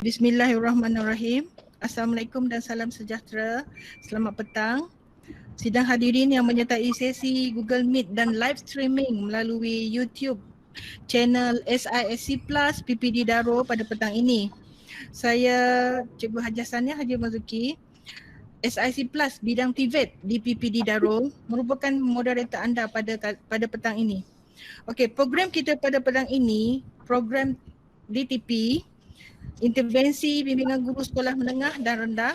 Bismillahirrahmanirrahim. Assalamualaikum dan salam sejahtera. Selamat petang. Sidang hadirin yang menyertai sesi Google Meet dan live streaming melalui YouTube channel SISC Plus PPD Daro pada petang ini. Saya Cikgu Hajah Sania Haji Mazuki, SISC Plus bidang TVET di PPD Daro, merupakan moderator anda pada petang ini. Okey, program kita pada petang ini, program DTP, intervensi bimbingan guru sekolah menengah dan rendah,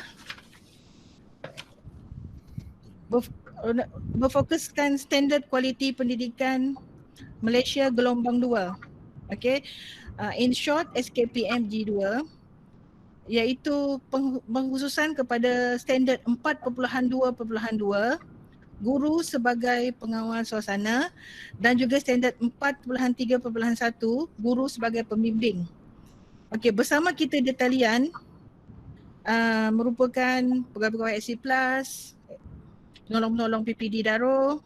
berfokuskan standard kualiti pendidikan Malaysia gelombang 2. Okey. In short, SKPMG 2, iaitu pengkhususan kepada standard 4.2.2, guru sebagai pengawal suasana, dan juga standard 4.3.1, guru sebagai pembimbing. Okey, bersama kita di talian merupakan pegawai-pegawai SC Plus, penolong-penolong PPD Daro,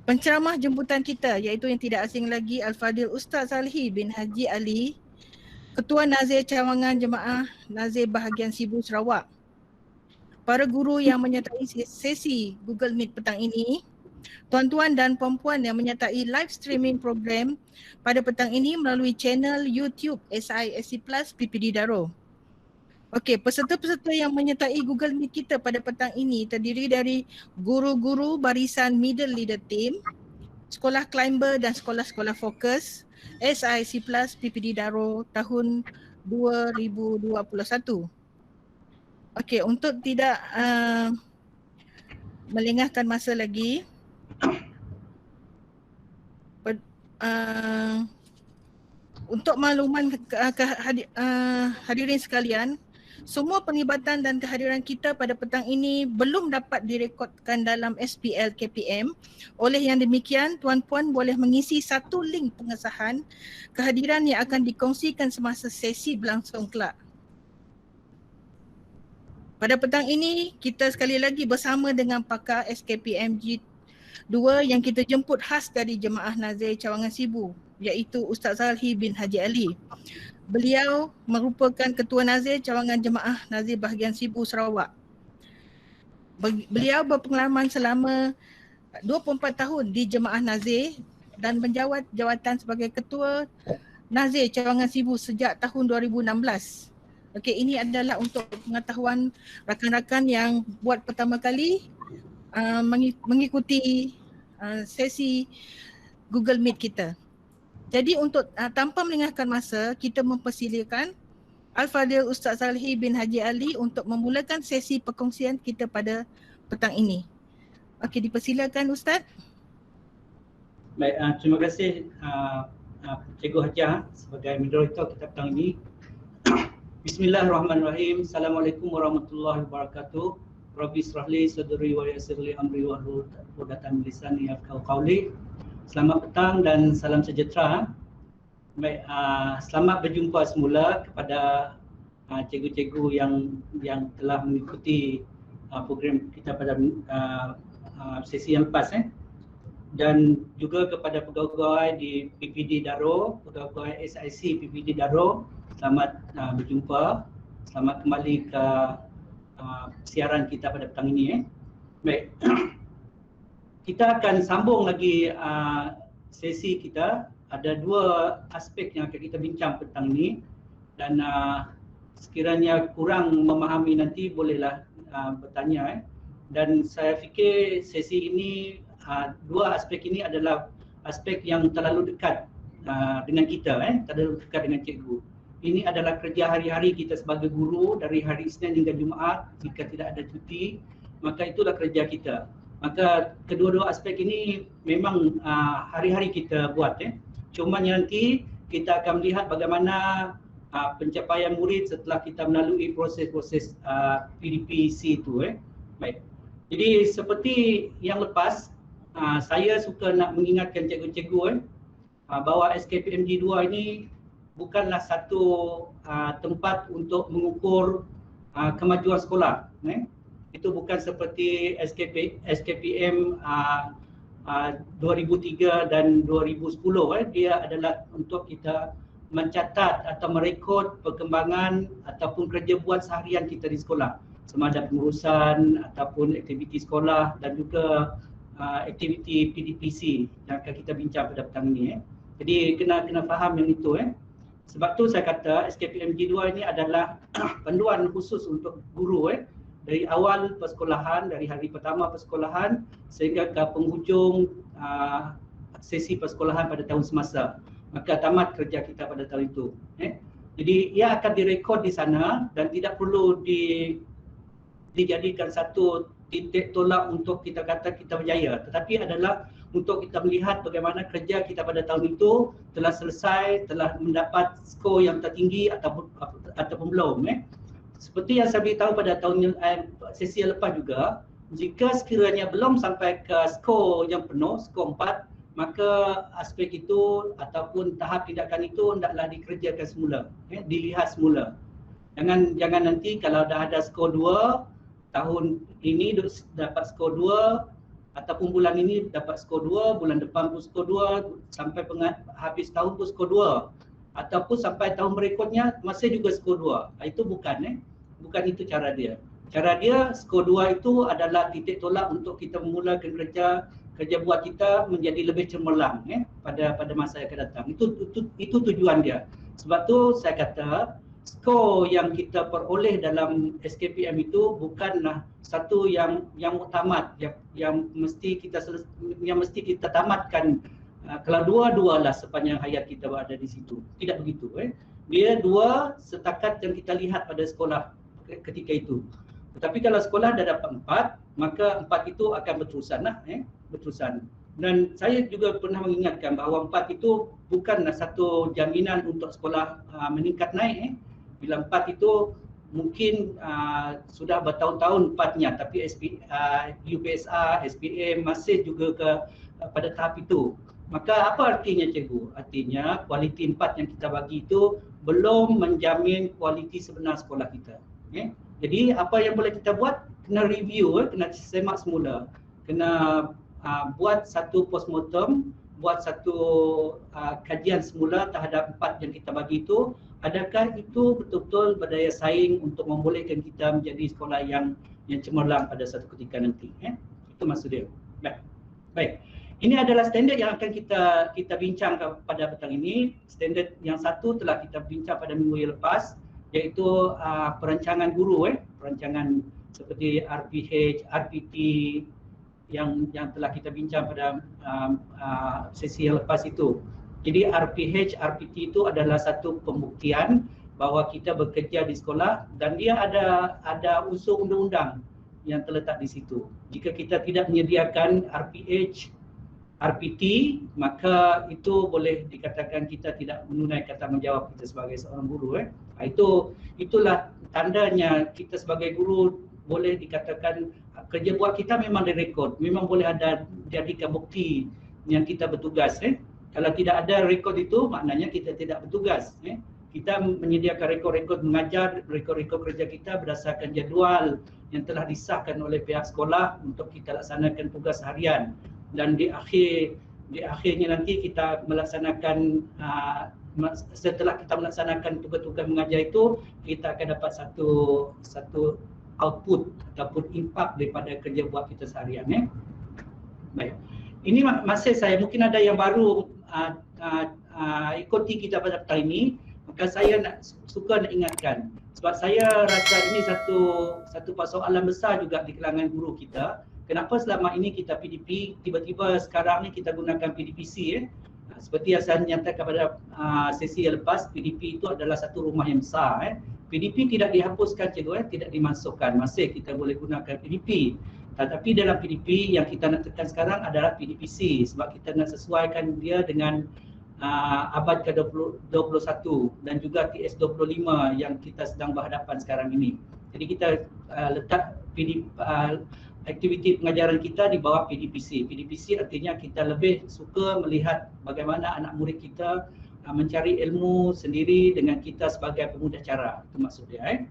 penceramah jemputan kita iaitu yang tidak asing lagi Al-Fadil Ustaz Salhi bin Haji Ali, Ketua Nazir Cawangan Jemaah Nazir Bahagian Sibu Sarawak. Para guru yang menyertai sesi Google Meet petang ini, tuan-tuan dan puan-puan yang menyertai live streaming program pada petang ini melalui channel YouTube SISC Plus PPD Daro. Okey, peserta-peserta yang menyertai Google Meet kita pada petang ini terdiri dari guru-guru barisan Middle Leader Team, sekolah climber dan sekolah-sekolah fokus SISC Plus PPD Daro tahun 2021. Okey, untuk tidak melengahkan masa lagi, untuk makluman hadirin sekalian, semua penglibatan dan kehadiran kita pada petang ini belum dapat direkodkan dalam SPL KPM. Oleh yang demikian, tuan-puan boleh mengisi satu link pengesahan kehadiran yang akan dikongsikan semasa sesi berlangsung kelak. Pada petang ini, kita sekali lagi bersama dengan pakar SKPMG 2 yang kita jemput khas dari Jemaah Nazir Cawangan Sibu, iaitu Ustaz Salhi bin Haji Ali. Beliau merupakan Ketua Nazir Cawangan Jemaah Nazir Bahagian Sibu Sarawak. Beliau berpengalaman selama 24 tahun di Jemaah Nazir dan menjawat jawatan sebagai Ketua Nazir Cawangan Sibu sejak tahun 2016. Okey, ini adalah untuk pengetahuan rakan-rakan yang buat pertama kali mengikuti sesi Google Meet kita. Jadi untuk tanpa melengahkan masa, kita mempersilakan Al-Fadil Ustaz Salhi bin Haji Ali untuk memulakan sesi perkongsian kita pada petang ini. Okey, dipersilakan Ustaz. Baik, terima kasih Cikgu Hajah sebagai moderator kita petang ini. Bismillahirrahmanirrahim. Assalamualaikum warahmatullahi wabarakatuh. Rabbi israhli sadri wa yassirli amri wahlul 'uqdatam min lisani yafqahu qawli. Selamat petang dan salam sejahtera. Baik, selamat berjumpa semula kepada cikgu-cikgu yang telah mengikuti program kita pada sesi yang lepas, dan juga kepada pegawai di PPD Daro, pegawai SIC PPD Daro. Selamat berjumpa, selamat kembali ke siaran kita pada petang ini. Baik, kita akan sambung lagi sesi kita. Ada dua aspek yang akan kita bincang petang ini, dan sekiranya kurang memahami nanti bolehlah bertanya. Dan saya fikir sesi ini, dua aspek ini adalah aspek yang terlalu dekat dengan kita, terlalu dekat dengan cikgu. Ini adalah kerja hari-hari kita sebagai guru dari hari Isnin hingga Jumaat. Jika tidak ada cuti, maka itulah kerja kita. Maka kedua-dua aspek ini memang hari-hari kita buat. Cuma nanti kita akan melihat bagaimana pencapaian murid setelah kita melalui proses-proses PDPC itu. Baik. Jadi seperti yang lepas, saya suka nak mengingatkan cikgu-cikgu bahawa SKPMG 2 ini bukanlah satu tempat untuk mengukur kemajuan sekolah. Itu bukan seperti SKPM 2003 dan 2010. Dia adalah untuk kita mencatat atau merekod perkembangan ataupun kerja buat seharian kita di sekolah, sama ada pengurusan ataupun aktiviti sekolah dan juga aktiviti PDPC yang akan kita bincang pada petang ini. Jadi kena faham yang itu. Sebab tu saya kata SKPMG 2 ini adalah panduan khusus untuk guru dari awal persekolahan, dari hari pertama persekolahan sehingga ke penghujung sesi persekolahan pada tahun semasa. Maka tamat kerja kita pada tahun itu. Jadi ia akan direkod di sana dan tidak perlu dijadikan satu titik tolak untuk kita kata kita berjaya, tetapi adalah untuk kita melihat bagaimana kerja kita pada tahun itu telah selesai, telah mendapat skor yang tertinggi ataupun belum. Seperti yang saya beritahu pada tahun sesi yang lepas juga, jika sekiranya belum sampai ke skor yang penuh, skor 4, maka aspek itu ataupun tahap tindakan itu hendaklah dikerjakan semula, dilihat semula. Jangan nanti kalau dah ada skor 2, tahun ini dapat skor 2, ataupun bulan ini dapat skor 2, bulan depan pun skor 2, sampai habis tahun pun skor 2, ataupun sampai tahun berikutnya masih juga skor 2. Itu bukan itu cara dia. Cara dia skor 2 itu adalah titik tolak untuk kita memulakan kerja buat kita menjadi lebih cemerlang pada masa yang akan datang. Itu tujuan dia. Sebab tu saya kata skor yang kita peroleh dalam SKPM itu bukanlah satu yang muktamad yang mesti kita tamatkan kalau dua-dualah sepanjang hayat kita berada di situ. Tidak begitu. Dia 2 setakat yang kita lihat pada sekolah ketika itu. Tetapi kalau sekolah dah dapat 4, maka 4 itu akan berterusan. Dan saya juga pernah mengingatkan bahawa 4 itu bukanlah satu jaminan untuk sekolah meningkat naik. Bila 4 itu mungkin sudah bertahun-tahun 4-nya, tapi UPSR, SPM masih juga pada tahap itu. Maka apa artinya cikgu? Artinya kualiti 4 yang kita bagi itu belum menjamin kualiti sebenar sekolah kita. Jadi apa yang boleh kita buat? Kena review, kena semak semula. Kena buat satu postmortem, buat satu kajian semula terhadap 4 yang kita bagi itu. Adakah itu betul-betul berdaya saing untuk membolehkan kita menjadi sekolah yang cemerlang pada satu ketika nanti? Itu maksud dia. Baik. Ini adalah standard yang akan kita bincang pada petang ini. Standard yang satu telah kita bincang pada minggu yang lepas, iaitu perancangan guru, perancangan seperti RPH, RPT yang telah kita bincang pada sesi yang lepas itu. Jadi RPH, RPT itu adalah satu pembuktian bahawa kita bekerja di sekolah dan dia ada unsur undang-undang yang terletak di situ. Jika kita tidak menyediakan RPH, RPT, maka itu boleh dikatakan kita tidak menunaikan tanggungjawab kita sebagai seorang guru. Itulah tandanya kita sebagai guru boleh dikatakan kerja buat kita memang direkod, memang boleh ada jadikan bukti yang kita bertugas. Kalau tidak ada rekod itu, maknanya kita tidak bertugas. Kita menyediakan rekod-rekod mengajar, rekod-rekod kerja kita berdasarkan jadual yang telah disahkan oleh pihak sekolah untuk kita laksanakan tugas harian. Dan di akhirnya nanti kita melaksanakan, setelah kita melaksanakan tugas-tugas mengajar itu, kita akan dapat satu output ataupun impact daripada kerja buat kita seharian. Baik. Ini masih saya, mungkin ada yang baru ikuti kita pada petang ini, maka saya suka nak ingatkan, sebab saya rasa ini satu persoalan besar juga di kalangan guru kita. Kenapa selama ini kita PDP, tiba-tiba sekarang ni kita gunakan PDPC? Seperti yang saya nyatakan pada sesi yang lepas, PDP itu adalah satu rumah yang besar. PDP tidak dihapuskan cikgu, tidak dimasukkan, masih kita boleh gunakan PDP. Tetapi dalam PDP yang kita nak tekan sekarang adalah PDPC, sebab kita nak sesuaikan dia dengan abad ke-21 dan juga TS25 yang kita sedang berhadapan sekarang ini. Jadi kita letak aktiviti pengajaran kita di bawah PDPC. PDPC artinya kita lebih suka melihat bagaimana anak murid kita mencari ilmu sendiri dengan kita sebagai pemudacara. Itu maksud dia.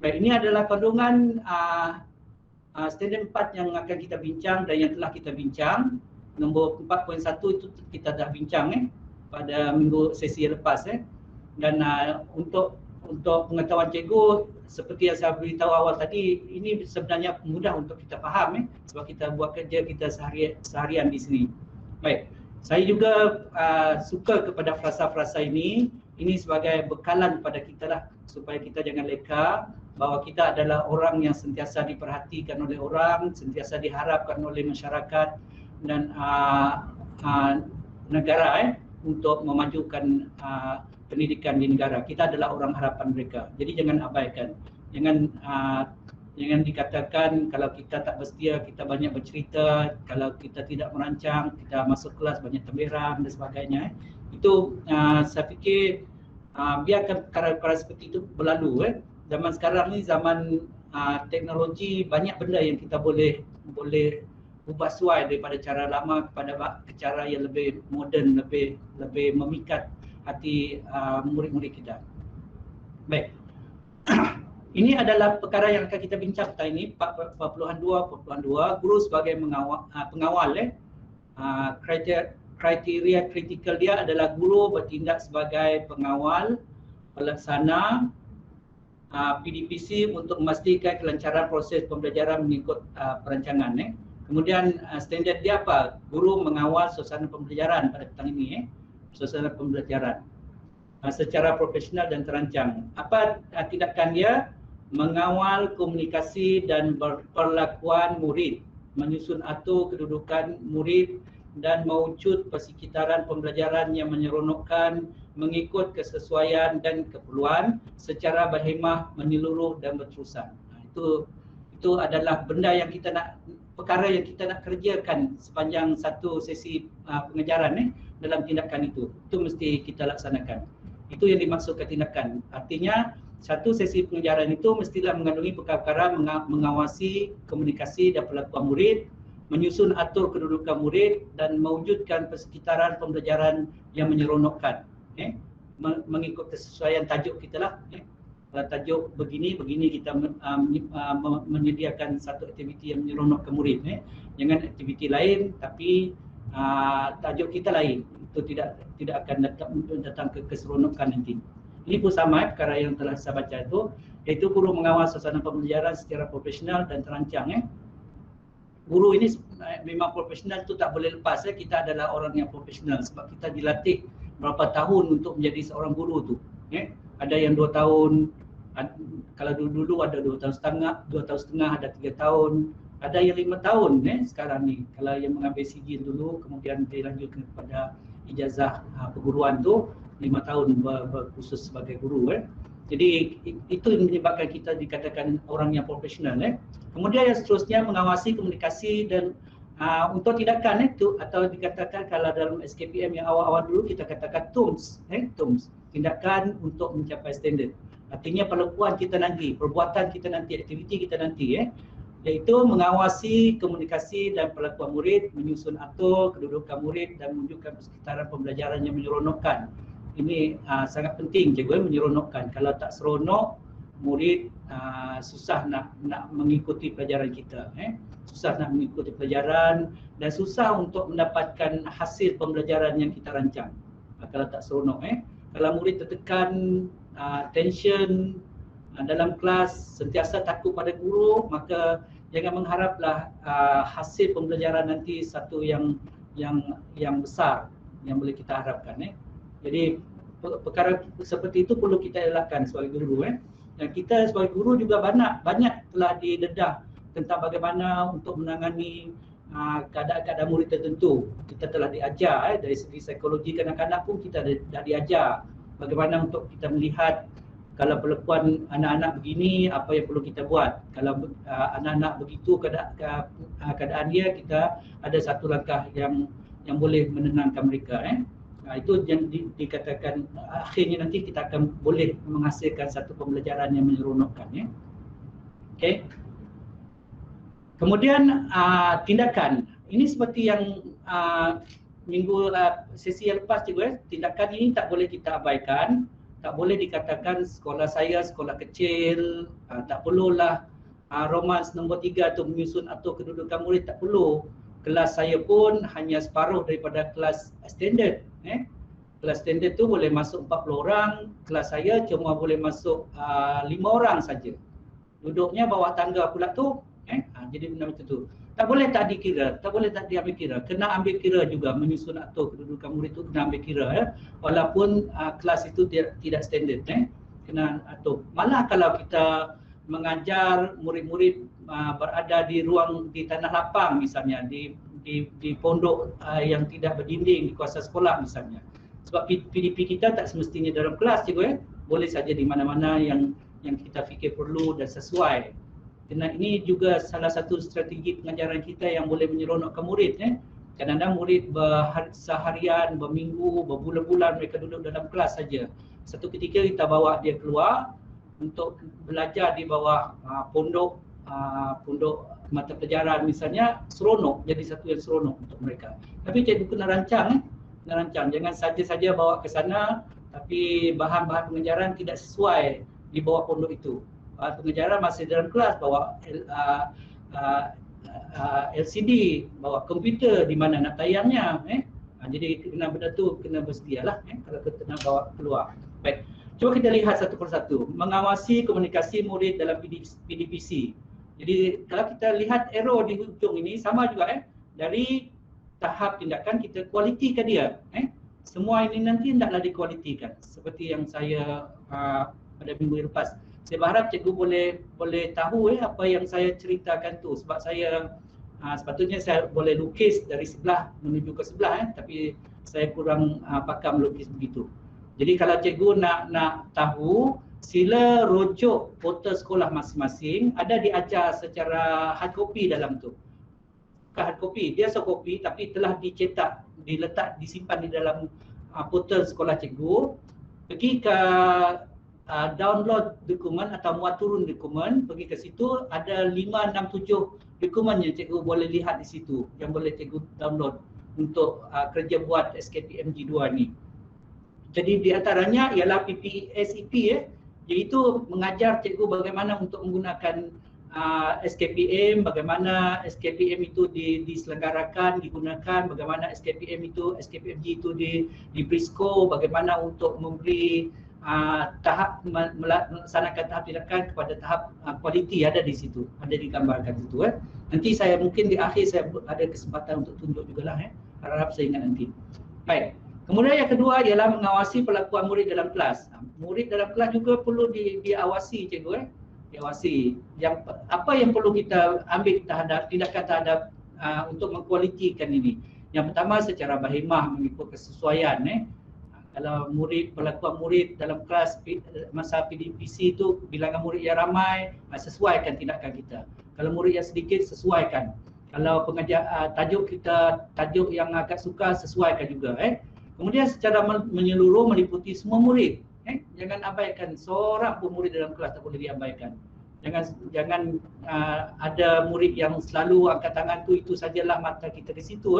Baik, ini adalah kandungan standard 4 yang akan kita bincang dan yang telah kita bincang. Nombor 4.1 itu kita dah bincang. pada minggu sesi yang lepas dan untuk pengetahuan cikgu, seperti yang saya beritahu awal tadi, ini sebenarnya mudah untuk kita faham sebab kita buat kerja kita seharian di sini. Baik, saya juga suka kepada frasa-frasa ini sebagai bekalan pada kita lah, supaya kita jangan leka bahawa kita adalah orang yang sentiasa diperhatikan oleh orang, sentiasa diharapkan oleh masyarakat dan negara untuk memajukan pendidikan di negara. Kita adalah orang harapan mereka. Jadi jangan abaikan. Jangan dikatakan kalau kita tak bersedia, kita banyak bercerita, kalau kita tidak merancang, kita masuk kelas banyak temberang dan sebagainya. Itu saya fikir biarkan perkara-perkara seperti itu berlalu. Zaman sekarang ni zaman teknologi, banyak benda yang kita boleh ubah suai daripada cara lama kepada cara yang lebih moden, lebih memikat hati murid-murid kita. Baik. Ini adalah perkara yang akan kita bincang kali ini, 42.2, guru sebagai pengawal. Kriteria kritikal dia adalah guru bertindak sebagai pengawal, pelaksana PDPC untuk memastikan kelancaran proses pembelajaran mengikut perancangan. Kemudian standard dia apa? Guru mengawal suasana pembelajaran pada petang ini, suasana pembelajaran secara profesional dan terancang. Apa tindakan dia? Mengawal komunikasi dan perlakuan murid, menyusun atur kedudukan murid dan mewujud persekitaran pembelajaran yang menyeronokkan mengikut kesesuaian dan keperluan secara berhemah, menyeluruh dan berterusan. Itu adalah benda yang kita nak, perkara yang kita nak kerjakan sepanjang satu sesi pengajaran dalam tindakan itu mesti kita laksanakan. Itu yang dimaksudkan tindakan. Artinya satu sesi pengajaran itu mestilah mengandungi perkara-perkara mengawasi komunikasi dan perlakuan murid, menyusun atur kedudukan murid dan mewujudkan persekitaran pembelajaran yang menyeronokkan. Mengikut kesesuaian tajuk kita lah. Kalau tajuk begini kita menyediakan satu aktiviti yang menyeronokkan murid. Jangan aktiviti lain tapi tajuk kita lain. Itu tidak akan datang ke keseronokan nanti. Ini pun sama perkara yang telah saya baca itu, iaitu guru mengawal suasana pembelajaran secara profesional dan terancang. Guru ini memang profesional, itu tak boleh lepas. Kita adalah orang yang profesional sebab kita dilatih berapa tahun untuk menjadi seorang guru tu. Ada yang 2 tahun, kalau dulu ada 2 tahun setengah, ada 3 tahun, ada yang 5 tahun sekarang ni. Kalau yang mengambil sijil dulu kemudian dilanjutkan kepada ijazah perguruan tu 5 tahun berkhusus sebagai guru. Jadi itu yang menyebabkan kita dikatakan orang yang profesional. Kemudian yang seterusnya mengawasi komunikasi dan untuk tindakan itu, atau dikatakan kalau dalam SKPM yang awal-awal dulu kita katakan TUMS, tindakan untuk mencapai standard. Artinya perlakuan kita nanti, perbuatan kita nanti, aktiviti kita nanti, iaitu mengawasi komunikasi dan perlakuan murid, menyusun atur kedudukan murid dan menunjukkan persekitaran pembelajaran yang menyeronokkan. Ini sangat penting cikgu, menyeronokkan. Kalau tak seronok, murid susah nak mengikuti pelajaran kita. Susah nak mengikuti pelajaran dan susah untuk mendapatkan hasil pembelajaran yang kita rancang. Kalau tak seronok. Kalau murid tertekan, tension dalam kelas, sentiasa takut pada guru, maka jangan mengharaplah hasil pembelajaran nanti satu yang besar yang boleh kita harapkan. Jadi perkara seperti itu perlu kita elakkan sebagai guru. Dan kita sebagai guru juga banyak telah didedah tentang bagaimana untuk menangani keadaan-keadaan murid tertentu. Kita telah diajar dari segi psikologi kanak-kanak pun kita dah diajar bagaimana untuk kita melihat kalau perlakuan anak-anak begini, apa yang perlu kita buat. Kalau anak-anak begitu keadaan dia, kita ada satu langkah yang boleh menenangkan mereka. Itu yang dikatakan akhirnya nanti kita akan boleh menghasilkan satu pembelajaran yang menyeronokkan. Okay. Kemudian tindakan. Ini seperti yang minggu sesi yang lepas juga, tindakan ini tak boleh kita abaikan. Tak boleh dikatakan sekolah saya sekolah kecil, tak perlulah romans nombor 3 tu menyusun atur kedudukan murid, tak perlu. Kelas saya pun hanya separuh daripada kelas standard. Kelas standard tu boleh masuk 40 orang, kelas saya cuma boleh masuk 5 orang saja. Duduknya bawah tangga pula tu, jadi benda macam tu. Tak boleh tak dikira, tak boleh tak diambil kira. Kena ambil kira juga menyusun atur kedudukan murid tu, kena ambil kira walaupun kelas itu tidak standard kena atur. Malah kalau kita mengajar murid-murid berada di tanah lapang misalnya, di pondok yang tidak berdinding di kawasan sekolah misalnya. Sebab PDP kita tak semestinya dalam kelas cikgu boleh saja di mana-mana yang kita fikir perlu dan sesuai. Kerana ini juga salah satu strategi pengajaran kita yang boleh menyeronokkan murid Kadang-kadang murid seharian, berminggu, berbulan-bulan mereka duduk dalam kelas saja. Satu ketika kita bawa dia keluar untuk belajar di bawah pondok mata pelajaran misalnya, seronok, jadi satu yang seronok untuk mereka. Tapi cikgu kena rancang jangan saja-saja bawa ke sana tapi bahan-bahan pengajaran tidak sesuai di bawah pondok itu. Pengajaran masih dalam kelas, bawa LCD, bawa komputer di mana nak tayangnya jadi kena benda tu kena bersedialah kalau kita nak bawa keluar. Baik, cuba kita lihat satu persatu. Mengawasi komunikasi murid dalam PDPC. Jadi kalau kita lihat arrow di hujung ini sama juga dari tahap tindakan kita kualitikan dia. Semua ini nanti hendaklah dikualitikan. Seperti yang saya pada minggu lepas. Saya berharap cikgu boleh tahu apa yang saya ceritakan tu. Sebab saya sepatutnya saya boleh lukis dari sebelah menuju ke sebelah tapi saya kurang pakar melukis begitu. Jadi kalau cikgu nak tahu, sila rujuk portal sekolah masing-masing, ada diajar secara hard copy dalam tu. Hard copy, dia soft copy tapi telah dicetak, disimpan di dalam portal sekolah cikgu. Pergi ke download dokumen atau muat turun dokumen, pergi ke situ, ada 5, 6, 7 dokumen yang cikgu boleh lihat di situ, yang boleh cikgu download untuk kerja buat SKPMG 2 ni. Jadi di antaranya ialah PPSEP iaitu mengajar cikgu bagaimana untuk menggunakan SKPM, bagaimana SKPM itu diselenggarakan, digunakan, bagaimana SKPMG itu di Briscoe, bagaimana untuk memberi tahap melaksanakan tahap tindakan kepada tahap kualiti ada di situ, ada digambarkan situ. Nanti saya mungkin di akhir saya ada kesempatan untuk tunjuk jugalah harap saya ingat nanti. Baik. Kemudian yang kedua ialah mengawasi perlakuan murid dalam kelas. Murid dalam kelas juga perlu diawasi cikgu diawasi. Apa yang perlu kita ambil tindakan terhadap untuk mengkualitikan ini. Yang pertama secara berhemah mengikut kesesuaian kalau perlakuan murid dalam kelas masa PDPC itu bilangan murid yang ramai, sesuaikan tindakan kita. Kalau murid yang sedikit, sesuaikan. Kalau pengajar tajuk yang agak sukar, sesuaikan juga Kemudian secara menyeluruh meliputi semua murid. Jangan abaikan seorang pun murid dalam kelas, tak boleh diabaikan. Jangan ada murid yang selalu angkat tangan tu, itu sajalah mata kita di situ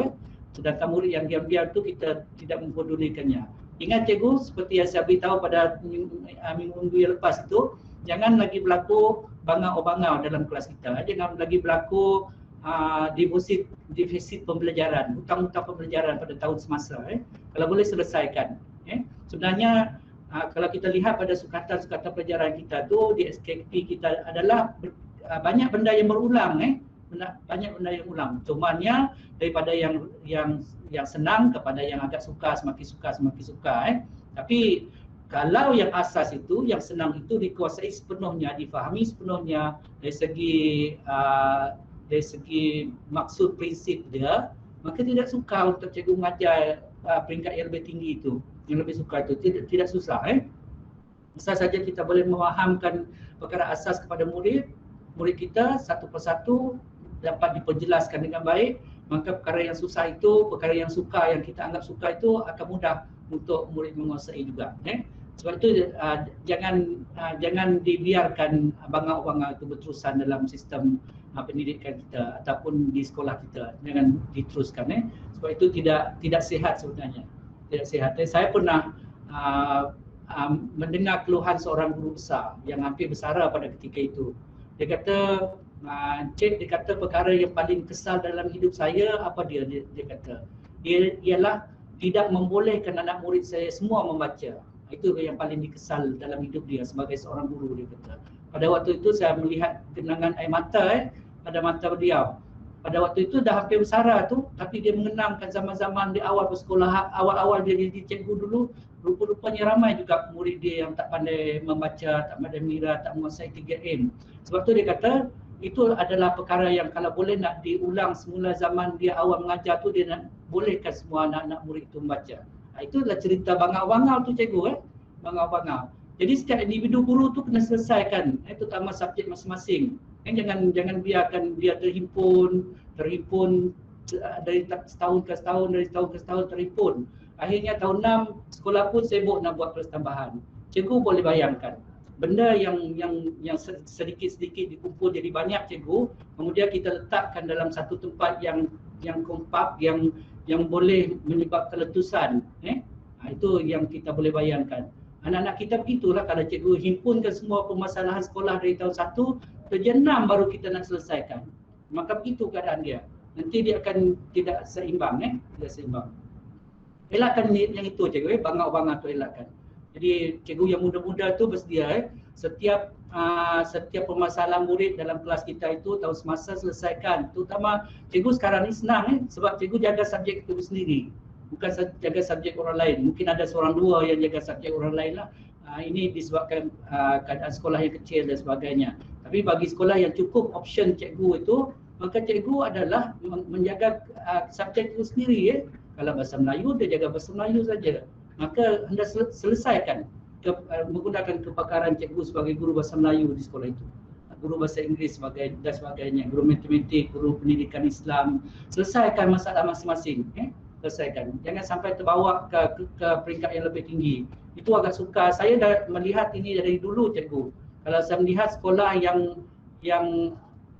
sedangkan murid yang diam-diam tu kita tidak mempedulikannya. Ingat cikgu, seperti yang saya beritahu pada minggu yang lepas itu, jangan lagi berlaku bangau-bangau dalam kelas kita. Jangan lagi berlaku defisit pembelajaran, hutang-hutang pembelajaran pada tahun semasa. Kalau boleh selesaikan. Sebenarnya kalau kita lihat pada sukatan-sukatan pelajaran kita tu di SKP kita adalah banyak benda yang berulang banyak benda yang ulang. Cumanya daripada yang senang kepada yang agak suka, semakin suka. Tapi kalau yang asas itu, yang senang itu dikuasai sepenuhnya, difahami sepenuhnya dari segi maksud prinsip dia, maka tidak suka untuk cikgu mengajar peringkat yang lebih tinggi itu, yang lebih suka itu tidak susah. Bisa saja kita boleh memahamkan perkara asas kepada murid kita satu persatu dapat diperjelaskan dengan baik, maka perkara yang susah itu, perkara yang suka, yang kita anggap suka itu akan mudah untuk murid menguasai juga. Sebab itu jangan dibiarkan bangau-bangau itu berterusan dalam sistem pendidikan kita ataupun di sekolah kita. Jangan diteruskan. Sebab itu tidak sihat sebenarnya. Tidak sihat. Saya pernah mendengar keluhan seorang guru besar yang hampir bersara pada ketika itu. Dia kata, Cik, dia kata perkara yang paling kesal dalam hidup saya apa dia kata? Ialah tidak membolehkan anak murid saya semua membaca. Itu yang paling dikesal dalam hidup dia sebagai seorang guru, dia kata. Pada waktu itu saya melihat genangan air mata pada mata beliau. Pada waktu itu dah hampir bersara tu, tapi dia mengenangkan zaman-zaman di awal bersekolah, awal-awal dia jadi cikgu dulu, rupa-rupanya ramai juga murid dia yang tak pandai membaca, tak pandai mira, tak menguasai 3M. Sebab tu dia kata, itu adalah perkara yang kalau boleh nak diulang semula zaman dia awal mengajar tu, dia nak bolehkan semua anak-anak murid itu membaca. Itulah cerita bangau-bangau tu cikgu, bangau-bangau. Jadi setiap individu guru tu kena selesaikan, terutama subjek masing-masing. Jangan biarkan dia terhimpun dari setahun ke setahun, dari tahun ke setahun terhimpun. Akhirnya tahun 6 sekolah pun sibuk nak buat kelas tambahan. Cikgu boleh bayangkan, benda yang sedikit-sedikit dikumpul jadi banyak cikgu, kemudian kita letakkan dalam satu tempat yang kompak, yang boleh menyebabkan letusan. Itu yang kita boleh bayangkan. Anak-anak kita begitulah, kalau cikgu himpunkan semua permasalahan sekolah dari tahun 1 ke 6 baru kita nak selesaikan. Maka begitu keadaan dia. Nanti dia akan tidak seimbang, tidak seimbang. Elakkan yang itu cikgu, bangau-bangau tu elakkan. Jadi cikgu yang muda-muda tu bersedia, setiap permasalahan murid dalam kelas kita itu tahun semasa selesaikan. Terutama cikgu sekarang ni senang sebab cikgu jaga subjek itu sendiri. Bukan jaga subjek orang lain. Mungkin ada seorang dua yang jaga subjek orang lain lah. Ini disebabkan keadaan sekolah yang kecil dan sebagainya. Tapi bagi sekolah yang cukup option cikgu itu, maka cikgu adalah menjaga subjek itu sendiri. Kalau bahasa Melayu, dia jaga bahasa Melayu saja. Maka hendak selesaikan menggunakan kepakaran cikgu sebagai guru bahasa Melayu di sekolah itu. Guru bahasa Inggeris dan sebagainya, guru matematik, guru pendidikan Islam. Selesaikan masalah masing-masing. Selesaikan. Jangan sampai terbawa ke peringkat yang lebih tinggi. Itu agak sukar. Saya dah melihat ini dari dulu cikgu. Kalau saya melihat sekolah yang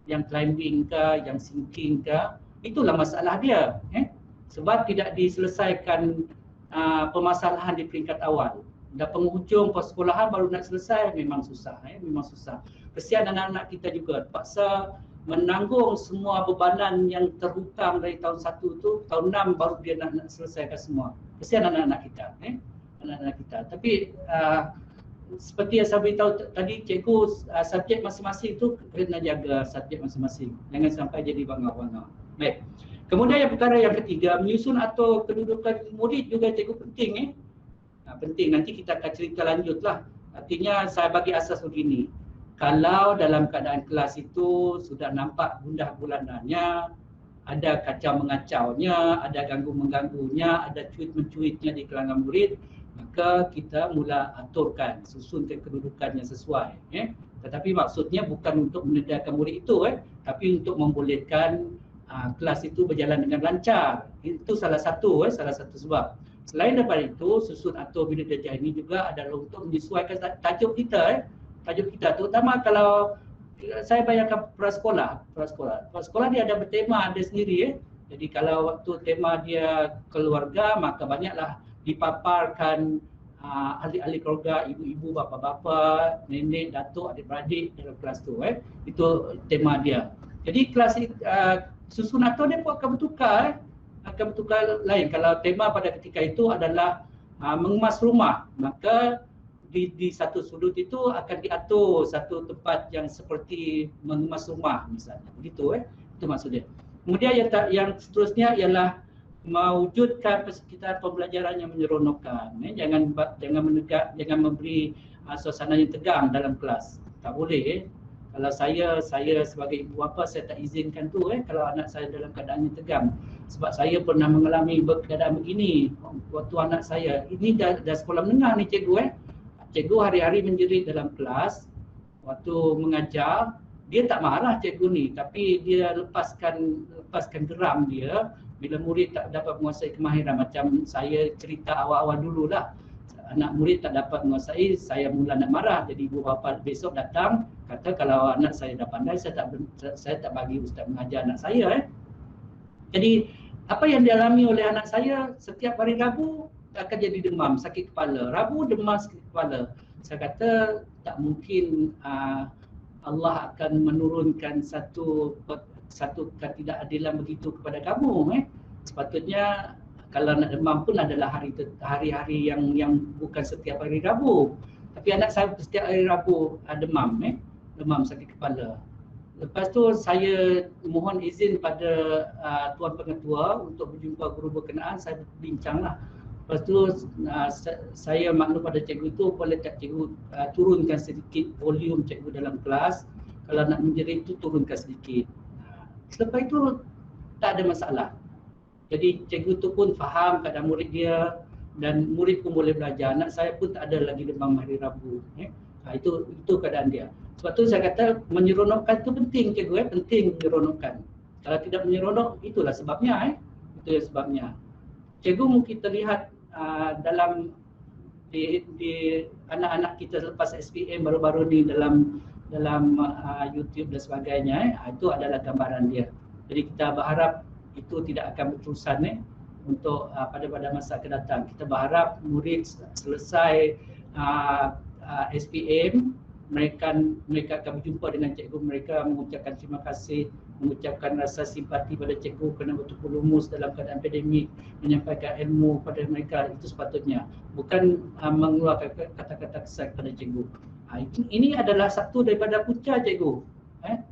climbing ke, yang sinking ke, itulah masalah dia. Sebab tidak diselesaikan permasalahan di peringkat awal. Dah penghujung persekolahan baru nak selesai, memang susah. Memang susah. Kesian anak-anak kita juga terpaksa menanggung semua bebanan yang terhutang dari tahun 1 tu, tahun 6 baru dia nak selesaikan semua. Kesian anak-anak kita. Anak-anak kita. Tapi seperti yang saya beritahu tadi, cikgu subjek masing-masing itu kena jaga subjek masing-masing. Jangan sampai jadi bangau-bangau. Baik. Kemudian yang perkara yang ketiga, menyusun atau kedudukan murid juga cikgu penting. Penting, nanti kita akan cerita lanjutlah. Artinya saya bagi asas begini. Kalau dalam keadaan kelas itu sudah nampak gundah gulananya, ada kacau mengacaunya, ada ganggu mengganggunya, ada cuit-mencuitnya di kalangan murid, maka kita mula aturkan, susunkan kedudukannya sesuai. Tetapi maksudnya bukan untuk menedakan murid itu, tapi untuk membolehkan kelas itu berjalan dengan lancar. Itu salah satu sebab. Selain daripada itu, susun atur bina darjah ini juga adalah untuk menyesuaikan tajuk kita. Tajuk kita, terutama kalau saya bayangkan prasekolah dia ada bertema dia sendiri. Jadi kalau waktu tema dia keluarga, maka banyaklah dipaparkan ahli-ahli keluarga, ibu-ibu, bapa-bapa, nenek, datuk, adik-beradik dalam kelas tu. Itu tema dia. Jadi kelas susun atur dia pun akan bertukar. Akan bertukar lain. Kalau tema pada ketika itu adalah mengemas rumah, maka di satu sudut itu akan diatur satu tempat yang seperti mengemas rumah misalnya. Begitu itu maksudnya. Kemudian yang seterusnya ialah mewujudkan persekitaran pembelajaran yang menyeronokkan. Jangan memberi suasana yang tegang dalam kelas. Tak boleh. Kalau saya sebagai ibu bapa, saya tak izinkan tu kalau anak saya dalam keadaan yang tegang. Sebab saya pernah mengalami keadaan begini waktu anak saya. Ini dah sekolah menengah ni cikgu Cikgu hari-hari menjerit dalam kelas waktu mengajar. Dia tak marah cikgu ni, tapi dia lepaskan geram dia bila murid tak dapat menguasai kemahiran. Macam saya cerita awal-awal dululah. Anak murid tak dapat menguasai, saya mula nak marah. Jadi ibu bapa besok datang kata kalau anak saya dah pandai, saya tak bagi ustaz mengajar anak saya. Jadi apa yang dialami oleh anak saya, setiap hari Rabu akan jadi demam, sakit kepala. Rabu demam, sakit kepala. Saya kata tak mungkin Allah akan menurunkan satu ketidakadilan begitu kepada kamu. Sepatutnya Kalau nak demam pun adalah hari-hari yang bukan setiap hari Rabu. Tapi anak saya setiap hari Rabu demam, demam sakit kepala. Lepas tu saya mohon izin pada Tuan Pengetua untuk berjumpa guru berkenaan, saya bincanglah. Lepas tu saya maklum pada cikgu itu, boleh tak cikgu turunkan sedikit volume cikgu dalam kelas. Kalau nak menjerit itu turunkan sedikit. Selepas itu tak ada masalah. Jadi cikgu tu pun faham keadaan murid dia dan murid pun boleh belajar. Anak saya pun tak ada lagi demam hari Rabu. Itu keadaan dia. Sebab tu saya kata menyeronokkan itu penting cikgu, penting menyeronokkan. Kalau tidak menyeronok, itulah sebabnya. Itu yang sebabnya. Cikgu mungkin terlihat dalam di anak-anak kita selepas SPM baru-baru ni dalam YouTube dan sebagainya, itu adalah gambaran dia. Jadi kita berharap itu tidak akan berterusan untuk pada masa akan datang. Kita berharap murid selesai SPM, mereka akan berjumpa dengan cikgu mereka, mengucapkan terima kasih, mengucapkan rasa simpati pada cikgu kerana betul-betul lumus dalam keadaan pandemik, menyampaikan ilmu pada mereka. Itu sepatutnya, bukan mengeluarkan kata-kata kesal kepada cikgu. Ini adalah satu daripada punca cikgu,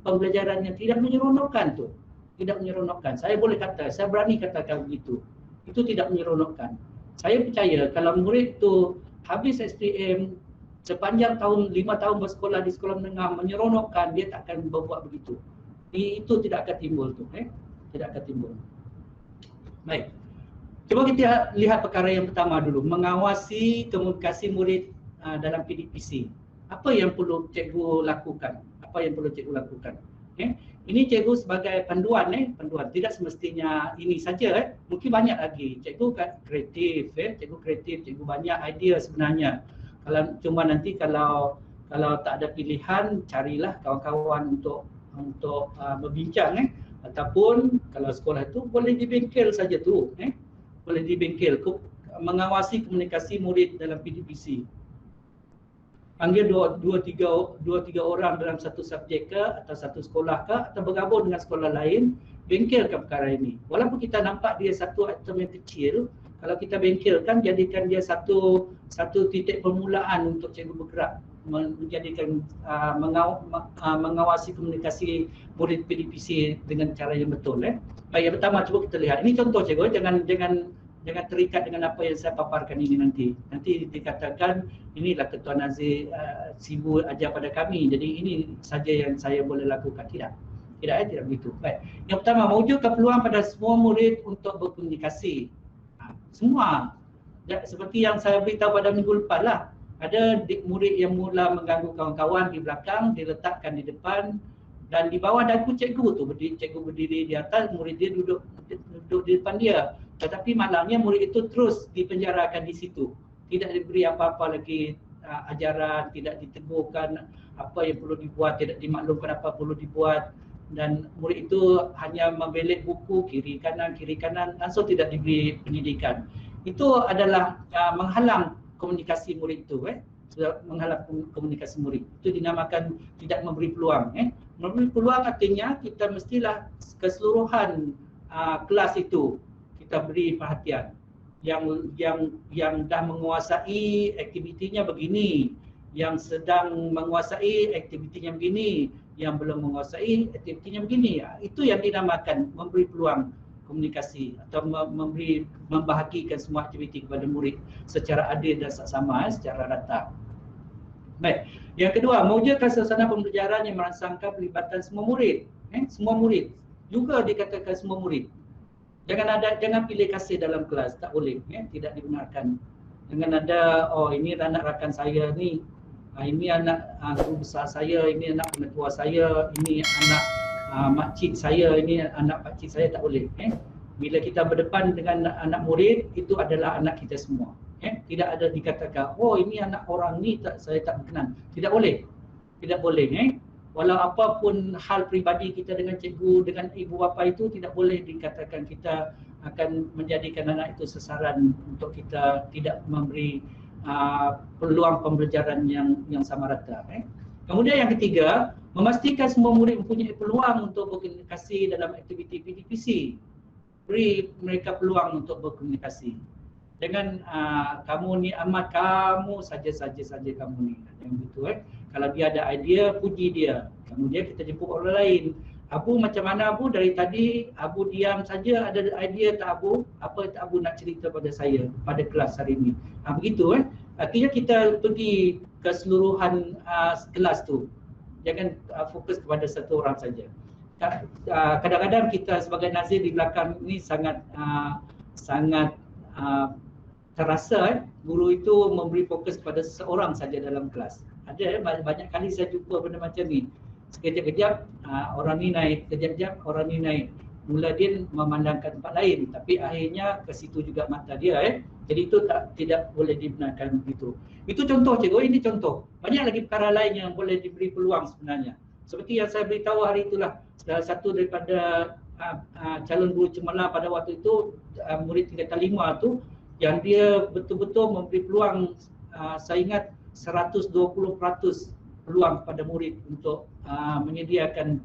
pembelajaran yang tidak menyeronokkan tu. Tidak menyeronokkan. Saya boleh kata, saya berani katakan begitu. Itu tidak menyeronokkan. Saya percaya kalau murid tu habis SPM sepanjang tahun 5 tahun bersekolah di sekolah menengah menyeronokkan, dia tak akan berbuat begitu. Itu tidak akan timbul tu, tidak akan timbul. Baik. Cuba kita lihat perkara yang pertama dulu, mengawasi komunikasi murid dalam PDPC. Apa yang perlu cikgu lakukan? Apa yang perlu cikgu lakukan? Ini cikgu sebagai panduan, panduan. Tidak semestinya ini saja, mungkin banyak lagi. Cikgu kreatif, cikgu kreatif, cikgu banyak idea sebenarnya. Cuma nanti kalau tak ada pilihan, carilah kawan-kawan untuk berbincang, ataupun kalau sekolah itu boleh di bengkel saja tu, boleh di bengkel, mengawasi komunikasi murid dalam PDPC. Panggil dua tiga orang dalam satu subjek ke, atau satu sekolah ke, atau bergabung dengan sekolah lain, bengkelkan perkara ini. Walaupun kita nampak dia satu item yang kecil, kalau kita bengkelkan, jadikan dia satu titik permulaan untuk cikgu bergerak, menjadikan mengawasi komunikasi murid PDPC dengan cara yang betul. Baik, yang pertama cuba kita lihat. Ini contoh cikgu, jangan terikat dengan apa yang saya paparkan ini nanti. Nanti dikatakan inilah Ketua Nazir sibuk ajar pada kami, jadi ini saja yang saya boleh lakukan. Tidak begitu. Baik. Yang pertama, mewujudkan peluang pada semua murid untuk berkomunikasi. Semua. Seperti yang saya beritahu pada minggu lepas lah. Ada murid yang mula mengganggu kawan-kawan di belakang, diletakkan di depan, dan di bawah dagu cikgu tu, cikgu berdiri di atas, murid dia duduk di depan dia. Tetapi malangnya murid itu terus dipenjarakan di situ. Tidak diberi apa-apa lagi ajaran, tidak diteguhkan apa yang perlu dibuat, tidak dimaklumkan apa perlu dibuat, dan murid itu hanya membelik buku kiri kanan, langsung tidak diberi pendidikan. Itu adalah menghalang komunikasi murid itu, menghalang komunikasi murid. Itu dinamakan tidak memberi peluang. Memberi peluang artinya kita mestilah keseluruhan kelas itu kita beri perhatian. Yang dah menguasai aktivitinya begini, yang sedang menguasai aktivitinya begini, yang belum menguasai aktivitinya begini. Itu yang dinamakan memberi peluang komunikasi atau membahagikan semua aktiviti kepada murid secara adil dan saksama, secara rata. Baik. Yang kedua, mewujudkan suasana pembelajaran yang merangsangkan pelibatan semua murid. Semua murid. Juga dikatakan semua murid. Jangan pilih kasih dalam kelas, tak boleh, tidak dibenarkan. Jangan ada, oh ini anak rakan saya ni, ini anak guru besar saya, ini anak pengetua saya, ini anak makcik saya, ini anak pakcik saya, tak boleh. Bila kita berdepan dengan anak murid, itu adalah anak kita semua. Tidak ada dikatakan, oh ini anak orang ni saya tak berkenan. Tidak boleh. Tidak boleh. Walau apapun hal peribadi kita dengan cikgu, dengan ibu bapa itu, tidak boleh dikatakan kita akan menjadikan anak itu sasaran untuk kita tidak memberi peluang pembelajaran yang sama rata. Kemudian yang ketiga, memastikan semua murid mempunyai peluang untuk berkomunikasi dalam aktiviti PDPC. beri mereka peluang untuk berkomunikasi. Jangan kamu ni amat, kamu saja kamu ni. Yang betul Kalau dia ada idea, puji dia. Kemudian kita jemput orang lain. Abu macam mana Abu? Dari tadi Abu diam saja, ada idea tak Abu? Apa tak Abu nak cerita pada saya pada kelas hari ini? Begitu Artinya kita pergi keseluruhan kelas tu. Jangan fokus kepada satu orang saja. Kadang-kadang kita sebagai nazir di belakang ni sangat terasa guru itu memberi fokus kepada seorang saja dalam kelas. Ada banyak kali saya jumpa benda macam ni. Sekejap-kejap orang ni naik, kejap-kejap orang ni naik. Mula dia memandangkan tempat lain, tapi akhirnya ke situ juga mata dia. Jadi itu tidak boleh dibenarkan begitu. Itu contoh cikgu, ini contoh. Banyak lagi perkara lain yang boleh diberi peluang sebenarnya. Seperti yang saya beritahu hari itulah, salah satu daripada calon guru cemerlang pada waktu itu, murid tingkatan 5 tu, yang dia betul-betul memberi peluang, saya ingat 120% peluang pada murid untuk menyediakan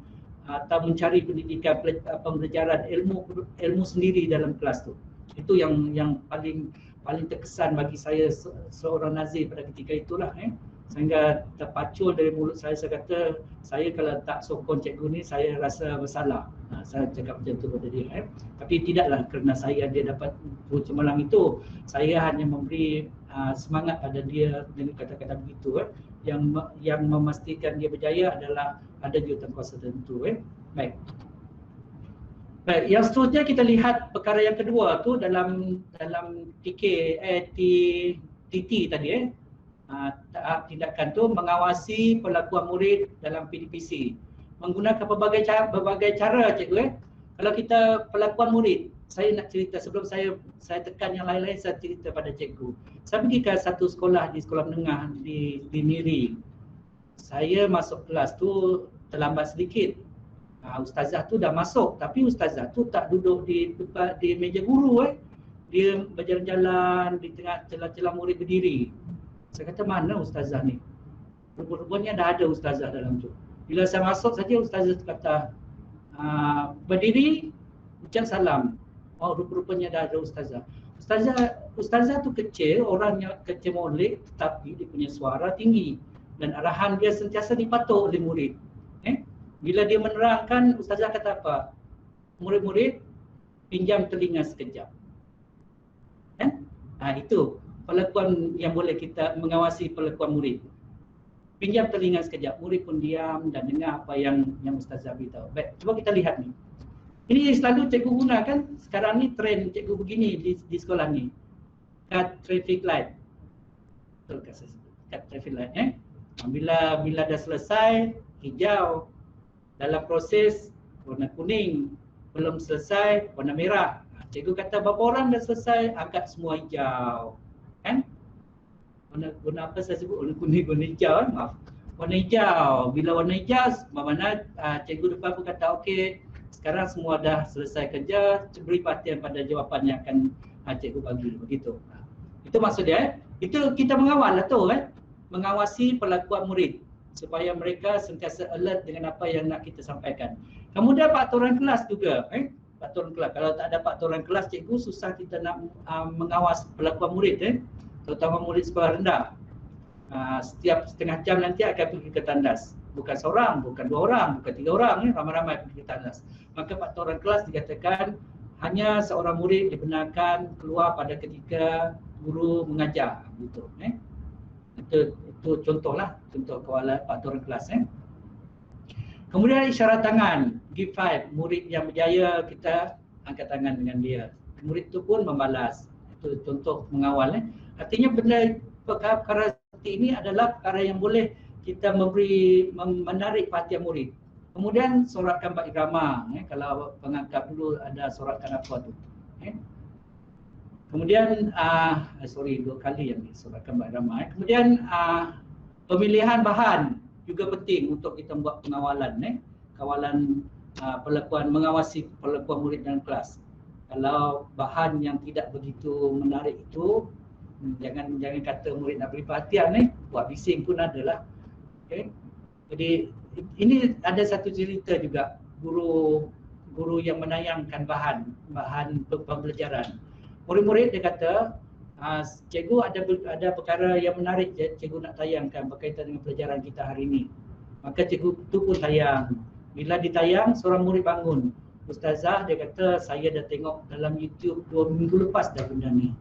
atau mencari pendidikan pembelajaran ilmu sendiri dalam kelas tu. Itu yang paling terkesan bagi saya seorang nazir pada ketika itulah. Sehingga terpacul dari mulut saya kata, saya kalau tak sokong cikgu ni saya rasa bersalah. Saya cakap macam tu pada dia. Tapi tidaklah kerana saya dia dapat guru cemerlang itu, saya hanya memberi semangat pada dia dengan kata-kata begitu. Yang memastikan dia berjaya adalah ada jurutankuasa tertentu. Baik. Baik, yang seterusnya kita lihat perkara yang kedua tu dalam TT tadi tindakan tu mengawasi perlakuan murid dalam PDPC. Menggunakan berbagai cara cikgu. Kalau kita perlakuan murid, saya nak cerita sebelum saya tekan yang lain-lain, saya cerita pada cikgu. Saya pergi ke satu sekolah di sekolah menengah di Miri. Saya masuk kelas tu terlambat sedikit. Ustazah tu dah masuk, tapi ustazah tu tak duduk di meja guru. Dia berjalan-jalan di tengah celah-celah murid berdiri. Saya kata, mana ustazah ni? Rupanya dah ada ustazah dalam tu. Bila saya masuk saja, ustazah tu kata, berdiri, ucap salam. Oh, rupanya dah ada ustazah. Ustazah tu kecil, orangnya kecil molek, tetapi dia punya suara tinggi. Dan arahan dia sentiasa dipatuk oleh murid. Bila dia menerangkan, ustazah kata apa? Murid-murid, pinjam telinga sekejap. Itu perlakuan yang boleh kita mengawasi perlakuan murid. Pinjam telinga sekejap, murid pun diam dan dengar apa yang ustazah beritahu. Baik, cuba kita lihat ni. Ini selalu cikgu gunakan, sekarang ni trend cikgu begini di sekolah ni. Cut traffic light. Betul cut traffic light. Bila dah selesai, hijau. Dalam proses warna kuning, belum selesai warna merah. Cikgu kata berapa orang dah selesai, angkat semua hijau. Kan? Warna apa saya sebut? Warna kuning, warna hijau. Maaf. Warna hijau. Bila warna hijau, mana cikgu depan pun kata okey, sekarang semua dah selesai kerja, beri perhatian pada jawapan yang akan cikgu bagi. Begitu. Itu maksud dia. Itu kita mengawal lah tu. Mengawasi perlakuan murid supaya mereka sentiasa alert dengan apa yang nak kita sampaikan. Kemudian faktoran kelas juga. Faktoran kelas. Kalau tak ada faktoran kelas, cikgu susah kita nak mengawas perlakuan murid. Terutama murid sekolah rendah. Setiap setengah jam nanti akan pergi ke tandas. Bukan seorang, bukan dua orang, bukan tiga orang. Ramai-ramai pergi ke tandas. Maka faktoran kelas dikatakan hanya seorang murid dibenarkan keluar pada ketika guru mengajar. Gitu. Itu contohlah, contoh kawalan faktoran kelas. Kemudian isyarat tangan, give five, murid yang berjaya kita angkat tangan dengan dia. Murid itu pun membalas. Itu contoh mengawal. Artinya benda perkara seperti ini adalah perkara yang boleh kita menarik perhatian murid. Kemudian soratkan bab irama. Kalau pengangkat dulu ada soratkan apa tu. Kemudian, dua kali yang disoratkan bab irama. Kemudian pemilihan bahan juga penting untuk kita buat pengawalan. Kawalan perlakuan, mengawasi perlakuan murid dalam kelas. Kalau bahan yang tidak begitu menarik itu, jangan kata murid nak beri perhatian, buat bising pun adalah. Okay. Jadi ini ada satu cerita juga, guru guru yang menayangkan bahan pembelajaran. Murid-murid dia kata, cikgu ada perkara yang menarik cikgu nak tayangkan berkaitan dengan pelajaran kita hari ini. Maka cikgu tu pun tayang. Bila ditayang, seorang murid bangun. Ustazah dia kata, saya dah tengok dalam YouTube 2 minggu lepas dah benda ni.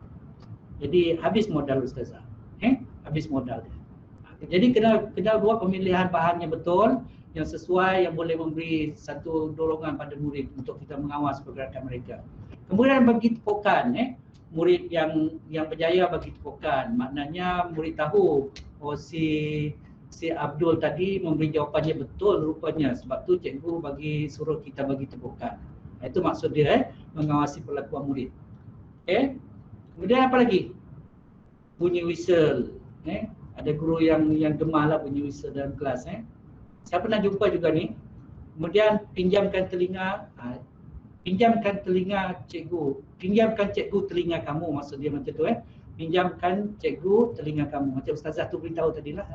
Jadi habis modal Ustazah. Habis modal dia. Jadi kena buat pemilihan bahan yang betul, yang sesuai, yang boleh memberi satu dorongan pada murid untuk kita mengawas pergerakan mereka. Kemudian bagi tepukan, murid yang berjaya bagi tepukan, maknanya murid tahu si Abdul tadi memberi jawapannya betul rupanya, sebab tu cikgu suruh kita bagi tepukan. Itu maksud dia, mengawasi perlakuan murid. Kemudian apa lagi? Bunyi whistle. Ada guru yang gemar lah bunyi whistle dalam kelas. Saya pernah jumpa juga ni. Kemudian pinjamkan telinga cikgu. Pinjamkan cikgu telinga kamu, maksud dia macam tu. Pinjamkan cikgu telinga kamu. Macam Ustazah tu beritahu tadilah.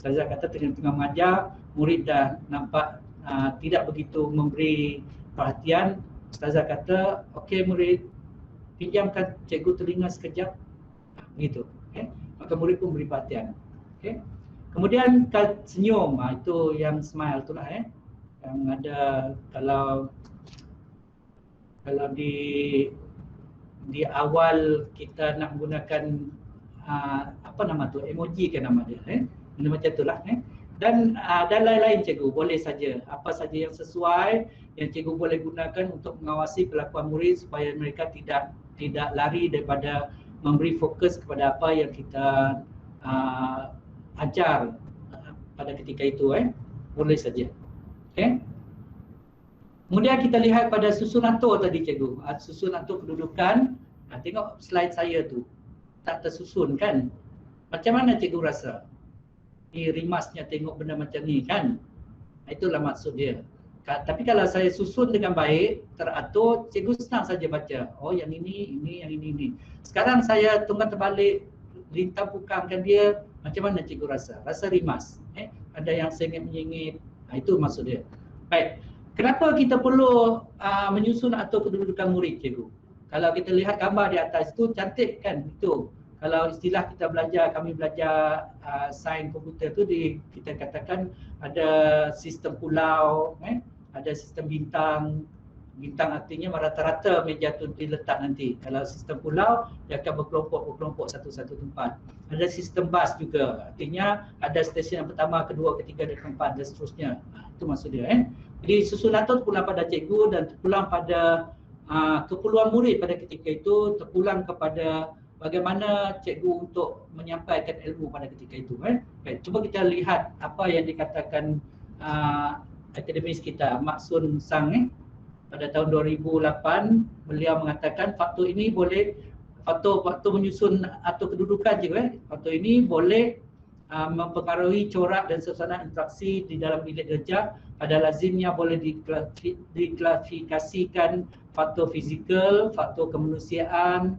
Ustazah kata tengah mengajar, murid dah nampak tidak begitu memberi perhatian. Ustazah kata, okey murid, pinjamkan cikgu telinga sekejap. Gitu. Maka murid pun beri perhatian. Kemudian senyum, itu yang smile tu lah. Yang ada kalau di awal kita nak gunakan apa nama tu, emoji kan nama dia, benda macam itulah. Dan lain-lain cikgu, boleh saja apa saja yang sesuai yang cikgu boleh gunakan untuk mengawasi kelakuan murid supaya mereka tidak lari daripada memberi fokus kepada apa yang kita ajar pada ketika itu. Boleh saja. Kemudian kita lihat pada susun atur tadi cikgu, susun atur kedudukan. Tengok slide saya tu, tak tersusun kan? Macam mana cikgu rasa? Rimasnya tengok benda macam ni kan? Itulah maksud dia. Tapi kalau saya susun dengan baik, teratur, cikgu senang saja baca. Oh yang ini, yang ini. Sekarang saya tunggang terbalik, lintang pukangkan dia, macam mana cikgu rasa? Rasa rimas. Ada yang sengit-menyengit. Itu maksud dia. Baik. Kenapa kita perlu menyusun atur kedudukan murid cikgu? Kalau kita lihat gambar di atas itu cantik kan? Itu. Kalau istilah kita belajar, kami belajar sains komputer tu kita katakan ada sistem pulau, ada sistem bintang. Bintang artinya rata-rata meja tu diletak nanti. Kalau sistem pulau, dia akan berkelompok satu-satu tempat. Ada sistem bas juga, artinya ada stesen yang pertama, kedua, ketiga dan keempat dan seterusnya. Itu maksud dia. Jadi susun atur terpulang pada cikgu dan terpulang pada keperluan murid pada ketika itu, terpulang kepada bagaimana cikgu untuk menyampaikan ilmu pada ketika itu. Baik, cuba kita lihat apa yang dikatakan akademis kita, Mak Sun Sang pada tahun 2008. Beliau mengatakan faktor ini boleh, faktor menyusun atur kedudukan juga, faktor ini boleh mempengaruhi corak dan suasana interaksi di dalam bilik kerja. Pada lazimnya boleh diklasifikasikan faktor fizikal, faktor kemanusiaan.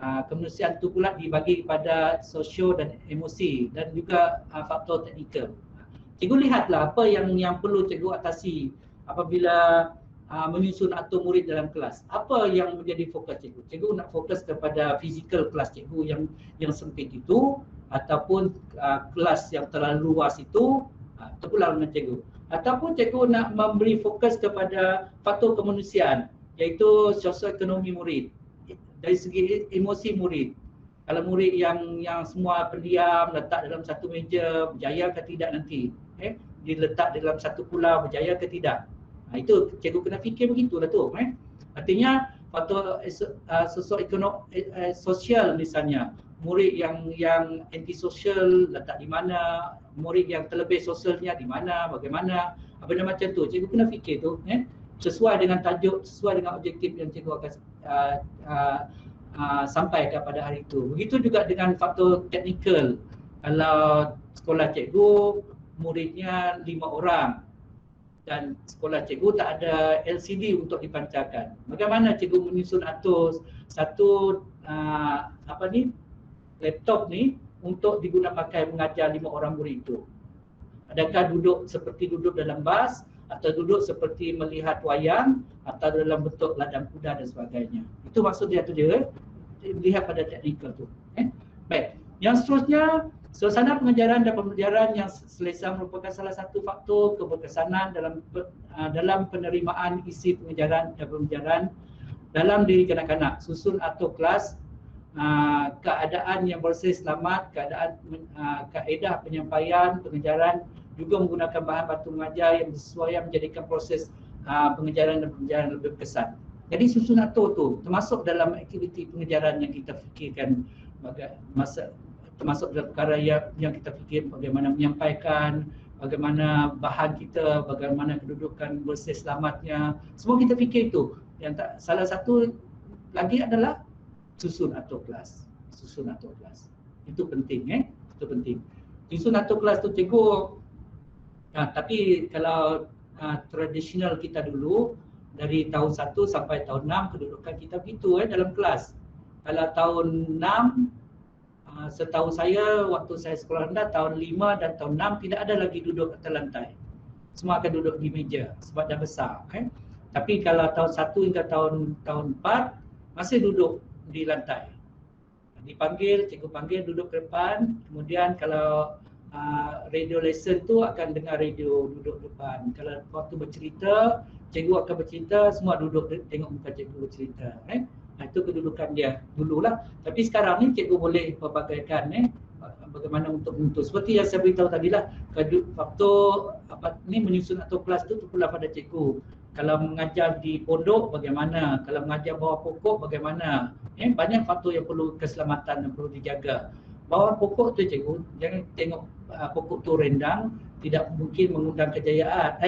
Kemanusiaan itu pula dibagi kepada sosio dan emosi dan juga faktor teknikal. Cikgu lihatlah apa yang perlu cikgu atasi apabila menyusun atur murid dalam kelas. Apa yang menjadi fokus cikgu? Cikgu nak fokus kepada fizikal kelas cikgu yang sempit itu, ataupun kelas yang terlalu luas itu, terpulang dengan cikgu. Ataupun cikgu nak memberi fokus kepada faktor kemanusiaan, iaitu sosioekonomi murid. Dari segi emosi murid, kalau murid yang semua pendiam, letak dalam satu meja, berjaya ke tidak nanti? Diletak dalam satu pulau, berjaya ke tidak? Itu cikgu kena fikir begitulah tu. Artinya faktor sosial misalnya, murid yang antisosial letak di mana, murid yang terlebih sosialnya di mana, bagaimana, benda macam tu. Cikgu kena fikir tu. Sesuai dengan tajuk, sesuai dengan objektif yang cikgu akan sampaikan pada hari itu. Begitu juga dengan faktor teknikal. Kalau sekolah cikgu muridnya 5 orang dan sekolah cikgu tak ada LCD untuk dipancarkan, bagaimana cikgu menyusun atur satu laptop ni untuk digunakan pakai mengajar 5 orang murid itu? Adakah duduk seperti duduk dalam bas atau duduk seperti melihat wayang atau dalam bentuk ladang kuda dan sebagainya. Itu maksud dia tu dia, lihat pada teknikal tu. Baik, yang seterusnya, suasana pengajaran dan pembelajaran yang selesa merupakan salah satu faktor keberkesanan dalam penerimaan isi pengajaran dan pembelajaran dalam diri kanak-kanak. Susun atau kelas, keadaan yang bersih selamat, kaedah penyampaian pengajaran, juga menggunakan bahan baku mengajar yang sesuai yang menjadikan proses pengajaran dan pembelajaran lebih berkesan. Jadi susun atur tu termasuk dalam aktiviti pengajaran yang kita fikirkan, termasuk dalam perkara yang kita fikir bagaimana menyampaikan, bagaimana bahan kita, bagaimana kedudukan bersih selamatnya, semua kita fikir itu. Yang salah satu lagi adalah susun atur kelas. Susun atur kelas. Itu penting, itu penting. Susun atur kelas tu cikgu. Tapi kalau tradisional kita dulu dari tahun 1 sampai tahun 6 kedudukan kita begitu dalam kelas. Kalau tahun 6 setahu saya waktu saya sekolah rendah tahun 5 dan tahun 6 tidak ada lagi duduk atas lantai. Semua akan duduk di meja sebab dah besar. Tapi kalau tahun 1 hingga tahun 4 masih duduk di lantai. Dipanggil, cikgu panggil duduk ke depan. Kemudian kalau radio lesson tu akan dengar radio duduk depan. Kalau waktu bercerita, cikgu akan bercerita, semua duduk tengok muka cikgu bercerita. Itu kedudukan dia dululah. Tapi sekarang ni cikgu boleh pelbagaikan bagaimana untuk menentu. Seperti yang saya beritahu tadilah, faktor menyusun atau kelas tu terpulang pada cikgu. Kalau mengajar di pondok bagaimana, kalau mengajar bawah pokok bagaimana. Banyak faktor yang perlu keselamatan yang perlu dijaga. Bawah pokok tu cikgu, jangan tengok pokok tu rendang, tidak mungkin mengundang kejayaan,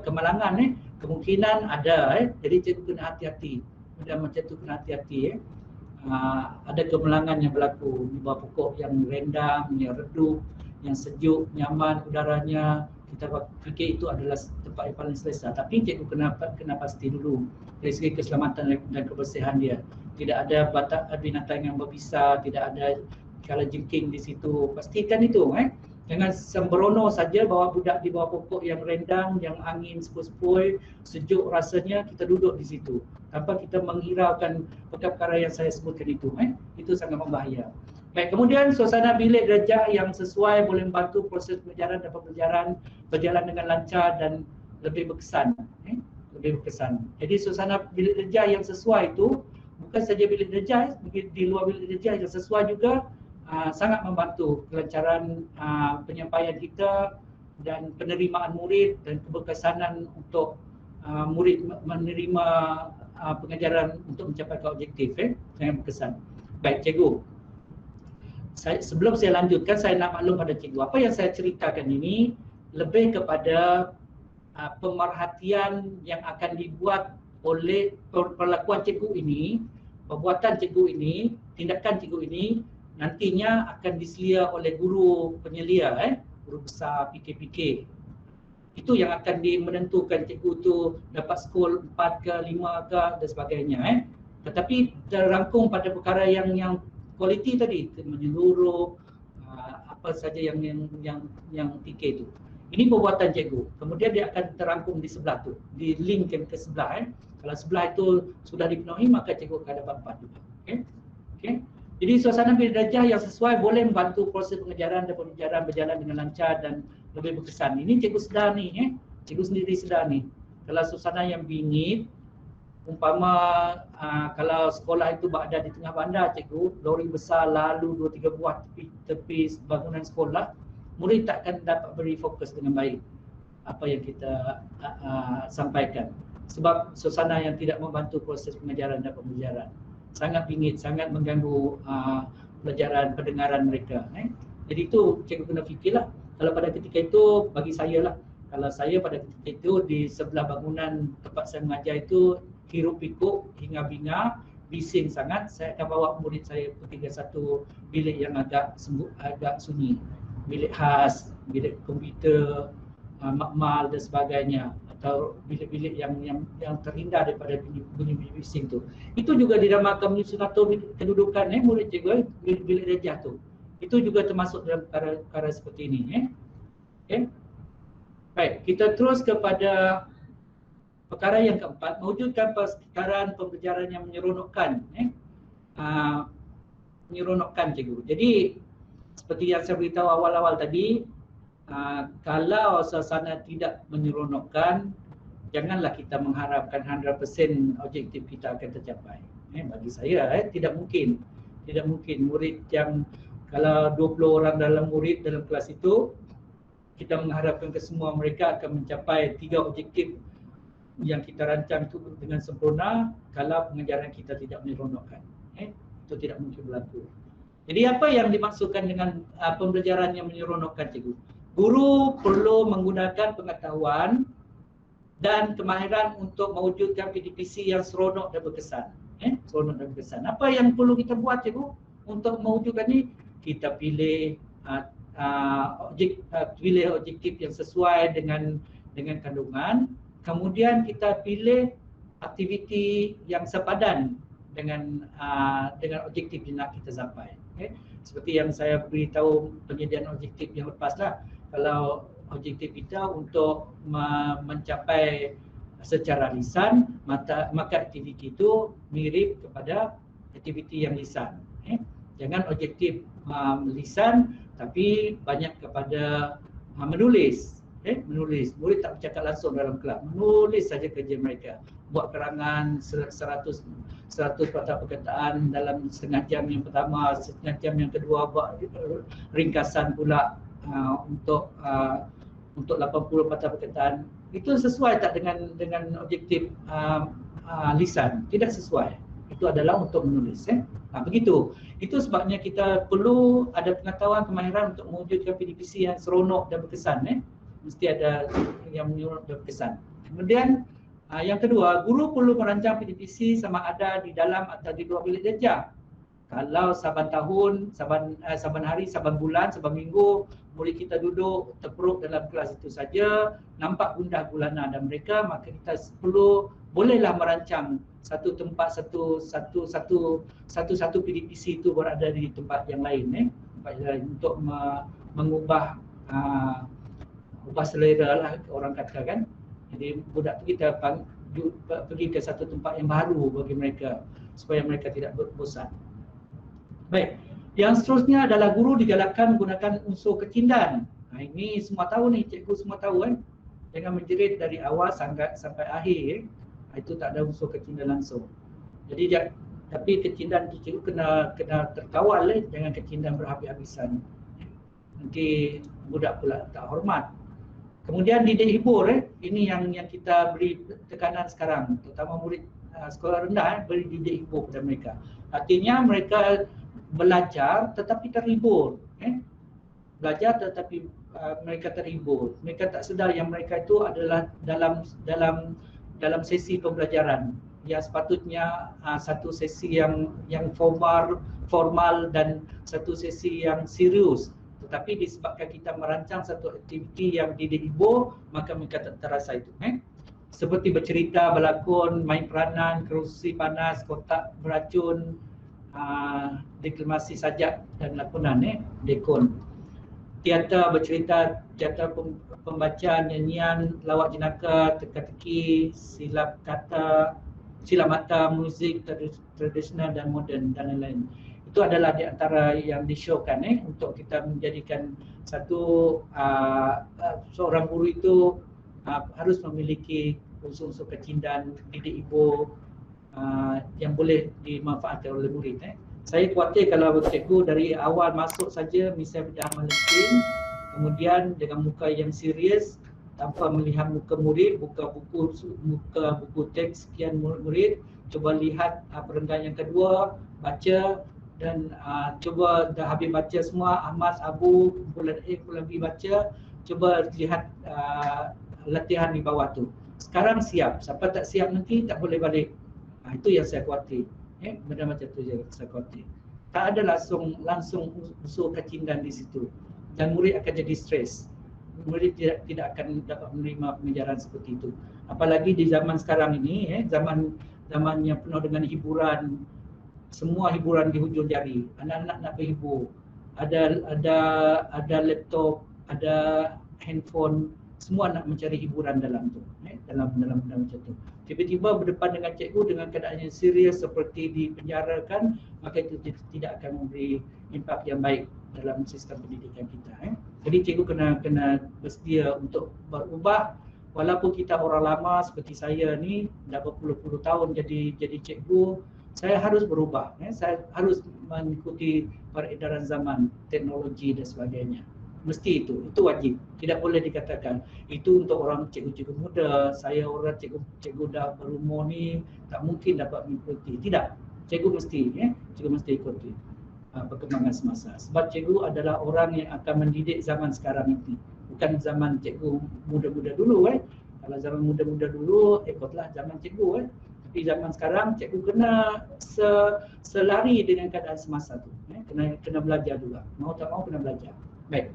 kemalangan. Kemungkinan ada, jadi cikgu kena hati-hati. Dan macam tu kena hati-hati. Ada kemalangan yang berlaku di bawah pokok yang rendang, yang redup, yang sejuk, nyaman udaranya. Kita fikir itu adalah tempat yang paling selesa. Tapi cikgu kena pasti dulu dari segi keselamatan dan kebersihan dia. Tidak ada binatang yang berbisa, tidak ada kalajengking di situ. Pastikan itu. Jangan sembrono saja bawa budak di bawah pokok yang rendang, yang angin sepoi-sepoi, sejuk rasanya, kita duduk di situ tanpa kita menghiraukan perkara yang saya sebutkan itu. Itu sangat membahaya. Baik, kemudian suasana bilik darjah yang sesuai boleh membantu proses pengajaran dan pembelajaran berjalan dengan lancar dan lebih berkesan. Lebih berkesan. Jadi suasana bilik darjah yang sesuai itu bukan saja bilik darjah, di luar bilik darjah yang sesuai juga sangat membantu kelancaran penyampaian kita dan penerimaan murid dan keberkesanan untuk murid menerima pengajaran untuk mencapai objektif. Sangat berkesan. Baik, cikgu. Sebelum saya lanjutkan, saya nak maklum pada cikgu. Apa yang saya ceritakan ini lebih kepada pemerhatian yang akan dibuat oleh perlakuan cikgu ini, perbuatan cikgu ini, tindakan cikgu ini nantinya akan diselia oleh guru penyelia, guru besar PK. Itu yang akan menentukan cikgu tu dapat skor 4 ke 5 ke dan sebagainya. Tetapi terrangkum pada perkara yang kualiti tadi, menyeluruh, apa saja yang PK itu. Ini perbuatan cikgu. Kemudian dia akan terangkum di sebelah tu, di linkkan ke sebelah. Kalau sebelah itu sudah dipenuhi, maka cikgu akan dapat 4 juga. Okey. Jadi suasana bilik darjah yang sesuai boleh membantu proses pengajaran dan pembelajaran berjalan dengan lancar dan lebih berkesan. Ini cikgu sedar ni, cikgu sendiri sedar ni. Kalau suasana yang bingit, umpama kalau sekolah itu berada di tengah bandar cikgu, lori besar lalu 2-3 buah tepi bangunan sekolah, murid tak akan dapat beri fokus dengan baik apa yang kita sampaikan. Sebab suasana yang tidak membantu proses pengajaran dan pembelajaran. Sangat bingit, sangat mengganggu pelajaran pendengaran mereka. Jadi itu cikgu kena fikirlah. Kalau pada ketika itu bagi saya lah, kalau saya pada ketika itu di sebelah bangunan tempat saya mengajar itu hiruk pikuk, hingar bingar, bising sangat, saya akan bawa murid saya pergi ke satu bilik yang agak sunyi, bilik khas, bilik komputer, makmal dan sebagainya, atau bilik-bilik yang terhindar daripada bunyi-bunyi bising tu. Itu juga dinamakan menyusun atau kedudukan murid cikgu, bilik darjah tu. Itu juga termasuk dalam perkara seperti ini. Okay. Baik, kita terus kepada perkara yang keempat, mewujudkan persekitaran pembelajaran yang menyeronokkan. Menyeronokkan cikgu. Jadi seperti yang saya beritahu awal-awal tadi, kalau suasana tidak menyeronokkan, janganlah kita mengharapkan 100% objektif kita akan tercapai. Bagi saya tidak mungkin. Tidak mungkin murid yang kalau 20 orang dalam kelas itu, kita mengharapkan ke semua mereka akan mencapai 3 objektif yang kita rancang itu dengan sempurna kalau pengajaran kita tidak menyeronokkan. Itu tidak mungkin berlaku. Jadi apa yang dimaksudkan dengan pembelajaran yang menyeronokkan, cikgu? Guru perlu menggunakan pengetahuan dan kemahiran untuk mewujudkan PDPC yang seronok dan berkesan. Seronok dan berkesan. Apa yang perlu kita buat, cikgu, untuk mewujudkan ini? Kita pilih objektif yang sesuai dengan kandungan. Kemudian kita pilih aktiviti yang sepadan dengan objektif yang nak kita sampai. Seperti yang saya beritahu penyediaan objektif yang lepaslah. Kalau objektif kita untuk mencapai secara lisan, maka aktiviti itu mirip kepada aktiviti yang lisan. Jangan objektif lisan tapi banyak kepada menulis. Menulis. Murid tak bercakap langsung dalam kelas. Menulis saja kerja mereka. Buat keterangan 100 patah perkataan dalam setengah jam yang pertama, setengah jam yang kedua buat ringkasan pula untuk 80 patah perkataan. Itu sesuai tak dengan objektif lisan? Tidak sesuai. Itu adalah untuk menulis. Begitu. Itu sebabnya kita perlu ada pengetahuan, kemahiran untuk mewujudkan PDPC yang seronok dan berkesan. Mesti ada yang menyeronok dan berkesan. Kemudian yang kedua, guru perlu merancang PDPC sama ada di dalam atau di luar bilik darjah. Kalau saban tahun, saban hari, saban bulan, saban minggu, murid kita duduk terperuk dalam kelas itu saja, nampak gundah gulana dan mereka, maka kita bolehlah merancang satu tempat satu PDPC itu berada di tempat yang lain, tempat yang lain untuk mengubah ubah selera lah orang kata kan. Jadi budak tu kita pergi ke satu tempat yang baru bagi mereka supaya mereka tidak bosan. Baik, yang seterusnya adalah guru digalakkan menggunakan unsur ketindan. Ini semua tahu nih, cikgu semua tahu kan. Jangan menjerit dari awal sampai akhir. Itu tak ada unsur ketindan langsung. Jadi tapi ketindan cikgu kena terkawal, jangan ketindan berhabis-habisan. Nanti budak pula tak hormat. Kemudian didik hibur, ini yang kita beri tekanan sekarang, terutama murid sekolah rendah, beri didik hibur kepada mereka. Artinya mereka belajar tetapi terhibur. Belajar tetapi mereka terhibur. Mereka tak sedar yang mereka itu adalah dalam sesi pembelajaran. Yang sepatutnya satu sesi yang formal dan satu sesi yang serius. Tetapi disebabkan kita merancang satu aktiviti yang didik hibur, maka mereka tak terasa itu. Seperti bercerita, berlakon, main peranan, kerusi panas, kotak beracun, deklamasi sajak dan lakonan, dekon. Teater bercerita, teater pembacaan, nyanyian, lawak jenaka, teka-teki, silap mata, muzik tradisional dan moden dan lain-lain. Itu adalah di antara yang disyorkan untuk kita menjadikan seorang guru itu harus memiliki unsur-unsur kecintaan, didik hibur yang boleh dimanfaatkan oleh murid. Saya khawatir kalau cikgu dari awal masuk saja misalnya bedah melekin, kemudian dengan muka yang serius tanpa melihat muka murid, buka buku teks sekian murid, coba lihat perenggan yang kedua, baca dan coba dah habis baca semua, Ahmad, Abu, bulan A, bulan B baca, coba lihat latihan di bawah tu. Sekarang siap, siapa tak siap nanti tak boleh balik. Itu yang saya khawatir. Benda macam tu je saya khawatir. Tak ada langsung unsur kecintaan di situ. Dan murid akan jadi stres. Murid tidak akan dapat menerima pengajaran seperti itu. Apalagi di zaman sekarang ini, zaman yang penuh dengan hiburan. Semua hiburan di hujung jari. Anak-anak nak berhibur. Ada laptop, ada handphone, semua nak mencari hiburan dalam tu, dalam macam tu. Tiba-tiba berdepan dengan cikgu dengan keadaan yang serius seperti dipenjarakan, maka itu tidak akan memberi impak yang baik dalam sistem pendidikan kita. Jadi cikgu kena bersedia untuk berubah. Walaupun kita orang lama seperti saya ni dah berpuluh-puluh tahun jadi cikgu, saya harus berubah. Saya harus mengikuti peredaran zaman, teknologi dan sebagainya. Mesti itu wajib. Tidak boleh dikatakan itu untuk orang cikgu-cikgu muda, saya orang cikgu dah berumur ni tak mungkin dapat mengikuti. Tidak. Cikgu mesti ikuti perkembangan semasa. Sebab cikgu adalah orang yang akan mendidik zaman sekarang ini. Bukan zaman cikgu muda-muda dulu. Kalau zaman muda-muda dulu, ikutlah zaman cikgu. Tapi zaman sekarang, cikgu kena selari dengan keadaan semasa tu. Kena belajar juga. Mau tak mau kena belajar. Baik.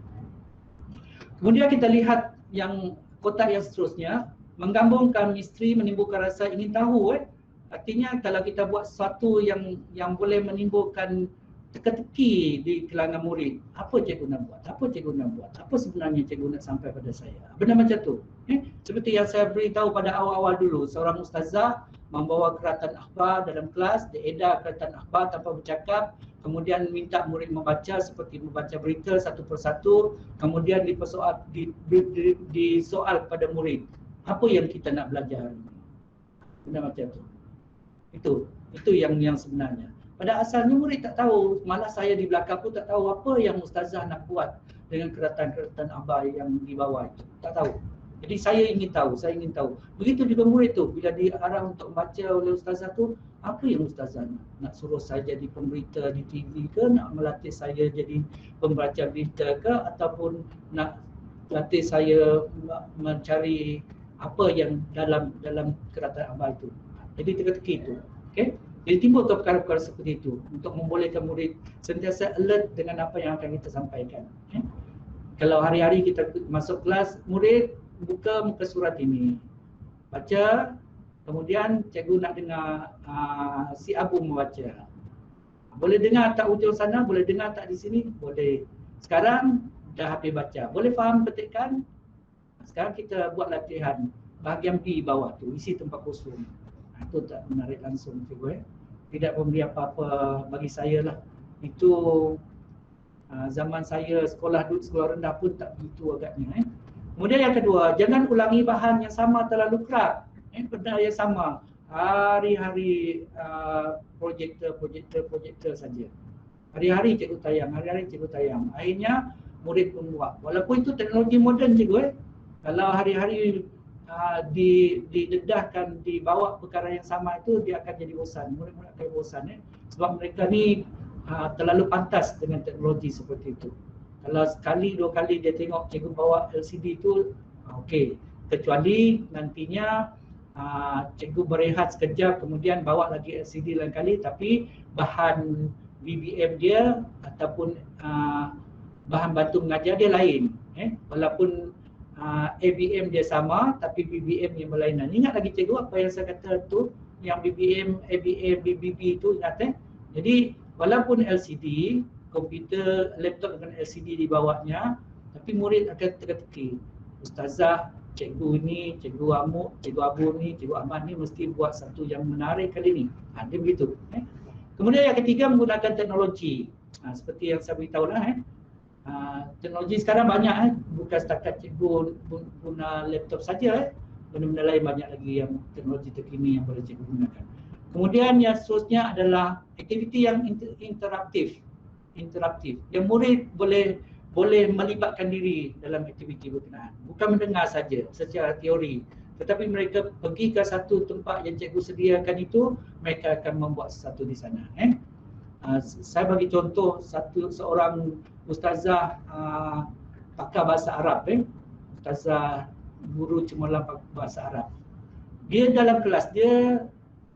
Kemudian kita lihat yang kotak yang seterusnya, menggabungkan misteri menimbulkan rasa ingin tahu. Artinya kalau kita buat sesuatu yang boleh menimbulkan teka-teki di kalangan murid, apa cikgu nak buat? Apa sebenarnya cikgu nak sampai pada saya? Benda macam tu. Seperti yang saya beritahu pada awal-awal dulu, seorang ustazah membawa keratan akhbar dalam kelas, dia edar keratan akhbar tanpa bercakap, kemudian minta murid membaca seperti membaca berita satu persatu, kemudian disoal kepada murid, apa yang kita nak belajar hari ini? Benda macam tu. Itu yang sebenarnya. Pada asalnya murid tak tahu, malah saya di belakang pun tak tahu apa yang ustazah nak buat dengan keratan-keratan akhbar yang dibawa itu. Tak tahu. Jadi saya ingin tahu. Begitu juga murid tu, bila diarah untuk membaca oleh ustazah tu, apa yang ustazah nak suruh saya jadi pemberita di TV ke, nak melatih saya jadi pembaca berita ke, ataupun nak latih saya mencari apa yang dalam keratan akhbar itu. Jadi teka-teki itu. Okey. Jadi timbul perkara-perkara seperti itu untuk membolehkan murid sentiasa alert dengan apa yang akan kita sampaikan. Kalau hari-hari kita masuk kelas, murid buka muka surat ini, baca, kemudian cikgu nak dengar si Abu membaca. Boleh dengar tak ujung sana, boleh dengar tak di sini? Boleh. Sekarang dah habis baca, boleh faham petikan? Sekarang kita buat latihan bahagian B bawah tu, isi tempat kosong. Itu tak menarik langsung cikgu. Tidak memberi apa-apa bagi saya lah. Itu zaman saya sekolah rendah pun tak begitu agaknya. Kemudian yang kedua, jangan ulangi bahan yang sama terlalu kerap. Benda yang sama. Hari-hari projektor saja. Hari-hari cikgu tayang. Akhirnya murid pun buat. Walaupun itu teknologi moden cikgu. Kalau hari-hari didedahkan, dibawa perkara yang sama itu, dia akan jadi bosan. Murid-murid akan bosan. Sebab mereka ni terlalu pantas dengan teknologi seperti itu. Kalau sekali, dua kali dia tengok cikgu bawa LCD itu, okey. Kecuali nantinya cikgu berehat sekejap, kemudian bawa lagi LCD lain kali, tapi bahan BBM dia ataupun bahan bantu mengajar dia lain. Walaupun ABM dia sama, tapi BBM yang berlainan. Ingat lagi cikgu apa yang saya kata tu, yang BBM, ABM, BBB itu ingat Jadi walaupun LCD, komputer, laptop dengan LCD di bawahnya, tapi murid akan teka-teki. Ustazah, cikgu ini, cikgu Amuk, cikgu Abu ni, cikgu Ahmad ni mesti buat satu yang menarik kali ni. Dia begitu. Kemudian yang ketiga, menggunakan teknologi. Seperti yang saya beritahu lah. Teknologi sekarang banyak, bukan setakat cikgu guna laptop saja. Benda-benda lain banyak lagi yang teknologi terkini yang boleh cikgu gunakan. Kemudian yang seterusnya adalah aktiviti yang interaktif. Yang murid boleh melibatkan diri dalam aktiviti berkenaan. Bukan mendengar saja secara teori, tetapi mereka pergi ke satu tempat yang cikgu sediakan itu, mereka akan membuat sesuatu di sana. Saya bagi contoh seorang ustazah pakar bahasa Arab, ustazah guru cemerlang bahasa Arab. Dia dalam kelas dia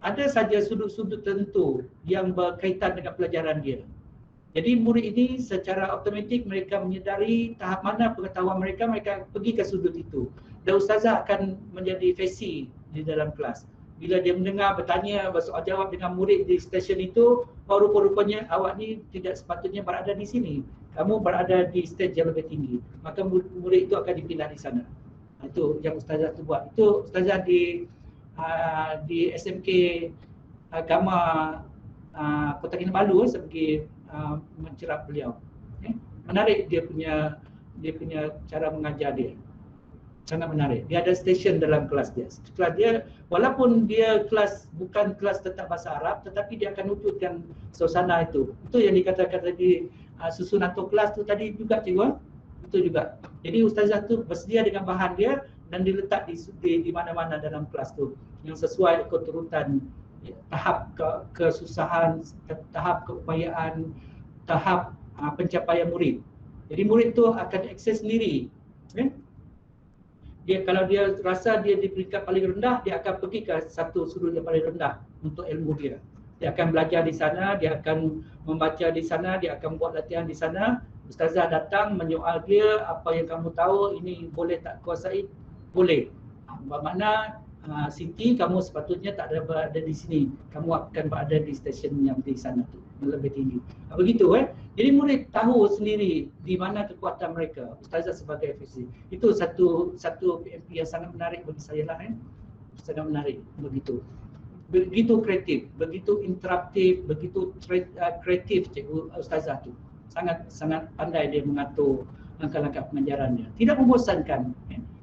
ada saja sudut-sudut tertentu yang berkaitan dengan pelajaran dia. Jadi murid ini secara automatik mereka menyedari tahap mana pengetahuan mereka pergi ke sudut itu. Dan ustazah akan menjadi fesi di dalam kelas. Bila dia mendengar, bertanya, bersoal jawab dengan murid di stesen itu, rupa-rupanya awak ni tidak sepatutnya berada di sini. Kamu berada di stage yang lebih tinggi. Maka murid itu akan dipindah di sana. Itu yang ustazah tu buat. Itu ustazah di SMK Agama Kota Kinabalu sebagai mencerap beliau. Menarik dia punya cara mengajar dia. Sangat menarik. Dia ada stesen dalam kelas dia. Kelas dia, walaupun dia bukan kelas tentang bahasa Arab, tetapi dia akan wujudkan suasana itu. Itu yang dikatakan tadi susunan tu kelas tu tadi juga cikgu. Itu juga. Jadi ustazah tu bersedia dengan bahan dia dan diletak di mana-mana dalam kelas tu yang sesuai keturutan tahap kesusahan, tahap keupayaan, tahap pencapaian murid. Jadi murid tu akan akses sendiri. Kalau dia rasa dia di peringkat paling rendah, dia akan pergi ke satu sudut yang paling rendah untuk ilmu dia. Dia akan belajar di sana, dia akan membaca di sana, dia akan buat latihan di sana. Ustazah datang menyoal dia, apa yang kamu tahu, ini boleh tak kuasai? Boleh. Bermakna Siti, kamu sepatutnya tak ada berada di sini. Kamu akan berada di stesen yang di sana tu, lebih tinggi. Begitu Jadi murid tahu sendiri di mana kekuatan mereka. Ustazah sebagai FSC. Itu satu PMP yang sangat menarik bagi saya lah Sangat menarik begitu. Begitu kreatif, begitu interaktif, begitu kreatif cikgu ustazah tu. Sangat pandai dia mengatur langkah-langkah pengajarannya. Tidak membosankan.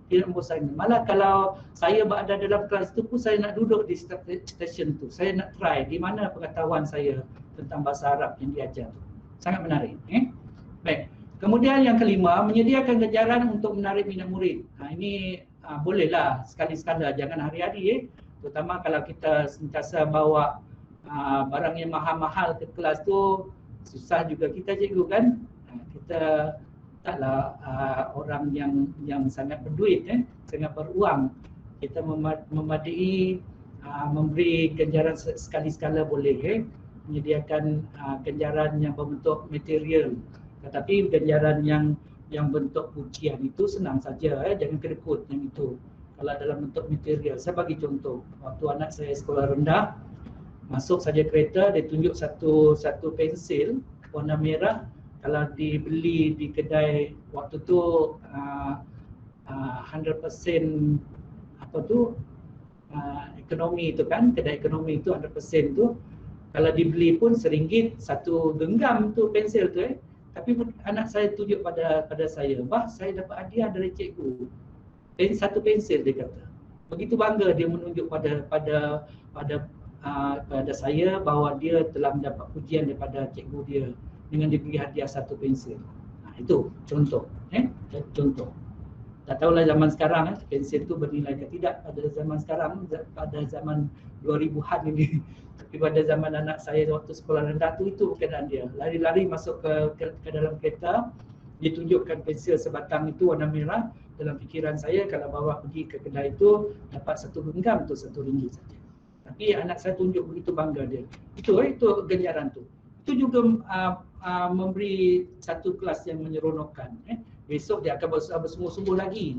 Tidak membosankan. Malah kalau saya berada dalam kelas itu pun saya nak duduk di stesen tu. Saya nak try di mana pengetahuan saya tentang bahasa Arab yang diajar tu. Sangat menarik. Baik. Kemudian yang kelima, menyediakan kejaran untuk menarik minat murid. Ini bolehlah sekali-sekala, jangan hari-hari terutama kalau kita sentiasa bawa barang yang mahal-mahal ke kelas tu, susah juga kita cikgu kan. Kita taklah orang yang sangat berduit sangat beruang. Kita memadai memberi ganjaran sekali-sekala boleh menyediakan ganjaran yang berbentuk material. Tetapi ganjaran yang bentuk pujian itu senang saja jangan kedekut yang itu. Kalau dalam bentuk material, saya bagi contoh. Waktu anak saya sekolah rendah, masuk saja kereta, dia tunjuk satu pensil warna merah. Kalau dibeli di kedai waktu tu 100% ekonomi itu kan, kedai ekonomi itu 100% tu. Kalau dibeli pun RM1 satu genggam tu pensil tu Tapi anak saya tunjuk pada saya, "Bah, saya dapat hadiah dari cikgu. Satu pensil," dia kata. Begitu bangga dia menunjuk pada saya bahawa dia telah mendapat pujian daripada cikgu dia dengan diberi hadiah satu pensil. Itu contoh. Contoh. Tak tahulah zaman sekarang pensil tu bernilai ke tidak pada zaman sekarang, pada zaman 2000-an ini. Tapi pada zaman anak saya waktu sekolah rendah tu, itu keadaan dia. Lari-lari masuk ke dalam kereta, ditunjukkan pensil sebatang itu warna merah. Dalam fikiran saya kalau bawa pergi ke kedai itu dapat satu genggam tu RM1 saja. Tapi anak saya tunjuk begitu bangga dia. Itu ganjaran tu. Itu juga memberi satu kelas yang menyeronokkan. Besok dia akan bersungguh-sungguh lagi.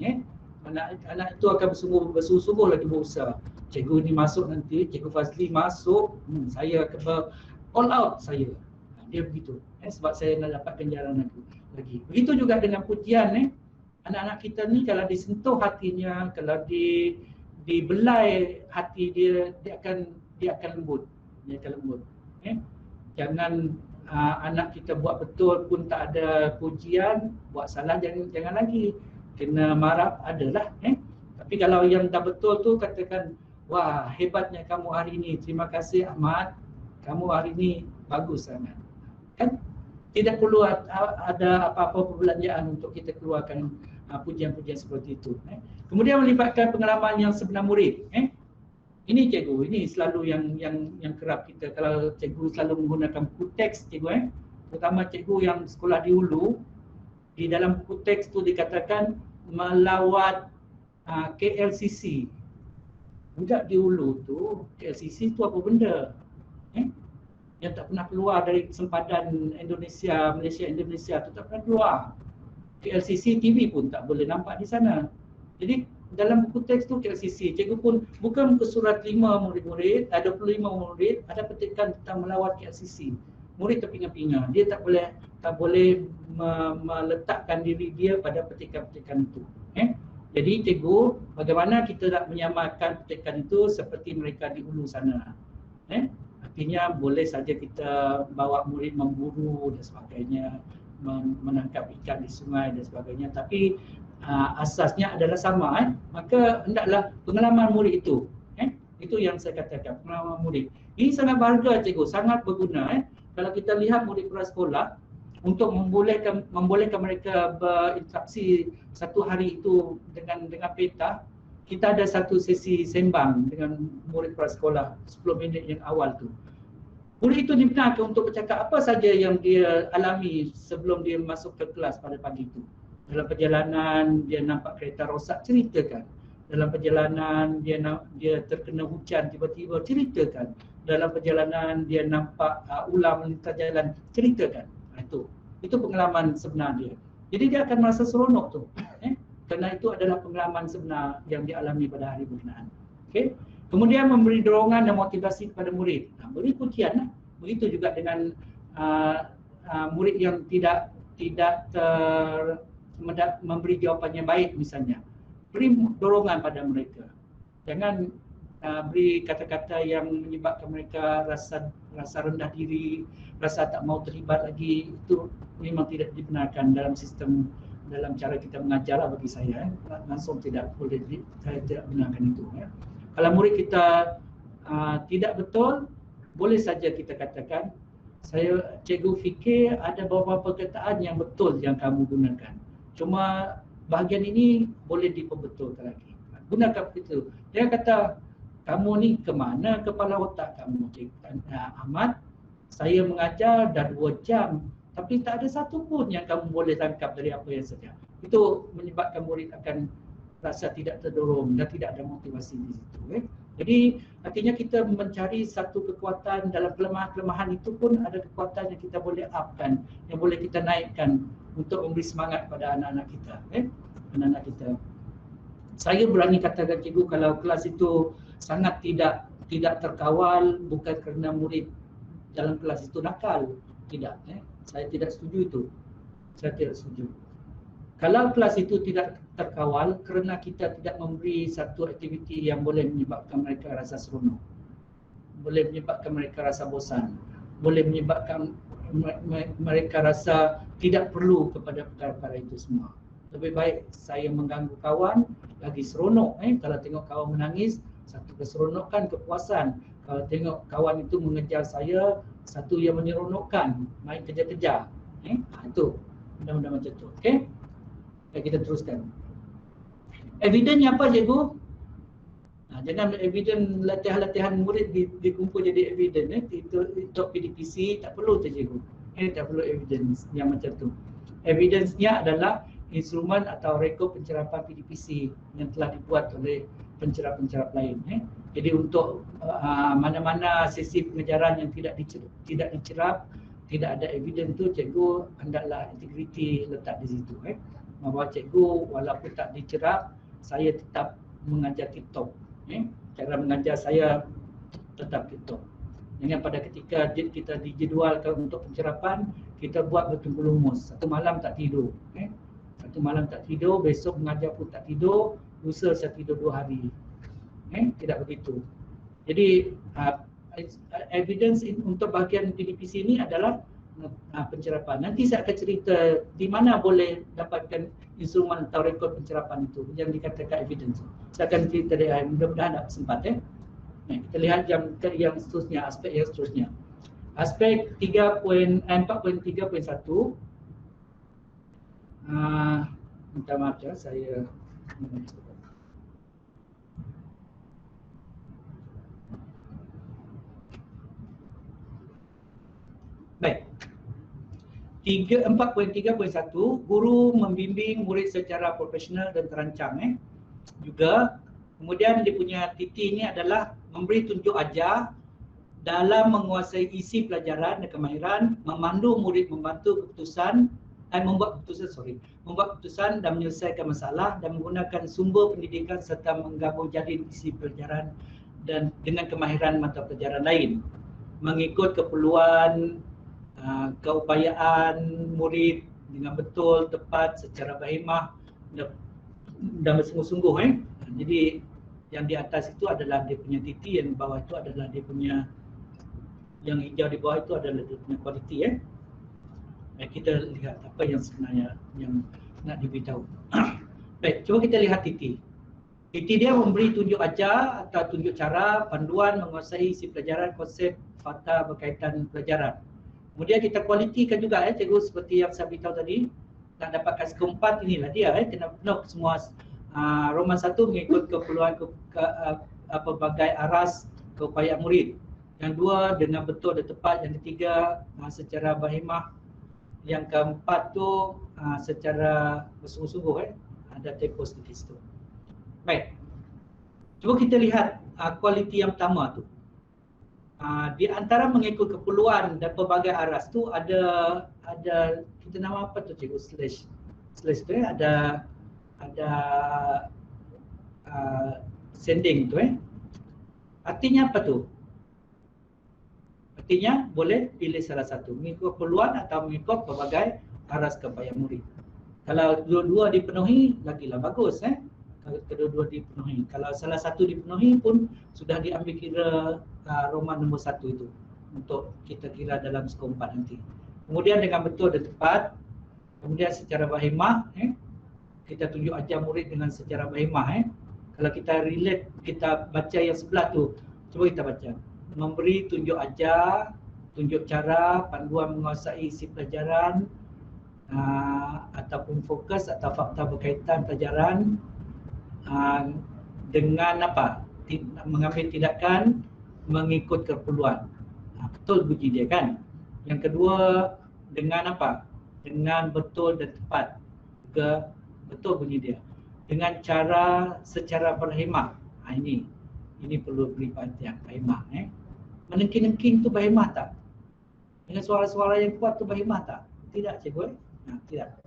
Anak itu akan bersungguh-sungguh lagi berusaha. Cikgu ni masuk nanti, Cikgu Fazli masuk, saya akan all out saya. Dia begitu. Sebab saya nak dapat ganjaran lagi. Begitu juga dengan pujian. Anak-anak kita ni kalau disentuh hatinya, kalau dibelai hati dia, dia akan lembut. Dia akan lembut. Jangan anak kita buat betul pun tak ada pujian, buat salah jangan lagi. Kena marah adalah. Tapi kalau yang dah betul tu katakan, "Wah, hebatnya kamu hari ini. Terima kasih Ahmad. Kamu hari ini bagus sangat." Kan tidak perlu ada apa-apa perbelanjaan untuk kita keluarkan pujian-pujian seperti itu. Kemudian melibatkan pengalaman yang sebenar murid. Ini cikgu, ini selalu yang kerap kita, kalau cikgu selalu menggunakan buku teks cikgu terutama cikgu yang sekolah di Hulu, di dalam buku teks tu dikatakan melawat KLCC. Budak di Hulu tu, KLCC tu apa benda? Yang tak pernah keluar dari sempadan Malaysia-Indonesia tu tak pernah keluar. KLCC TV pun tak boleh nampak di sana. Jadi dalam buku teks tu KLCC, cikgu pun bukan muka surat 5 murid-murid, ada 25 murid, ada petikan tentang melawat KLCC. Murid terpinga-pinga, dia tak boleh meletakkan diri dia pada petikan-petikan itu. Jadi cikgu, bagaimana kita nak menyamakan petikan itu seperti mereka di hulu sana? Artinya boleh saja kita bawa murid memburu dan sebagainya, menangkap ikan di sungai dan sebagainya, tapi asasnya adalah sama. Maka hendaklah pengalaman murid itu, itu yang saya katakan, pengalaman murid. Ini sangat berharga cikgu, sangat berguna. Kalau kita lihat murid prasekolah, untuk membolehkan mereka berinteraksi satu hari itu dengan peta, kita ada satu sesi sembang dengan murid prasekolah 10 minit yang awal tu. Murid itu dibenarkan untuk bercakap apa saja yang dia alami sebelum dia masuk ke kelas pada pagi itu. Dalam perjalanan dia nampak kereta rosak, ceritakan. Dalam perjalanan dia terkena hujan tiba-tiba, ceritakan. Dalam perjalanan dia nampak ular melintas jalan, ceritakan. Itu pengalaman sebenar dia. Jadi dia akan merasa seronok tu, kerana itu adalah pengalaman sebenar yang dialami pada hari berkenaan. Okey. Kemudian memberi dorongan dan motivasi kepada murid. Beri pujian. Begitu juga dengan murid yang tidak memberi jawapan yang baik misalnya. Beri dorongan pada mereka. Jangan beri kata-kata yang menyebabkan mereka rasa rendah diri, rasa tak mau terlibat lagi. Itu memang tidak dibenarkan dalam sistem, dalam cara kita mengajar bagi saya. Langsung tidak boleh, saya tidak benarkan itu. Kalau murid kita tidak betul, boleh saja kita katakan, cikgu fikir ada beberapa perkataan yang betul yang kamu gunakan. Cuma bahagian ini boleh diperbetulkan lagi. Gunakan begitu. Dia kata, kamu ni ke mana kepala otak kamu? Ahmad, saya mengajar dah 2 jam, tapi tak ada satu pun yang kamu boleh tangkap dari apa yang saja. Itu menyebabkan murid akan rasa tidak terdorong dan tidak ada motivasi di situ. Jadi artinya kita mencari satu kekuatan dalam kelemahan-kelemahan itu pun ada kekuatan yang kita boleh upkan, yang boleh kita naikkan untuk memberi semangat pada anak-anak kita. Anak-anak kita. Saya berani katakan cikgu, kalau kelas itu sangat tidak terkawal, bukan kerana murid dalam kelas itu nakal. Tidak. Saya tidak setuju itu. Saya tidak setuju. Kalau kelas itu tidak terkawal kerana kita tidak memberi satu aktiviti yang boleh menyebabkan mereka rasa seronok, boleh menyebabkan mereka rasa bosan, boleh menyebabkan mereka rasa tidak perlu kepada perkara-perkara itu semua. Lebih baik saya mengganggu kawan, lagi seronok. Kalau tengok kawan menangis, satu keseronokan, kepuasan. Kalau tengok kawan itu mengejar saya, satu yang menyeronokkan, main kejar-kejar. Itu mudah-mudahan macam tu. Okey? Kita teruskan. Evidence apa cikgu? Jangan evidence latihan-latihan murid dikumpul jadi evidence. Untuk PDPC tak perlu tu cikgu. Tak perlu evidence yang macam tu. Evidence-nya adalah instrumen atau rekod pencerapan PDPC yang telah dibuat oleh pencerap-pencerap lain. Jadi untuk mana-mana sesi pengajaran yang tidak dicerap, tidak ada evidence tu, cikgu hendaklah integriti letak di situ. Bahawa cikgu walaupun tak dicerap, saya tetap mengajar tip-top. Cara mengajar saya tetap tip-top. Jangan pada ketika kita dijadualkan untuk pencerapan, kita buat bertunggu-lumus. Satu malam tak tidur. Satu malam tak tidur, besok mengajar pun tak tidur, lusa saya tidur 2 hari. Tidak begitu. Jadi evidence untuk bahagian PDPC ini adalah pencerapan. Nanti saya akan cerita di mana boleh dapatkan instrumen atau rekod pencerapan itu yang dikatakan evidence. Saya akan cerita dia, mudah-mudahan ada sempat. Kita lihat yang seterusnya, aspek yang seterusnya. Aspek 4.3.1. Minta maaf ya, saya baik. 4.3.1, guru membimbing murid secara profesional dan terancang. Juga kemudian dia punya titik ini adalah memberi tunjuk ajar dalam menguasai isi pelajaran dan kemahiran, memandu murid membantu membuat keputusan dan menyelesaikan masalah, dan menggunakan sumber pendidikan serta menggabung jalin isi pelajaran dan dengan kemahiran mata pelajaran lain, mengikut keperluan keupayaan murid dengan betul, tepat, secara berhemah dan bersungguh-sungguh Jadi yang di atas itu adalah dia punya titi, yang di bawah itu adalah dia punya, yang hijau di bawah itu adalah dia punya kualiti kita lihat apa yang sebenarnya yang nak diberitahu. Baik, cuba kita lihat titi. Titi dia memberi tunjuk ajar atau tunjuk cara, panduan menguasai isi pelajaran, konsep, fakta berkaitan pelajaran. Kemudian kita kualitikan juga cikgu, seperti yang saya beritahu tadi, nak dapatkan keempat inilah dia kena penuh semua Roman 1 mengikut keperluan pelbagai aras keupayaan murid. Yang dua dengan betul dan tepat, yang ketiga secara bahimah, yang keempat tu secara bersungguh-sungguh ada tempo sedikit situ. Baik. Cuba kita lihat kualiti yang pertama tu. Di antara mengikut keperluan dan pelbagai aras tu ada kita nama apa tu cikgu, slash tu ada sending tu Artinya apa tu? Artinya boleh pilih salah satu, mengikut keperluan atau mengikut pelbagai aras keupayaan murid. Kalau dua-dua dipenuhi, lagilah bagus Kalau kedua-dua dipenuhi. Kalau salah satu dipenuhi pun sudah diambil kira Roman nombor 1 itu untuk kita kira dalam skor 4 nanti. Kemudian dengan betul dan tepat, kemudian secara bahimah kita tunjuk ajar murid dengan secara bahimah Kalau kita relate, kita baca yang sebelah tu, cuba kita baca. Memberi tunjuk ajar, tunjuk cara, panduan menguasai isi pelajaran ataupun fokus atau fakta berkaitan pelajaran dengan apa? Mengambil tindakan mengikut keperluan. Betul bunyi dia kan? Yang kedua dengan apa? Dengan betul dan tepat. Juga betul bunyi dia. Dengan cara secara berhemah. Ini perlu beri perhatian, berhemah Menengking-nengking tu berhemah tak? Dengan suara-suara yang kuat tu berhemah tak? Tidak cikgu tidak.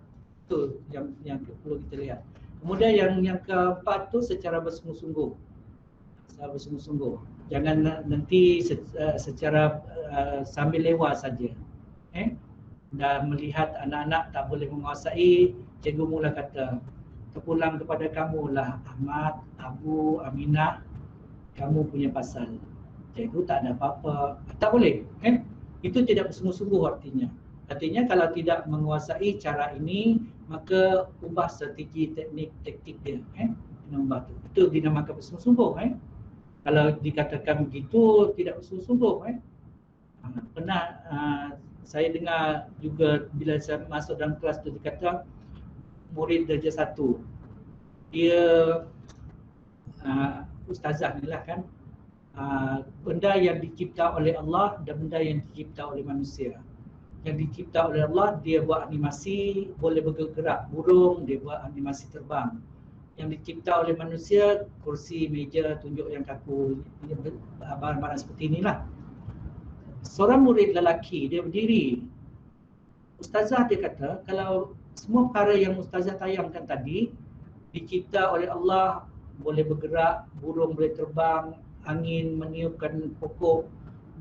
Itu yang perlu kita lihat. Kemudian yang keempat tu secara bersungguh-sungguh. Secara bersungguh-sungguh. Jangan nanti secara sambil lewat saja. Dan melihat anak-anak tak boleh menguasai, cikgu mula kata, terpulang kepada kamulah Ahmad, Abu, Aminah, kamu punya pasal. Cikgu tak ada apa-apa. Tak boleh. Itu tidak bersungguh-sungguh artinya. Artinya kalau tidak menguasai cara ini, maka ubah strategi, teknik, taktik dia. Kena ubah tu. Itu dinamakan bersungguh-sungguh. Kalau dikatakan begitu, tidak bersungguh-sungguh. Pernah saya dengar juga bila saya masuk dalam kelas tu, dikata murid darjah 1. Dia ustazah ni lah kan, benda yang dicipta oleh Allah dan benda yang dicipta oleh manusia. Yang dicipta oleh Allah, dia buat animasi boleh bergerak, burung dia buat animasi terbang. Yang dicipta oleh manusia, kursi, meja, tunjuk yang kaku, barang-barang seperti inilah. Seorang murid lelaki, dia berdiri. Ustazah dia kata, kalau semua perkara yang ustazah tayangkan tadi dicipta oleh Allah, boleh bergerak, burung boleh terbang, angin meniupkan pokok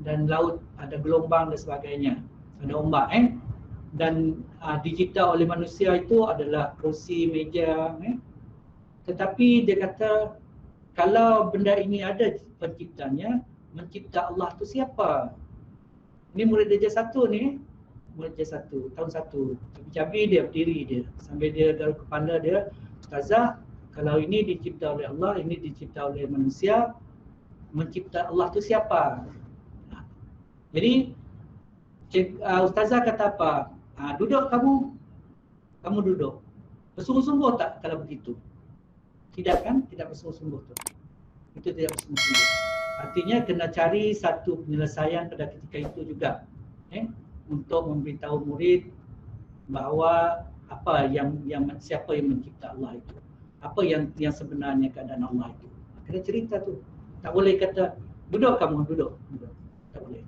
dan laut ada gelombang dan sebagainya, ada ombak dan dicipta oleh manusia itu adalah kursi, meja tetapi dia kata kalau benda ini ada penciptanya, mencipta Allah tu siapa? Ini murid darjah 1 ni, murid darjah 1, tahun 1. Cabi-cabi dia berdiri dia sambil dia garuk kepala dia, ustazah, kalau ini dicipta oleh Allah, ini dicipta oleh manusia, mencipta Allah tu siapa? Jadi ustazah kata apa? Duduk kamu duduk. Bersungguh-sungguh tak kalau begitu? Tidak kan? Tidak bersungguh-sungguh tu. Itu tidak bersungguh-sungguh. Artinya kena cari satu penyelesaian pada ketika itu juga. Untuk memberitahu murid bahawa apa yang siapa yang mencipta Allah itu. Apa yang sebenarnya keadaan Allah itu. Kena cerita tu. Tak boleh kata duduk kamu duduk. Tak boleh.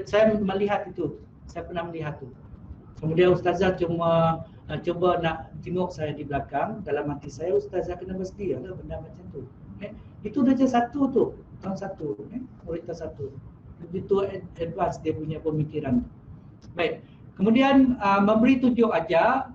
Saya melihat itu. Saya pernah melihat tu. Kemudian ustazah cuba nak jenguk saya di belakang. Dalam hati saya, ustazah kena bersedia lah benda macam tu. Itu darjah 1 tu, tahun 1, murid tahun 1. Begitu advance dia punya pemikiran. Baik. Kemudian memberi tunjuk ajar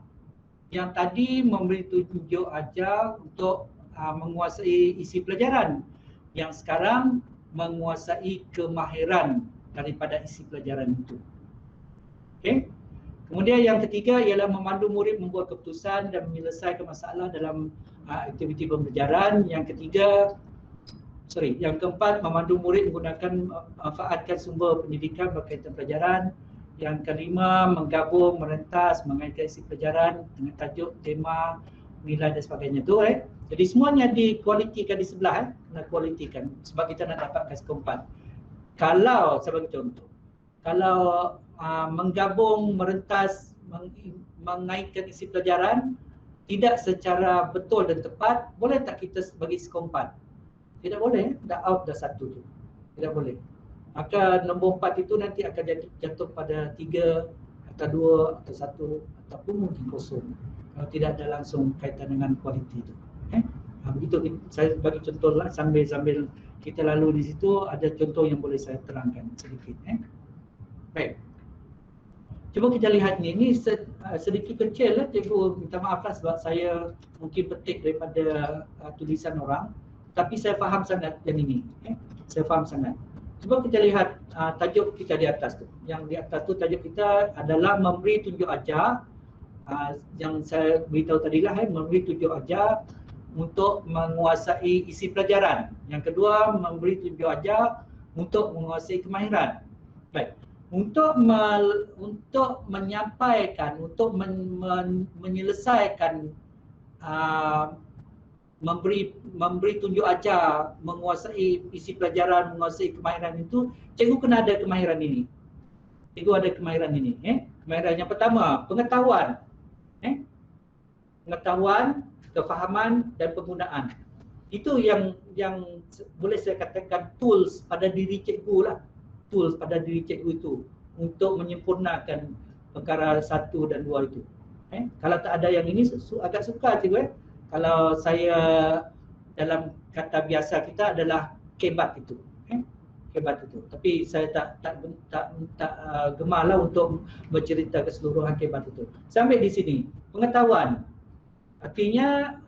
Yang tadi memberi tunjuk ajar untuk menguasai isi pelajaran. Yang sekarang menguasai kemahiran daripada isi pelajaran itu. Okey. Kemudian yang ketiga ialah memandu murid membuat keputusan dan menyelesaikan masalah dalam aktiviti pembelajaran. Yang keempat, memandu murid menggunakan manfaatkan sumber pendidikan berkaitan pelajaran. Yang kelima, menggabung, merentas, mengaitkan isi pelajaran dengan tajuk, tema, nilai dan sebagainya tu. Jadi semuanya dikualitikan di sebelah, kena kualitikan sebab kita nak dapatkan sekeempat. Kalau sebagai contoh, kalau menggabung, merentas, mengaitkan isi pelajaran tidak secara betul dan tepat, boleh tak kita bagi sekeempat? Tidak boleh, dah out dah satu tu. Tidak boleh. Maka nombor 4 itu nanti akan jatuh pada 3 atau 2 atau 1 ataupun mungkin kosong. Kalau tidak ada langsung kaitan dengan kualiti itu. Begitu saya bagi contoh lah sambil kita lalu di situ, ada contoh yang boleh saya terangkan sedikit. Baik. Cuba kita lihat ni, ini sedikit kecil lah cikgu, minta maaf lah sebab saya mungkin petik daripada tulisan orang, tapi saya faham sangat yang ini. Saya faham sangat. Cuba kita lihat tajuk kita di atas tu. Yang di atas tu tajuk kita adalah memberi tunjuk ajar. Yang saya beritahu tadi lah, memberi tunjuk ajar untuk menguasai isi pelajaran. Yang kedua, memberi tunjuk ajar untuk menguasai kemahiran. Baik. Untuk menyampaikan, untuk menyelesaikan memberi tunjuk ajar, menguasai isi pelajaran, menguasai kemahiran itu, cikgu kena ada kemahiran ini. Cikgu ada kemahiran ini. Kemahiran yang pertama, pengetahuan. Pengetahuan, kefahaman dan penggunaan. Itu yang boleh saya katakan tools pada diri cikgu lah. Tools pada diri cikgu itu untuk menyempurnakan perkara 1 dan 2 itu. Kalau tak ada yang ini agak sukar cikgu. Kalau saya dalam kata biasa kita adalah kebat itu. Kebat itu. Tapi saya tak gemarlah untuk bercerita keseluruhan kebat itu. Sampai di sini, pengetahuan. Artinya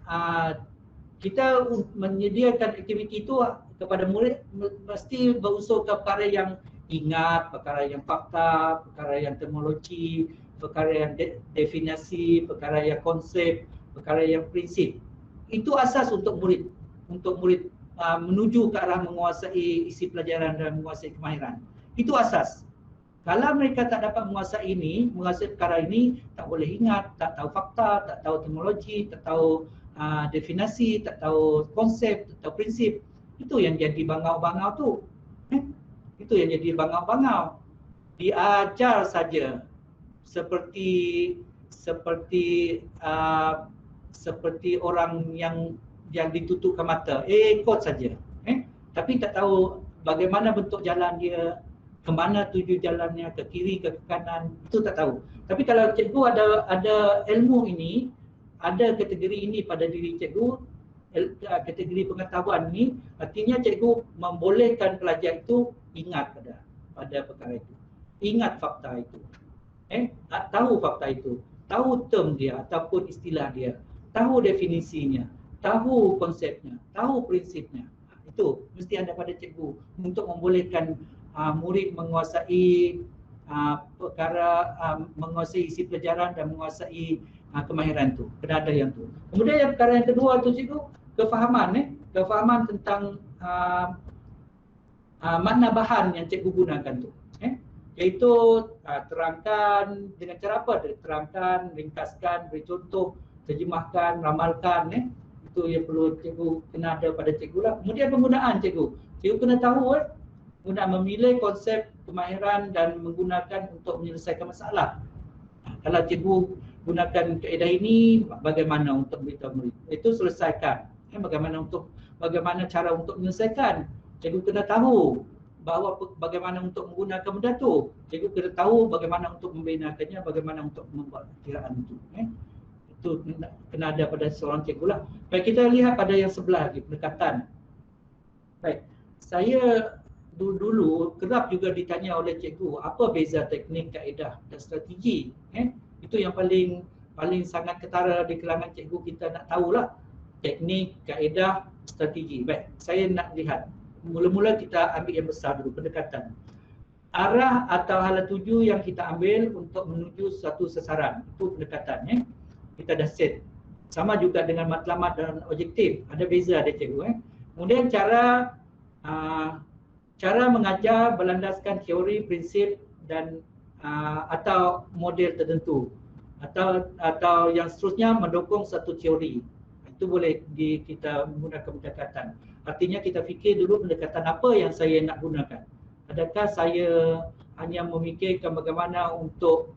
kita menyediakan aktiviti itu kepada murid mesti berunsur perkara yang ingat, perkara yang fakta, perkara yang terminologi, perkara yang definisi, perkara yang konsep, perkara yang prinsip. Itu asas untuk murid menuju ke arah menguasai isi pelajaran dan menguasai kemahiran. Itu asas. Kalau mereka tak dapat menguasai perkara ini, tak boleh ingat, tak tahu fakta, tak tahu terminologi, tak tahu definisi, tak tahu konsep, tak tahu prinsip, itu yang jadi bangau-bangau tu. Itu yang jadi bangau-bangau. Diajar saja seperti orang yang ditutupkan mata, ikut saja. Tapi tak tahu bagaimana bentuk jalan dia, ke mana tuju jalannya, ke kiri ke kanan, itu tak tahu. Tapi kalau cikgu ada ilmu ini, ada kategori ini pada diri cikgu, kategori pengetahuan ini, artinya cikgu membolehkan pelajar itu ingat pada perkara itu. Ingat fakta itu. Tahu fakta itu, tahu term dia ataupun istilah dia, tahu definisinya, tahu konsepnya, tahu prinsipnya. Itu mesti ada pada cikgu untuk membolehkan murid menguasai menguasai isi pelajaran dan menguasai kemahiran tu. Kena ada yang tu. Kemudian yang perkara yang kedua tu cikgu, kefahaman. Kefahaman tentang makna bahan yang cikgu gunakan tu. Iaitu terangkan dengan cara apa? Terangkan, ringkaskan, beri contoh, terjemahkan, ramalkan. Itu yang perlu cikgu kena ada pada cikgu lah. Kemudian penggunaan cikgu. Cikgu kena tahu guna memilih konsep kemahiran dan menggunakan untuk menyelesaikan masalah. Kalau cikgu gunakan kaedah ini, bagaimana untuk beritahu murid? Itu selesaikan. Bagaimana cara untuk menyelesaikan? Cikgu kena tahu bahawa bagaimana untuk menggunakan benda tu. Cikgu kena tahu bagaimana untuk membinakannya, bagaimana untuk membuat kiraan itu. Itu kena ada pada seorang cikgu lah. Baik, kita lihat pada yang sebelah lagi, pendekatan. Baik, saya dulu kerap juga ditanya oleh cikgu, apa beza teknik, kaedah dan strategi. Itu yang paling paling sangat ketara di kalangan cikgu kita nak tahulah teknik, kaedah, strategi. Baik, saya nak lihat. Mula-mula kita ambil yang besar dulu, pendekatan. Arah atau hala tuju yang kita ambil untuk menuju suatu sasaran. Itu pendekatan. Kita dah set. Sama juga dengan matlamat dan objektif. Ada beza ada cikgu. Kemudian cara mengajar berlandaskan teori, prinsip dan atau model tertentu. Atau yang seterusnya mendukung satu teori. Itu boleh kita menggunakan pendekatan. Artinya kita fikir dulu pendekatan apa yang saya nak gunakan. Adakah saya hanya memikirkan bagaimana untuk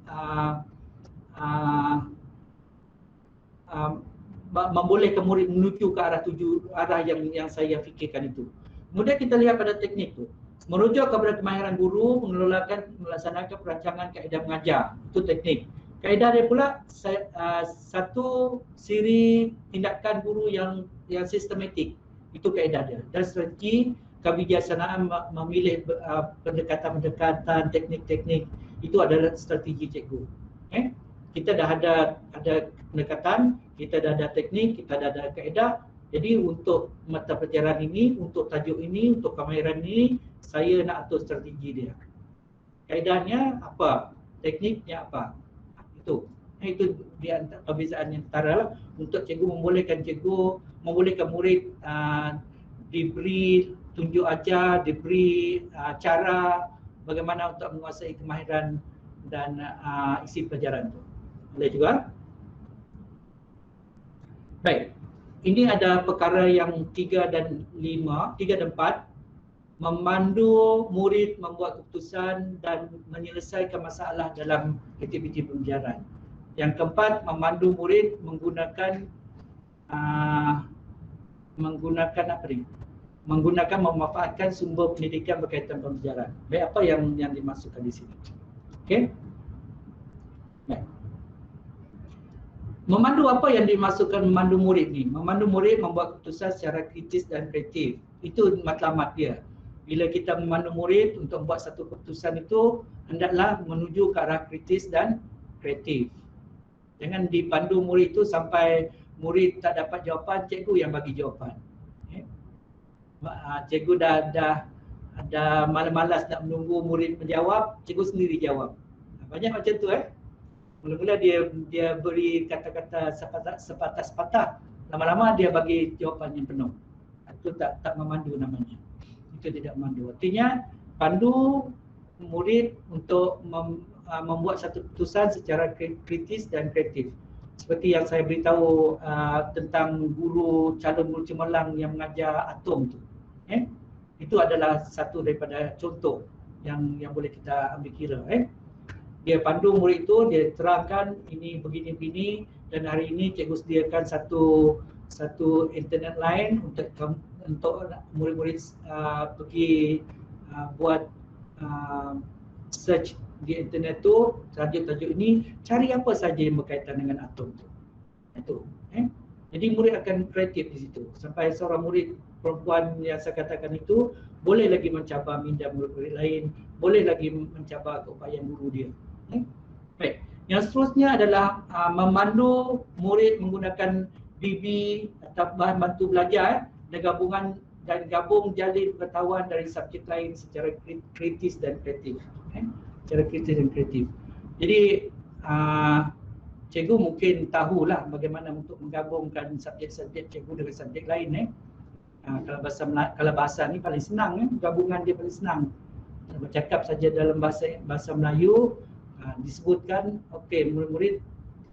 membolehkan murid menuju ke arah yang saya fikirkan itu. Kemudian kita lihat pada teknik tu. Merujuk kepada kemahiran guru melaksanakan perancangan kaedah mengajar. Itu teknik. Kaedah dia pula satu siri tindakan guru yang sistematik. Itu kaedah dia. Dan strategi kebijaksanaan memilih pendekatan-pendekatan, teknik-teknik itu adalah strategi cikgu. Kita dah ada pendekatan, kita dah ada teknik, kita dah ada kaedah. Jadi untuk mata pelajaran ini, untuk tajuk ini, untuk kemahiran ini, saya nak atur strategi dia. Kaedahnya apa? Tekniknya apa? Itu di antara perbezaan yang antara lah. Untuk cikgu membolehkan murid diberi tunjuk ajar, diberi cara bagaimana untuk menguasai kemahiran dan isi pelajaran itu. Boleh juga? Baik. Ini ada perkara yang 3 dan 4. Memandu murid membuat keputusan dan menyelesaikan masalah dalam aktiviti pembelajaran. Yang keempat, memandu murid menggunakan memanfaatkan sumber pendidikan berkaitan pembelajaran. Baik, apa yang dimasukkan di sini? Okey. Baik. Memandu, apa yang dimasukkan memandu murid ni? Memandu murid membuat keputusan secara kritis dan kreatif. Itu matlamat dia. Bila kita memandu murid untuk membuat satu keputusan itu, hendaklah menuju ke arah kritis dan kreatif. Jangan dipandu murid itu sampai murid tak dapat jawapan, cikgu yang bagi jawapan. Cikgu dah malas-malas nak menunggu murid menjawab, cikgu sendiri jawab. Banyak macam tu Mula-mula dia beri kata-kata sepatah-sepatah, lama-lama dia bagi jawapan yang penuh. Itu tak memandu namanya. Itu tidak memandu. Artinya pandu murid untuk membuat satu keputusan secara kritis dan kreatif. Seperti yang saya beritahu tentang calon guru cemerlang yang mengajar atom tu. Itu adalah satu daripada contoh yang boleh kita ambil kira. Dia pandu murid itu, dia terangkan ini begini-begini, dan hari ini cikgu sediakan satu internet line untuk murid-murid pergi buat search di internet tu, tajuk-tajuk ini, cari apa saja yang berkaitan dengan atom tu. Itu. Jadi murid akan kreatif di situ. Sampai seorang murid perempuan yang saya katakan itu boleh lagi mencabar minda murid-murid lain, boleh lagi mencabar keupayaan guru dia. Baik. Yang seterusnya adalah memandu murid menggunakan BB atau bahan bantu belajar dan gabung jalin pengetahuan dari subjek lain secara kritis dan kreatif. Secara kritis dan kreatif. Jadi cikgu mungkin tahulah bagaimana untuk menggabungkan subjek-subjek cikgu dengan subjek lain. Kalau bahasa ni paling senang, gabungan dia paling senang. Bercakap saja dalam bahasa Melayu, disebutkan okey, murid-murid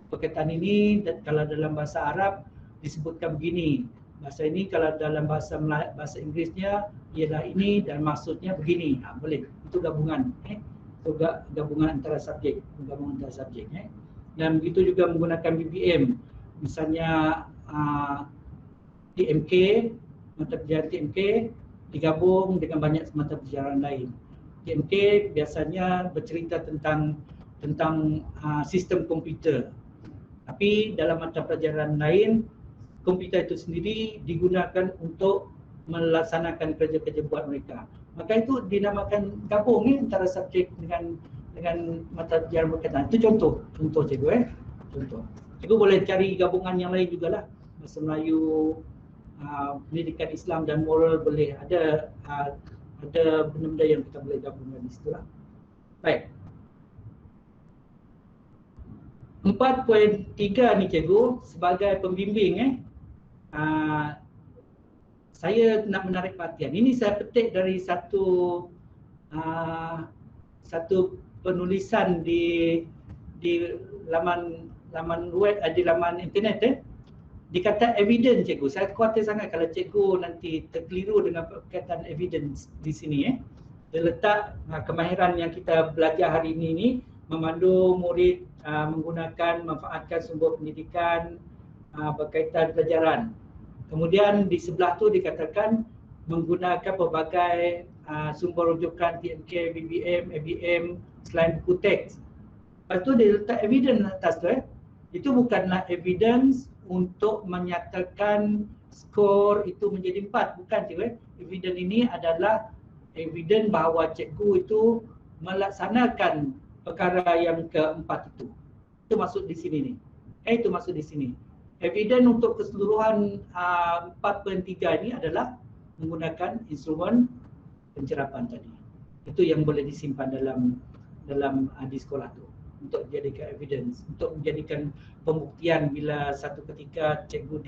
perkataan ini, dan kalau dalam bahasa Arab disebutkan begini, bahasa ini kalau dalam bahasa Inggerisnya ialah ini dan maksudnya begini. Boleh, itu gabungan. Itu gabungan antara subjek, dan begitu juga menggunakan BBM, misalnya TMK, mata pelajaran TMK digabung dengan banyak mata pelajaran lain. TMK biasanya bercerita tentang sistem komputer. Tapi dalam mata pelajaran lain, komputer itu sendiri digunakan untuk melaksanakan kerja-kerja buat mereka. Maka itu dinamakan gabung antara subjek dengan mata pelajaran berkaitan. Itu contoh cikgu. Contoh. Cikgu boleh cari gabungan yang lain jugalah. Bahasa Melayu, pendidikan Islam dan moral boleh ada benda-benda yang kita boleh gabungkan di situ lah. Baik. 4.3 ni cikgu sebagai pembimbing saya nak menarik perhatian. Ini saya petik dari satu penulisan di laman web, di laman internet dikata evidence cikgu. Saya khawatir sangat kalau cikgu nanti terkeliru dengan perkataan evidence di sini Dia letak kemahiran yang kita belajar hari ini memandu murid menggunakan manfaatkan sumber pendidikan berkaitan pelajaran. Kemudian di sebelah tu dikatakan menggunakan pelbagai sumber rujukan TMK, BBM, ABM selain buku teks. Lepas tu dia letak evidence atas tu Itu bukanlah evidence untuk menyatakan skor itu menjadi 4. Bukan cikgu Evidence ini adalah evidence bahawa cikgu itu melaksanakan perkara yang keempat itu. Itu masuk di sini ni. Itu masuk di sini. Evidence untuk keseluruhan 4.3 ini adalah menggunakan instrumen pencerapan tadi. Itu yang boleh disimpan dalam di sekolah tu untuk dijadikan evidence, untuk menjadikan pembuktian bila satu ketika cikgu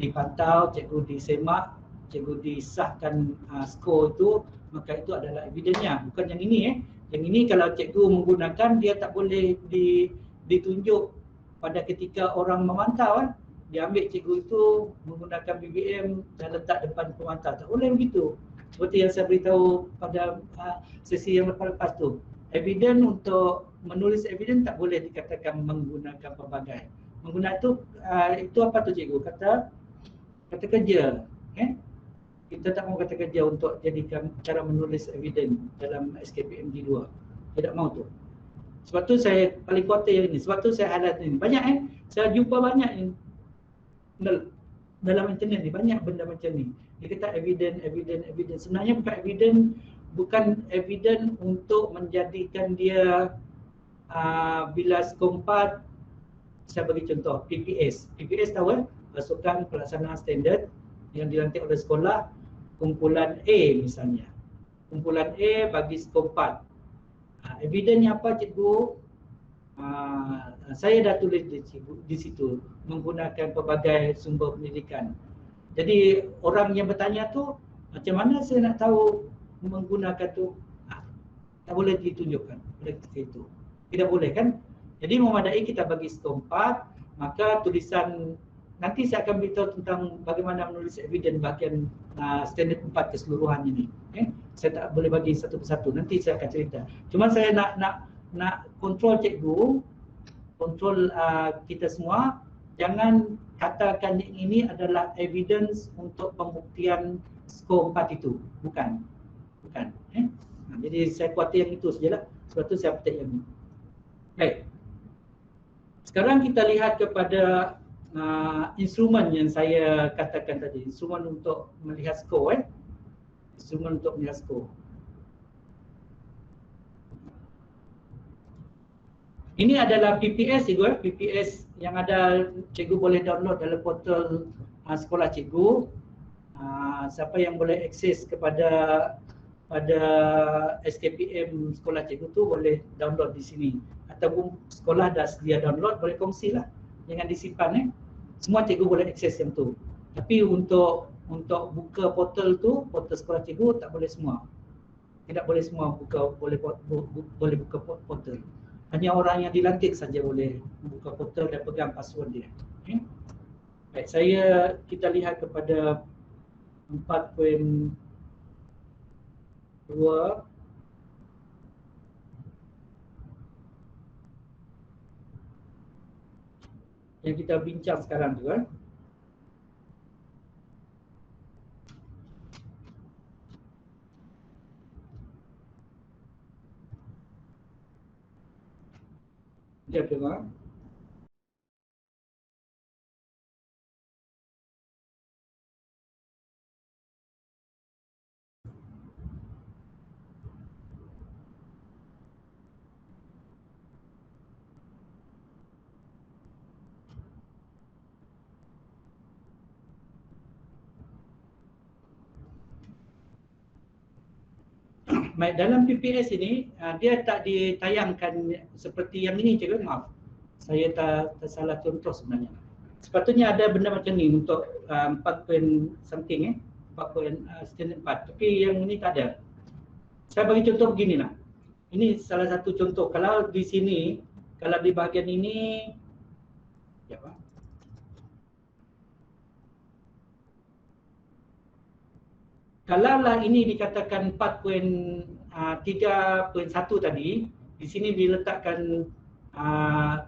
dipantau, cikgu disemak, cikgu disahkan skor itu, maka itu adalah evidence-nya. Bukan yang ini Yang ini kalau cikgu menggunakan dia tak boleh ditunjuk pada ketika orang memantau Dia ambil cikgu itu menggunakan BBM dan letak depan pemantau. Tak boleh begitu. Seperti yang saya beritahu pada sesi yang lepas tu. Evidence untuk menulis evidence tak boleh dikatakan menggunakan pelbagai. Menggunakan itu apa tu cikgu? Kata kerja. Kita tak mau kata kerja untuk jadikan cara menulis evidence dalam SKPMG 2. Tidak mau tu. Sebab tu saya paling khawatir yang ini. Sebab tu saya highlight ini. Banyak saya jumpa banyak ini dalam internet ni, banyak benda macam ni. Dia kata evidence. Sebenarnya bukan evidence untuk menjadikan dia bila skor 4. Saya bagi contoh PPS. PPS tahu pasukan pelaksanaan standard yang dilantik oleh sekolah, kumpulan A misalnya. Kumpulan A bagi skor 4. Evidence-nya apa cikgu? Saya dah tulis di situ menggunakan pelbagai sumber pendidikan. Jadi orang yang bertanya tu, macam mana saya nak tahu menggunakan tu? Tak boleh ditunjukkan oleh itu. Tidak boleh kan? Jadi memadai kita bagi skor 4, maka tulisan nanti saya akan beritahu tentang bagaimana menulis evidence bahagian standard 4 keseluruhan ini. Saya tak boleh bagi satu persatu. Nanti saya akan cerita. Cuma saya nak kontrol cikgu, kontrol kita semua, jangan katakan yang ini adalah evidence untuk pembuktian skor 4 itu. Bukan. Jadi saya khawatir yang itu sajalah. Sebab tu saya petik yang ini. Baik. Sekarang kita lihat kepada instrumen yang saya katakan tadi. Instrumen untuk melihat skor. Instrumen untuk melihat skor. Ini adalah PPS cikgu. PPS yang ada cikgu boleh download dalam portal sekolah cikgu. Siapa yang boleh akses kepada SKPM sekolah cikgu tu boleh download di sini. Ataupun sekolah dah sedia download, boleh kongsilah. Jangan disimpan Semua cikgu boleh akses yang tu. Tapi untuk buka portal tu, portal sekolah cikgu tak boleh semua. Tidak boleh semua boleh buka portal. Hanya orang yang dilantik saja boleh buka portal dan pegang password dia. Baik, kita lihat kepada 4.2 yang kita bincang sekarang tu Dia tengok. Baik, dalam PPS ini dia tak ditayangkan seperti yang ini, cikgu. Maaf, saya tersalah contoh sebenarnya. Sepatutnya ada benda macam ni untuk 4 point something 4 4, tapi yang ini tak ada. Saya bagi contoh begini lah. Ini salah satu contoh. Kalau di sini, kalau di bahagian ini, ya Pak. Kalaulah ini dikatakan 4.3.1 tadi, di sini diletakkan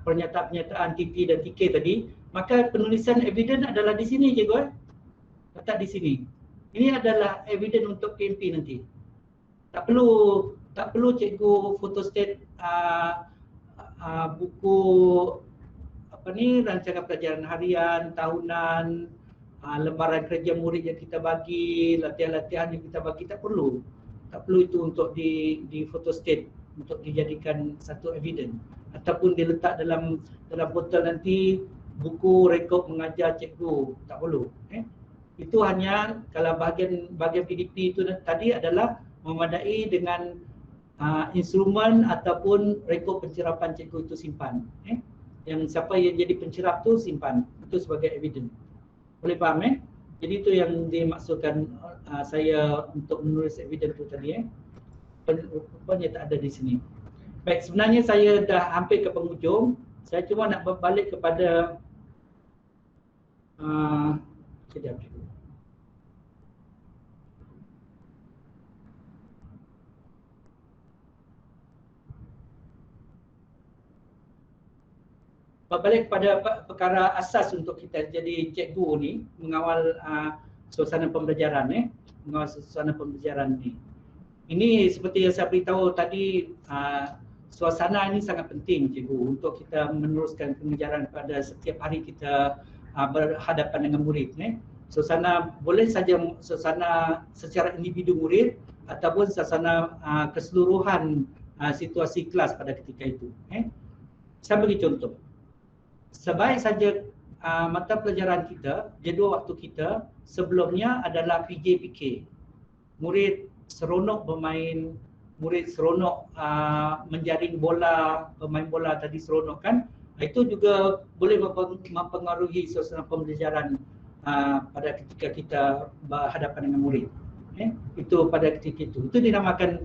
pernyataan-pernyataan TP dan TK tadi, maka penulisan evidence adalah di sini, cikgu. Letak di sini. Ini adalah evidence untuk PMP nanti. Tak perlu cikgu photostat buku rancangan pelajaran harian, tahunan, lembaran kerja murid yang kita bagi, latihan-latihan yang kita bagi, tak perlu itu untuk di photostat untuk dijadikan satu evidence, ataupun diletak dalam botol nanti buku rekod mengajar cikgu, tak perlu. Itu hanya kalau bahagian PDP itu tadi adalah memadai dengan instrumen ataupun rekod pencerapan cikgu itu simpan. Yang siapa yang jadi pencerap tu simpan, itu sebagai evidence. Boleh faham Jadi itu yang dimaksudkan saya untuk menulis evidence itu tadi rupanya tak ada di sini. Baik, sebenarnya saya dah hampir ke penghujung. Saya cuma nak berbalik kepada kejap dulu. Balik kepada perkara asas untuk kita jadi cikgu ni, mengawal suasana pembelajaran mengawal suasana pembelajaran ni. Ini seperti yang saya beritahu tadi, suasana ini sangat penting cikgu untuk kita meneruskan pengajaran pada setiap hari kita berhadapan dengan murid. Suasana boleh saja suasana secara individu murid ataupun suasana keseluruhan situasi kelas pada ketika itu. Saya bagi contoh. Sebaik saja mata pelajaran kita, jadual waktu kita sebelumnya adalah PJ-PK. Murid seronok bermain, murid seronok menjaring bola, bermain bola tadi seronok kan. Itu juga boleh mempengaruhi suasana pembelajaran pada ketika kita berhadapan dengan murid. Itu pada ketika itu. Itu dinamakan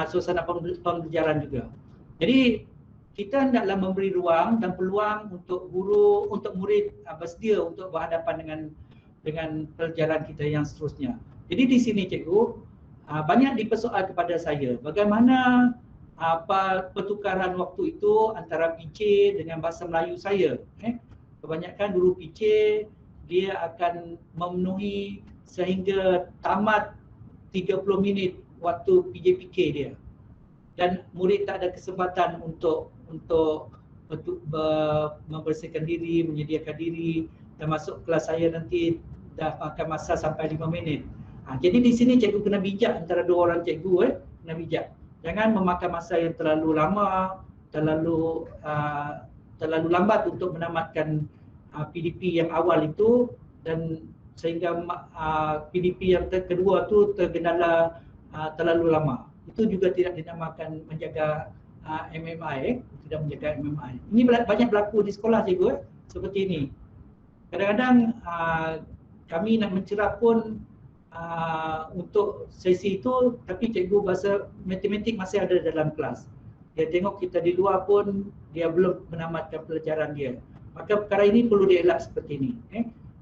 suasana pembelajaran juga. Jadi kita hendaklah memberi ruang dan peluang untuk guru, untuk murid bersedia untuk berhadapan dengan pelajaran kita yang seterusnya. Jadi di sini cikgu banyak dipersoal kepada saya bagaimana pertukaran waktu itu antara PJ dengan bahasa Melayu saya. Kebanyakan guru PJ dia akan memenuhi sehingga tamat 30 minit waktu PJ-PK dia. Dan murid tak ada kesempatan untuk membersihkan diri, menyediakan diri, dan masuk kelas saya nanti dah makan masa sampai 5 minit. Jadi di sini cikgu kena bijak antara dua orang cikgu kena bijak. Jangan memakan masa yang terlalu lama, terlalu lambat untuk menamatkan PDP yang awal itu, dan sehingga PDP yang kedua tu tergendala terlalu lama. Itu juga tidak dinamakan menjaga MMI, tidak menjaga MMI. Ini banyak berlaku di sekolah cikgu seperti ini. Kadang-kadang kami nak mencerap pun untuk sesi itu, tapi cikgu bahasa matematik masih ada dalam kelas. Dia tengok kita di luar pun dia belum menamatkan pelajaran dia. Maka perkara ini perlu dielak seperti ini.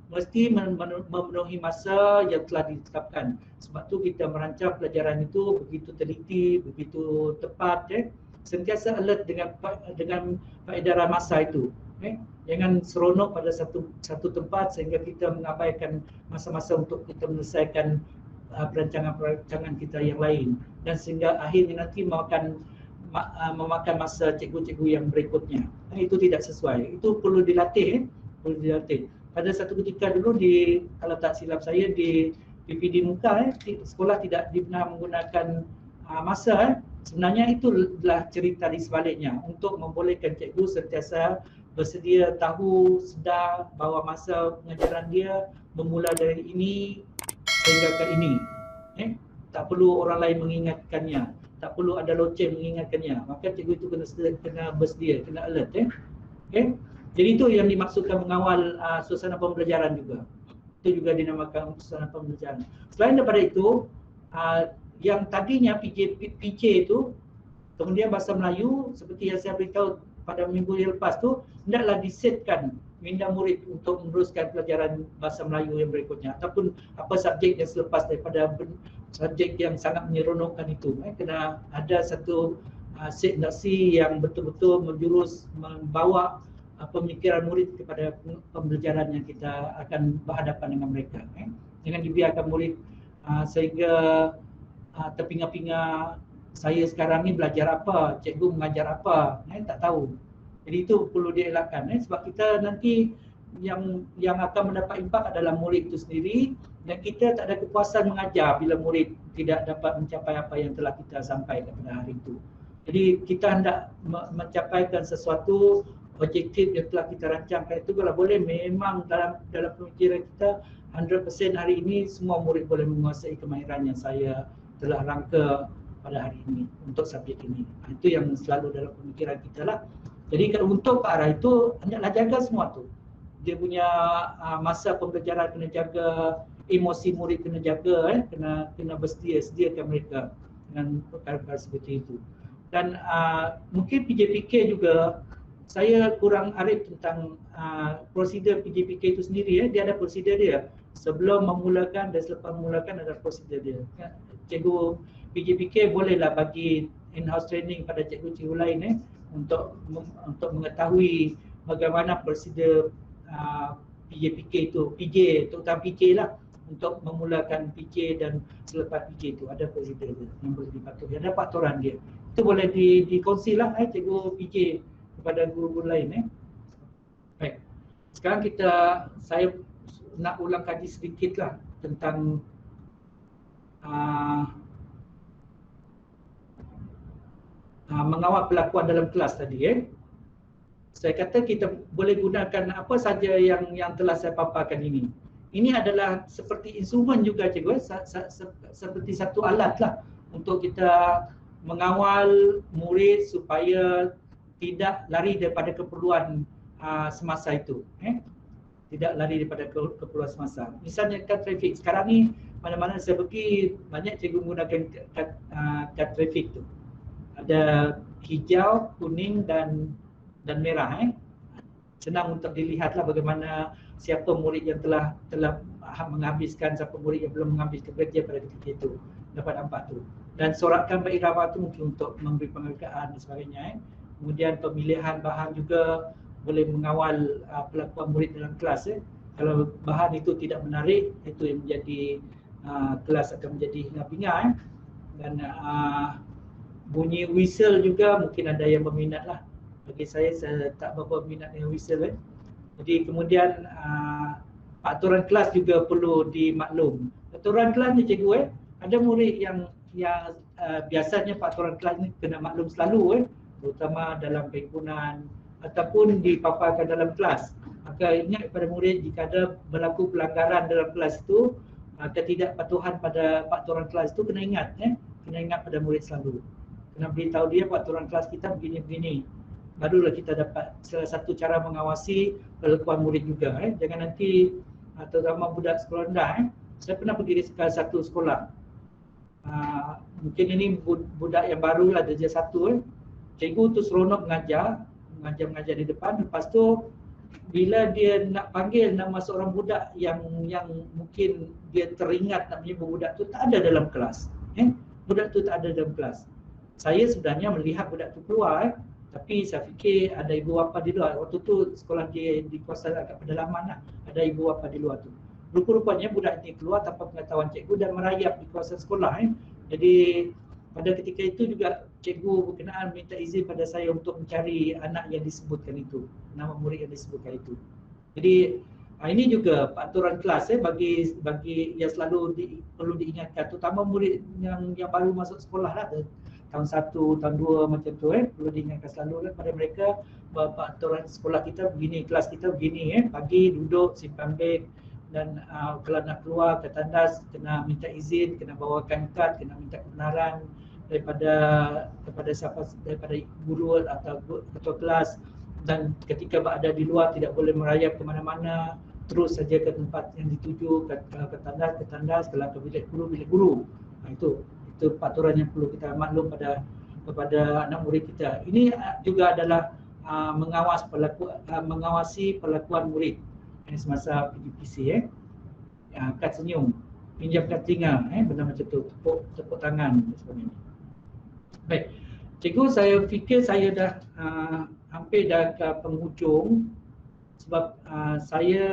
Mesti memenuhi masa yang telah ditetapkan. Sebab tu kita merancang pelajaran itu begitu teliti, begitu tepat. Sentiasa alert dengan peredaran masa itu. Jangan seronok pada satu tempat sehingga kita mengabaikan masa-masa untuk kita menyelesaikan perancangan-perancangan kita yang lain, dan sehingga akhirnya nanti memakan masa cikgu-cikgu yang berikutnya. Itu tidak sesuai. Itu perlu dilatih, perlu dilatih. Pada satu ketika dulu kalau tak silap saya di PPD Muka sekolah tidak pernah menggunakan masa. Sebenarnya itulah cerita di sebaliknya, untuk membolehkan cikgu sentiasa bersedia tahu, sedar bahawa masa pengajaran dia bermula dari ini sehingga ke ini. Tak perlu orang lain mengingatkannya. tak perlu ada loceng mengingatkannya. Maka cikgu itu kena bersedia, kena alert. Okay? Jadi itu yang dimaksudkan mengawal suasana pembelajaran juga. Itu juga dinamakan suasana pembelajaran. Selain daripada itu, yang tadinya PJ itu, kemudian bahasa Melayu seperti yang saya beritahu pada minggu yang lepas tu, hendaklah disetkan minda murid untuk meneruskan pelajaran bahasa Melayu yang berikutnya ataupun apa subjek yang selepas daripada subjek yang sangat menyeronokkan itu. Kena ada satu set nasi yang betul-betul menjurus membawa pemikiran murid kepada pembelajaran yang kita akan berhadapan dengan mereka. Jangan dibiarkan murid sehingga terpinga-pinga, saya sekarang ni belajar apa, cikgu mengajar apa, tak tahu. Jadi itu perlu dielakkan sebab kita nanti yang akan mendapat impak adalah murid itu sendiri, dan kita tak ada kepuasan mengajar bila murid tidak dapat mencapai apa yang telah kita sampaikan pada hari itu. Jadi kita hendak mencapaikan sesuatu objektif yang telah kita rancangkan itu. Kalau boleh memang dalam pemikiran kita 100% hari ini semua murid boleh menguasai kemahiran yang saya telah rangka pada hari ini untuk subjek ini. Itu yang selalu dalam pemikiran kita lah. Jadi kalau untuk ke arah itu, hendaklah jaga semua tu. Dia punya masa pembelajaran kena jaga, emosi murid kena jaga, kena sediakan mereka dengan perkara-perkara seperti itu. Dan mungkin PJPK juga, saya kurang arif tentang prosedur PJPK itu sendiri. Dia ada prosedur dia. Sebelum memulakan dan selepas memulakan ada prosedur dia. Cikgu PJPK bolehlah bagi in-house training pada cikgu-cikgu lain untuk mengetahui bagaimana prosedur PJPK itu, terutama PJ lah, untuk memulakan PJ dan selepas PJ itu ada prosedur dia yang boleh dipatuhi, ada paturan dia. Itu boleh dikongsi lah cikgu PJ kepada guru-guru lain. Baik. Sekarang saya nak ulang kaji sedikit lah tentang mengawal pelakuan dalam kelas tadi. Saya kata kita boleh gunakan apa saja yang telah saya paparkan ini. Ini adalah seperti instrumen juga cikgu, seperti satu alat lah untuk kita mengawal murid supaya tidak lari daripada keperluan semasa itu. Tidak lari daripada keperluan semasa. Misalnya kad trafik. Sekarang ni mana-mana saya pergi, banyak cikgu menggunakan kad trafik tu. Ada hijau, kuning dan merah. Senang untuk dilihatlah bagaimana siapa murid yang telah menghabiskan, siapa murid yang belum menghabiskan kerja pada ketika itu. Dapat nampak tu. Dan sorakan berirama tu mungkin untuk memberi penghargaan dan sebagainya. Kemudian pemilihan bahan juga boleh mengawal pelakuan murid dalam kelas. Kalau bahan itu tidak menarik, itu yang menjadi kelas akan menjadi hingar-bingar. Dan bunyi whistle juga mungkin ada yang berminat lah. Bagi saya tak berapa minat dengan whistle. Jadi kemudian aturan kelas juga perlu dimaklum. Aturan kelas ni cikgu, ada murid yang biasanya aturan kelas ni kena maklum selalu, terutama dalam penghimpunan ataupun dipaparkan dalam kelas. Maka ingat kepada murid, jika ada berlaku pelanggaran dalam kelas itu, ketidakpatuhan pada aturan kelas itu kena ingat, kena ingat pada murid selalu. Kena beritahu dia aturan kelas kita begini-begini. Barulah kita dapat salah satu cara mengawasi kelakuan murid juga. Jangan nanti terutama budak sekolah rendah. Saya pernah pergi di satu sekolah. Mungkin ini budak yang baru lah, darjah 1. Cikgu tu seronok mengajar di depan. Lepas tu bila dia nak panggil nama seorang budak yang mungkin dia teringat nak menyebut budak tu, tak ada dalam kelas. Budak tu tak ada dalam kelas. Saya sebenarnya melihat budak tu keluar, tapi saya fikir ada ibu bapa di luar. Waktu tu sekolah dia di kawasan agak pedalaman lah. Ada ibu bapa di luar tu. Rupa-rupanya budak ini keluar tanpa pengetahuan cikgu dan merayap di kawasan sekolah. Jadi pada ketika itu juga cikgu berkenaan minta izin pada saya untuk mencari anak yang disebutkan itu, nama murid yang disebutkan itu. Jadi ini juga aturan kelas bagi yang selalu perlu diingatkan, terutama murid yang baru masuk sekolah lah, tahun 1, tahun 2 macam tu, perlu diingatkan selalu pada mereka bahawa aturan sekolah kita begini, kelas kita begini, pagi duduk, simpan beg, dan kalau nak keluar ke tandas kena minta izin, kena bawakan kad, kena minta kebenaran, kepada siapa, daripada guru atau ketua kelas, dan ketika berada di luar tidak boleh merayap ke mana-mana, terus saja ke tempat yang dituju, ke tandas, kalau ke bilik guru. Itu peraturan yang perlu kita maklum kepada anak murid kita. Ini juga adalah mengawasi perlakuan murid semasa PDPC. Kad senyum, pinjamkan telinga, benda macam tu, tepuk tangan dan sebagainya. Baik, cikgu, saya fikir saya dah hampir dah ke penghujung, sebab saya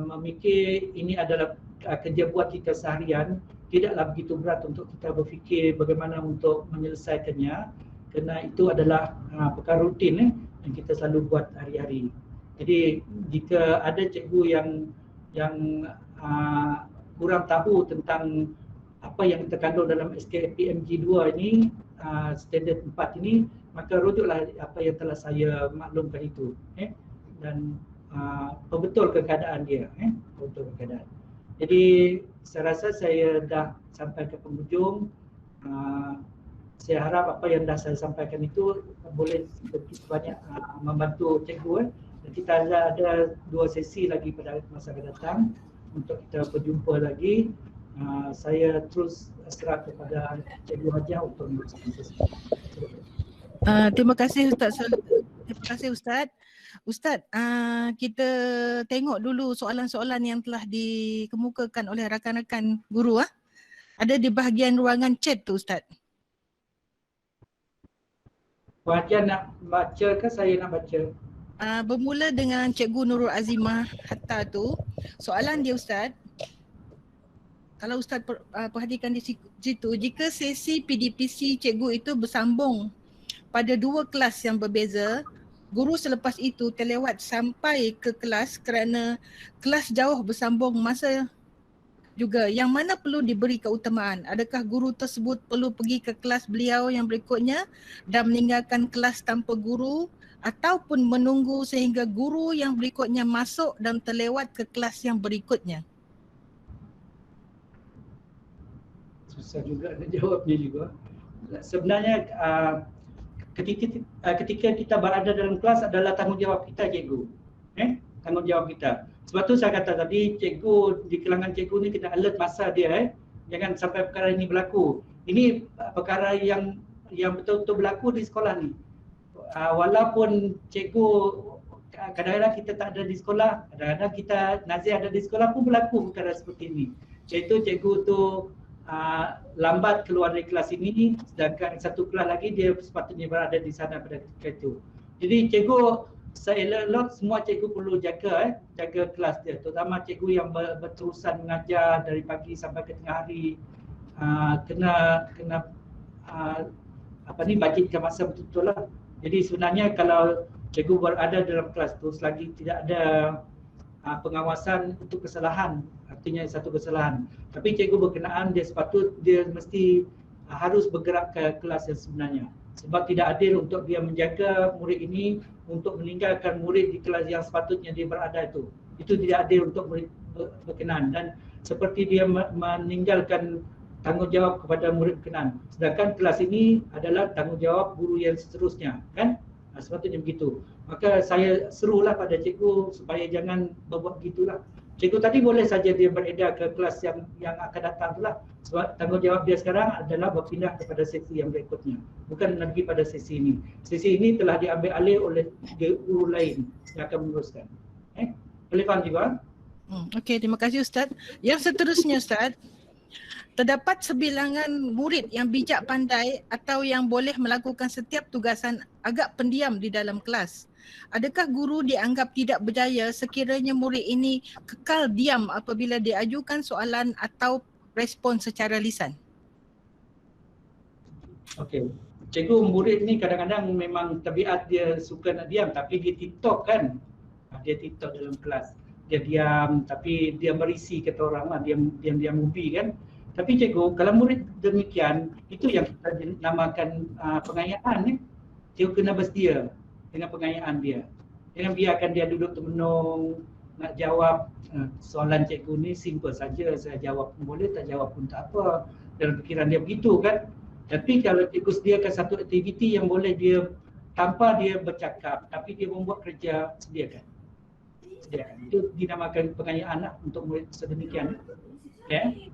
memikir ini adalah kerja buat kita seharian, tidaklah begitu berat untuk kita berfikir bagaimana untuk menyelesaikannya, kerana itu adalah perkara rutin yang kita selalu buat hari-hari. Jadi jika ada cikgu yang kurang tahu tentang apa yang terkandung dalam SKPMG 2 ini, standard 4 ini, maka rujuklah apa yang telah saya maklumkan itu, dan perbetulkan keadaan dia, perbetulkan keadaan. Jadi saya rasa saya dah sampai ke penghujung. Saya harap apa yang dah saya sampaikan itu boleh banyak membantu cikgu. Dan kita ada 2 sesi lagi pada masa akan datang untuk kita berjumpa lagi. Saya terus serah kepada Cikgu Hajah untuk meneruskan sesi. Terima kasih Ustaz. Terima kasih Ustaz. Ustaz, kita tengok dulu soalan-soalan yang telah dikemukakan oleh rakan-rakan guru. Ada di bahagian ruangan chat tu Ustaz. Hajah nak baca ke saya nak baca? Bermula dengan Cikgu Nurul Azimah Hatta tu, soalan dia Ustaz, kalau Ustaz perhatikan di situ, jika sesi PDPC cikgu itu bersambung pada 2 kelas yang berbeza, guru selepas itu terlewat sampai ke kelas kerana kelas jauh bersambung masa juga, yang mana perlu diberi keutamaan? Adakah guru tersebut perlu pergi ke kelas beliau yang berikutnya dan meninggalkan kelas tanpa guru, ataupun menunggu sehingga guru yang berikutnya masuk dan terlewat ke kelas yang berikutnya? Susah juga nak jawabnya juga. Sebenarnya ketika kita berada dalam kelas adalah tanggungjawab kita cikgu. Tanggungjawab kita. Sebab tu saya kata tadi, cikgu di kalangan cikgu ni kena alert masa dia. Jangan sampai perkara ini berlaku. Ini perkara yang betul-betul berlaku di sekolah ni. Walaupun cikgu kadang-kadang kita tak ada di sekolah, kadang-kadang kita nazir ada di sekolah pun berlaku perkara seperti ini. Iaitu cikgu tu lambat keluar dari kelas ini, sedangkan satu kelas lagi dia sepatutnya berada di sana pada ketika itu. Jadi cikgu, saya elok semua cikgu perlu jaga kelas dia, terutama cikgu yang berterusan mengajar dari pagi sampai ke tengah hari. Kena budgetkan masa betul-betul lah. Jadi sebenarnya kalau cikgu berada dalam kelas tu selagi tidak ada pengawasan untuk kesalahan, artinya satu kesalahan, tapi cikgu berkenaan dia mesti harus bergerak ke kelas yang sebenarnya, sebab tidak adil untuk dia menjaga murid ini untuk meninggalkan murid di kelas yang sepatutnya dia berada itu tidak adil untuk murid berkenaan, dan seperti dia meninggalkan tanggungjawab kepada murid berkenan, sedangkan kelas ini adalah tanggungjawab guru yang seterusnya, kan? Sepatutnya begitu. Maka saya serulah pada cikgu supaya jangan berbuat begitulah. Cikgu tadi boleh saja dia beredar ke kelas yang akan datang itulah, sebab tanggungjawab dia sekarang adalah berpindah kepada sesi yang berikutnya, bukan lagi pada sesi ini. Sesi ini telah diambil alih oleh guru lain yang akan meneruskan. Boleh faham juga? Okey, terima kasih Ustaz. Yang seterusnya Ustaz, terdapat sebilangan murid yang bijak pandai atau yang boleh melakukan setiap tugasan agak pendiam di dalam kelas. Adakah guru dianggap tidak berjaya sekiranya murid ini kekal diam apabila diajukan soalan atau respon secara lisan? Okey. Cikgu, murid ni kadang-kadang memang tabiat dia suka nak diam, tapi dia TikTok kan. Dia TikTok dalam kelas. Dia diam tapi dia merisi kata orang lah, diam mubi kan. Tapi cikgu, kalau murid demikian, itu yang kita namakan pengayaan. Cikgu kena bersedia dengan pengayaan dia. Jangan biarkan dia duduk termenung, nak jawab soalan cikgu ni simple saja, saya jawab pun boleh, tak jawab pun tak apa. Dalam fikiran dia begitu kan. Tapi kalau cikgu sediakan satu aktiviti yang boleh dia tanpa dia bercakap tapi dia membuat kerja, sediakan. Itu dinamakan pengayaan lah untuk murid sedemikian. Okay.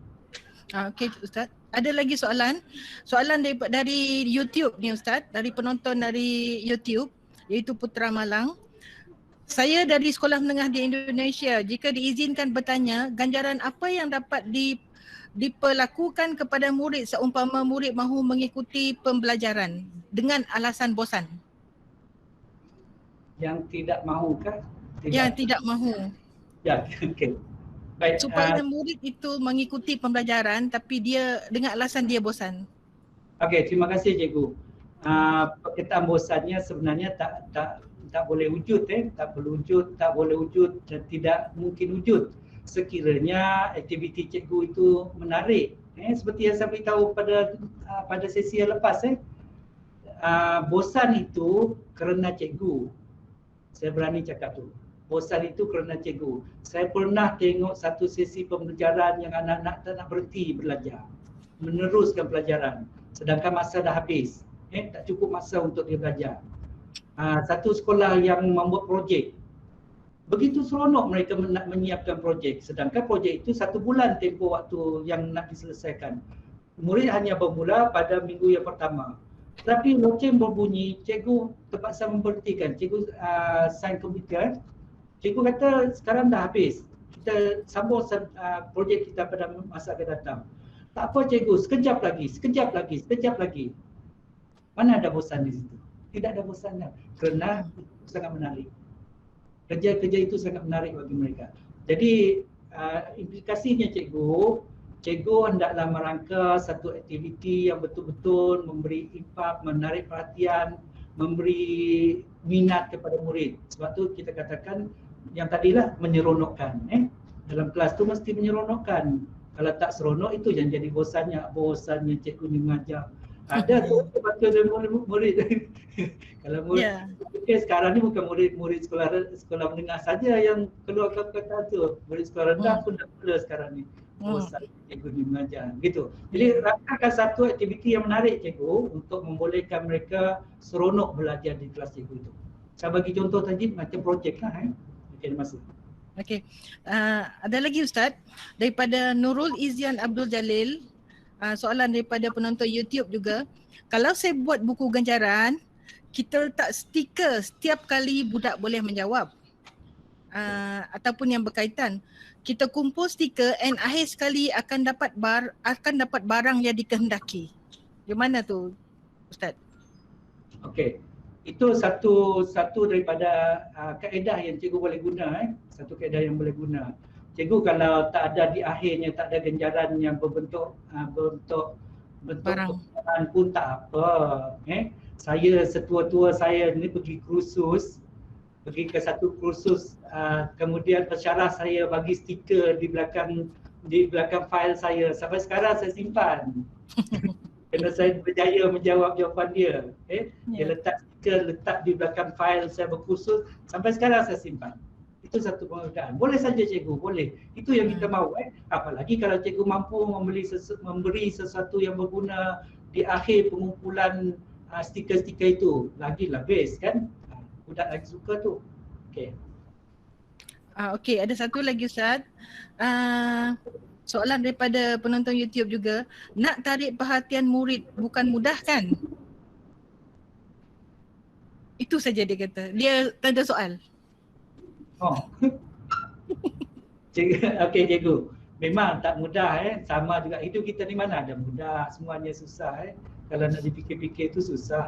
Okey Ustaz. Ada lagi soalan? Soalan dari YouTube ni Ustaz, dari penonton dari YouTube iaitu Putra Malang. Saya dari sekolah menengah di Indonesia. Jika diizinkan bertanya, ganjaran apa yang dapat diperlakukan kepada murid seumpama murid mahu mengikuti pembelajaran dengan alasan bosan? Yang tidak mahukah? Yang tidak mahu. Ya, okey. Baik, Supaya murid itu mengikuti pembelajaran tapi dia dengan alasan dia bosan. Okey, terima kasih cikgu. Perkataan bosannya sebenarnya tak boleh wujud, tak boleh wujud dan tidak mungkin wujud sekiranya aktiviti cikgu itu menarik. Seperti yang saya beritahu pada sesi yang lepas, bosan itu kerana cikgu. Saya berani cakap tu. Bosan itu kerana cikgu. Saya pernah tengok satu sesi pembelajaran yang anak-anak tak nak berhenti belajar, meneruskan pelajaran sedangkan masa dah habis. Tak cukup masa untuk dia belajar. Satu sekolah yang membuat projek, begitu seronok mereka nak menyiapkan projek sedangkan projek itu 1 bulan tempoh waktu yang nak diselesaikan. Murid hanya bermula pada minggu yang pertama. Tapi loceng berbunyi, cikgu terpaksa memberhentikan. Cikgu sign komputer. Cikgu kata sekarang dah habis. Kita sambung projek kita pada masa akan datang. Tak apa cikgu, sekejap lagi. Mana ada bosan di situ? Tidak ada bosannya. Kerana itu sangat menarik. Kerja-kerja itu sangat menarik bagi mereka. Jadi implikasinya cikgu hendaklah merangka satu aktiviti yang betul-betul memberi impak, menarik perhatian, memberi minat kepada murid. Sebab tu kita katakan yang tadilah menyeronokkan. Dalam kelas tu mesti menyeronokkan. Kalau tak seronok itu yang jadi bosannya cikgu ni mengajar. Ada tu betul murid. Kalau murid sekarang ni bukan murid sekolah menengah saja yang keluar kata tu. Murid sekolah rendah pun dah mula sekarang ni. Bosan cikgu ni mengajar. Gitu. Jadi rangkakan satu aktiviti yang menarik cikgu untuk membolehkan mereka seronok belajar di kelas cikgu itu. Saya bagi contoh tadi macam projek lah. Okey, terima kasih. Okey. Ada lagi Ustaz daripada Nurul Izzian Abdul Jalil. Soalan daripada penonton YouTube juga. Kalau saya buat buku ganjaran, kita letak stiker setiap kali budak boleh menjawab. Ataupun yang berkaitan. Kita kumpul stiker and akhir sekali akan dapat barang yang dikehendaki. Gimana tu Ustaz? Okey. Itu satu daripada kaedah yang cikgu boleh guna. Satu kaedah yang boleh guna. Cikgu kalau tak ada di akhirnya, tak ada ganjaran yang berbentuk barang pun tak apa. Saya setua-tua saya ni pergi ke satu kursus, kemudian pensyarah saya bagi stiker di belakang fail saya. Sampai sekarang saya simpan. Kerana saya berjaya menjawab jawapan dia. Dia letak di belakang fail saya berkursus, sampai sekarang saya simpan. Itu satu penghargaan. Boleh saja cikgu, boleh. Itu yang kita mahu. Apalagi kalau cikgu mampu memberi sesuatu yang berguna di akhir pengumpulan stiker-stiker itu. Lagilah best kan? Budak lagi suka tu. Okey. Okey, ada satu lagi Ustaz. Soalan daripada penonton YouTube juga. Nak tarik perhatian murid bukan mudah kan? Itu saja dia kata. Dia tanda soal. Okey cikgu. Memang tak mudah sama juga hidup kita ni, mana ada mudah, semuanya susah Kalau nak dipikir-fikir tu susah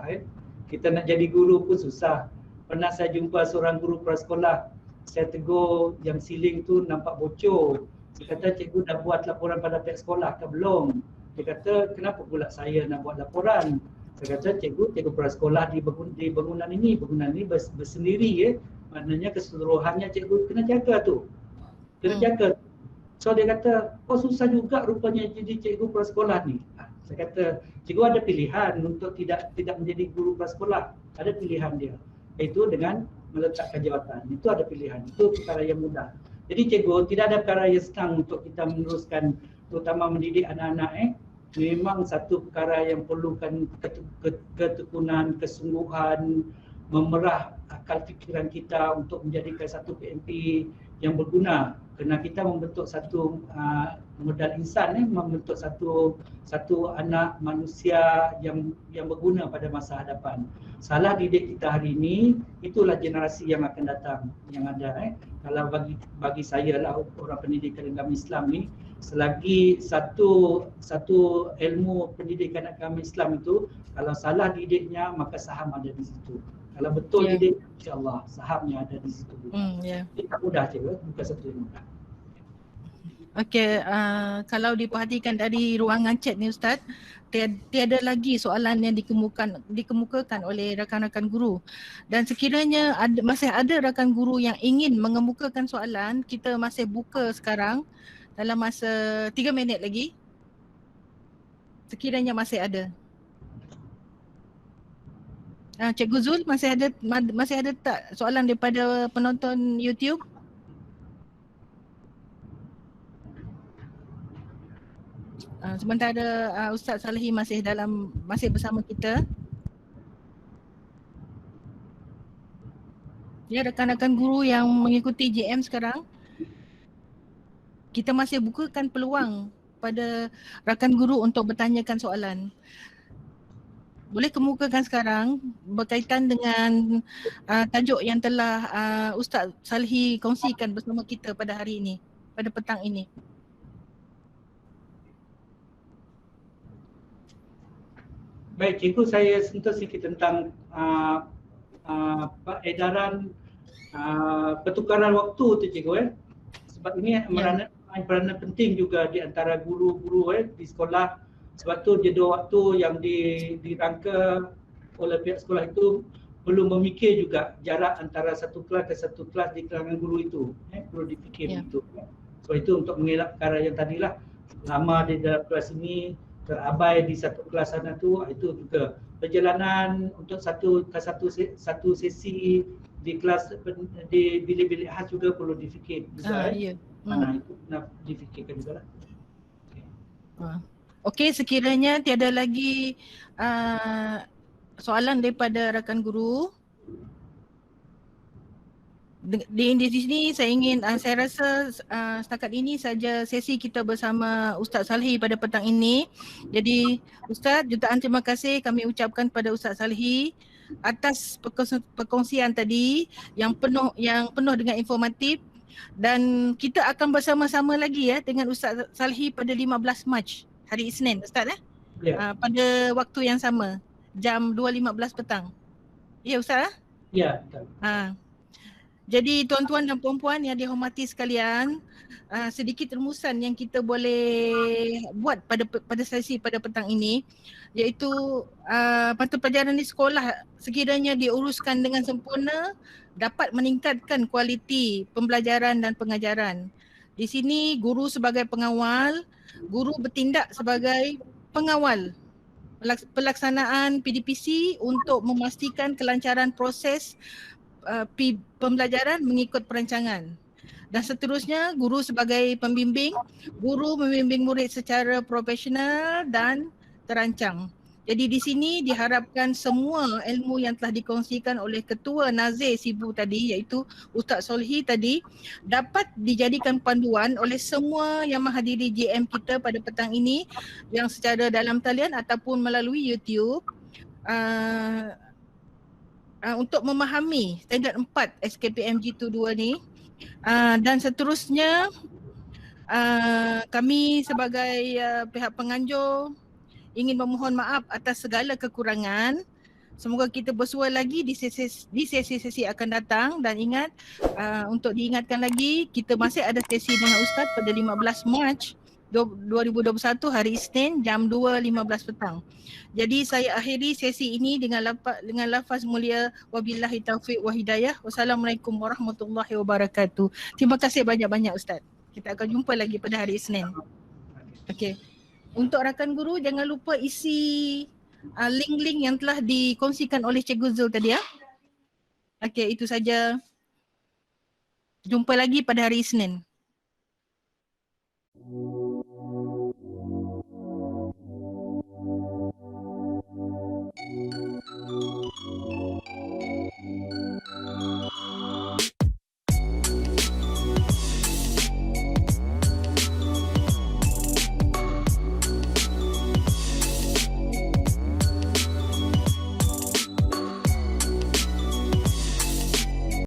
Kita nak jadi guru pun susah. Pernah saya jumpa seorang guru prasekolah. Saya tegur yang siling tu nampak bocor. Saya kata cikgu dah buat laporan pada pihak sekolah ke belum? Dia kata kenapa pula saya nak buat laporan? Saya kata cikgu prasekolah di bangunan ini bersendiri maknanya keseluruhannya cikgu kena jaga tu. Kena jaga. So dia kata, susah juga rupanya jadi cikgu prasekolah ni. Saya kata, cikgu ada pilihan untuk tidak menjadi guru prasekolah. Ada pilihan dia. Iaitu dengan meletakkan jawatan. Itu ada pilihan. Itu perkara yang mudah. Jadi cikgu, tidak ada perkara yang senang untuk kita meneruskan, terutama mendidik anak-anak memang satu perkara yang perlukan ketekunan, kesungguhan, memerah akal fikiran kita untuk menjadikan satu PMP yang berguna. Kerana kita membentuk satu modal insan, membentuk satu anak manusia yang berguna pada masa hadapan. Salah didik kita hari ini, itulah generasi yang akan datang, yang ada. Kalau bagi saya lah, orang pendidikan agama Islam ni, selagi satu ilmu pendidikan agama Islam itu, kalau salah didiknya maka saham ada di situ. Kalau betul didik, insya-Allah sahamnya ada di situ. Itu mudah je, bukan satu yang mudah. Okey, kalau diperhatikan dari ruangan chat ni Ustaz, tiada lagi soalan yang dikemukakan oleh rakan-rakan guru. Dan sekiranya masih ada rakan guru yang ingin mengemukakan soalan, kita masih buka sekarang dalam masa 3 minit lagi. Sekiranya masih ada. Cikgu Zul, masih ada tak soalan daripada penonton YouTube? Sementara Ustaz Salihi masih bersama kita. Ya, rakan-rakan guru yang mengikuti JM sekarang, kita masih bukakan peluang pada rakan guru untuk bertanyakan soalan. Boleh kemukakan sekarang berkaitan dengan tajuk yang telah Ustaz Salihi kongsikan bersama kita pada hari ini, pada petang ini. Baik, cikgu, saya sentuh sikit tentang edaran pertukaran waktu tu cikgu. Sebab ini main peranan penting juga di antara guru-guru di sekolah. Sebab tu jadual waktu yang dirangka oleh pihak sekolah itu perlu memikir juga jarak antara satu kelas ke satu kelas di kalangan guru itu. Perlu dipikir itu. Sebab itu untuk mengelak perkara yang tadilah, lama di dalam kelas ini, terabai di satu kelas sana tu, itu juga perjalanan untuk satu sesi di kelas di bilik-bilik khas juga perlu difikir juga. Itu nak difikirkan juga lah. Okey, sekiranya tiada lagi soalan daripada rakan guru, di sini saya rasa setakat ini saja sesi kita bersama Ustaz Salihi pada petang ini. Jadi Ustaz, jutaan terima kasih kami ucapkan pada Ustaz Salihi atas perkongsian tadi yang penuh dengan informatif, dan kita akan bersama-sama lagi dengan Ustaz Salihi pada 15 Mac hari Isnin, Ustaz pada waktu yang sama, jam 2.15 petang. Ya Ustaz? Ya, betul. Jadi tuan-tuan dan puan-puan yang dihormati sekalian, sedikit rumusan yang kita boleh buat pada sesi pada petang ini, iaitu mata pelajaran di sekolah sekiranya diuruskan dengan sempurna dapat meningkatkan kualiti pembelajaran dan pengajaran. Di sini guru sebagai pengawal, guru bertindak sebagai pengawal pelaksanaan PDPC untuk memastikan kelancaran proses pembelajaran mengikut perancangan. Dan seterusnya, guru sebagai pembimbing, guru membimbing murid secara profesional dan terancang. Jadi di sini diharapkan semua ilmu yang telah dikongsikan oleh Ketua Nazir Sibu tadi, iaitu Ustaz Salihi tadi, dapat dijadikan panduan oleh semua yang menghadiri JM kita pada petang ini, yang secara dalam talian ataupun melalui YouTube, untuk memahami standard 4 SKPM G22 ni. Dan seterusnya, kami sebagai pihak penganjur ingin memohon maaf atas segala kekurangan. Semoga kita bersua lagi di sesi-sesi akan datang, dan ingat, untuk diingatkan lagi, kita masih ada sesi dengan Ustaz pada 15 Mac 2021 hari Isnin jam 2.15 petang. Jadi saya akhiri sesi ini dengan lafaz mulia, wabillahi taufiq wa hidayah. Wassalamualaikum warahmatullahi wabarakatuh. Terima kasih banyak-banyak Ustaz. Kita akan jumpa lagi pada hari Isnin. Okey. Untuk rakan guru, jangan lupa isi link-link yang telah dikongsikan oleh Cikgu Zul tadi ya. Okey, itu saja. Jumpa lagi pada hari Isnin.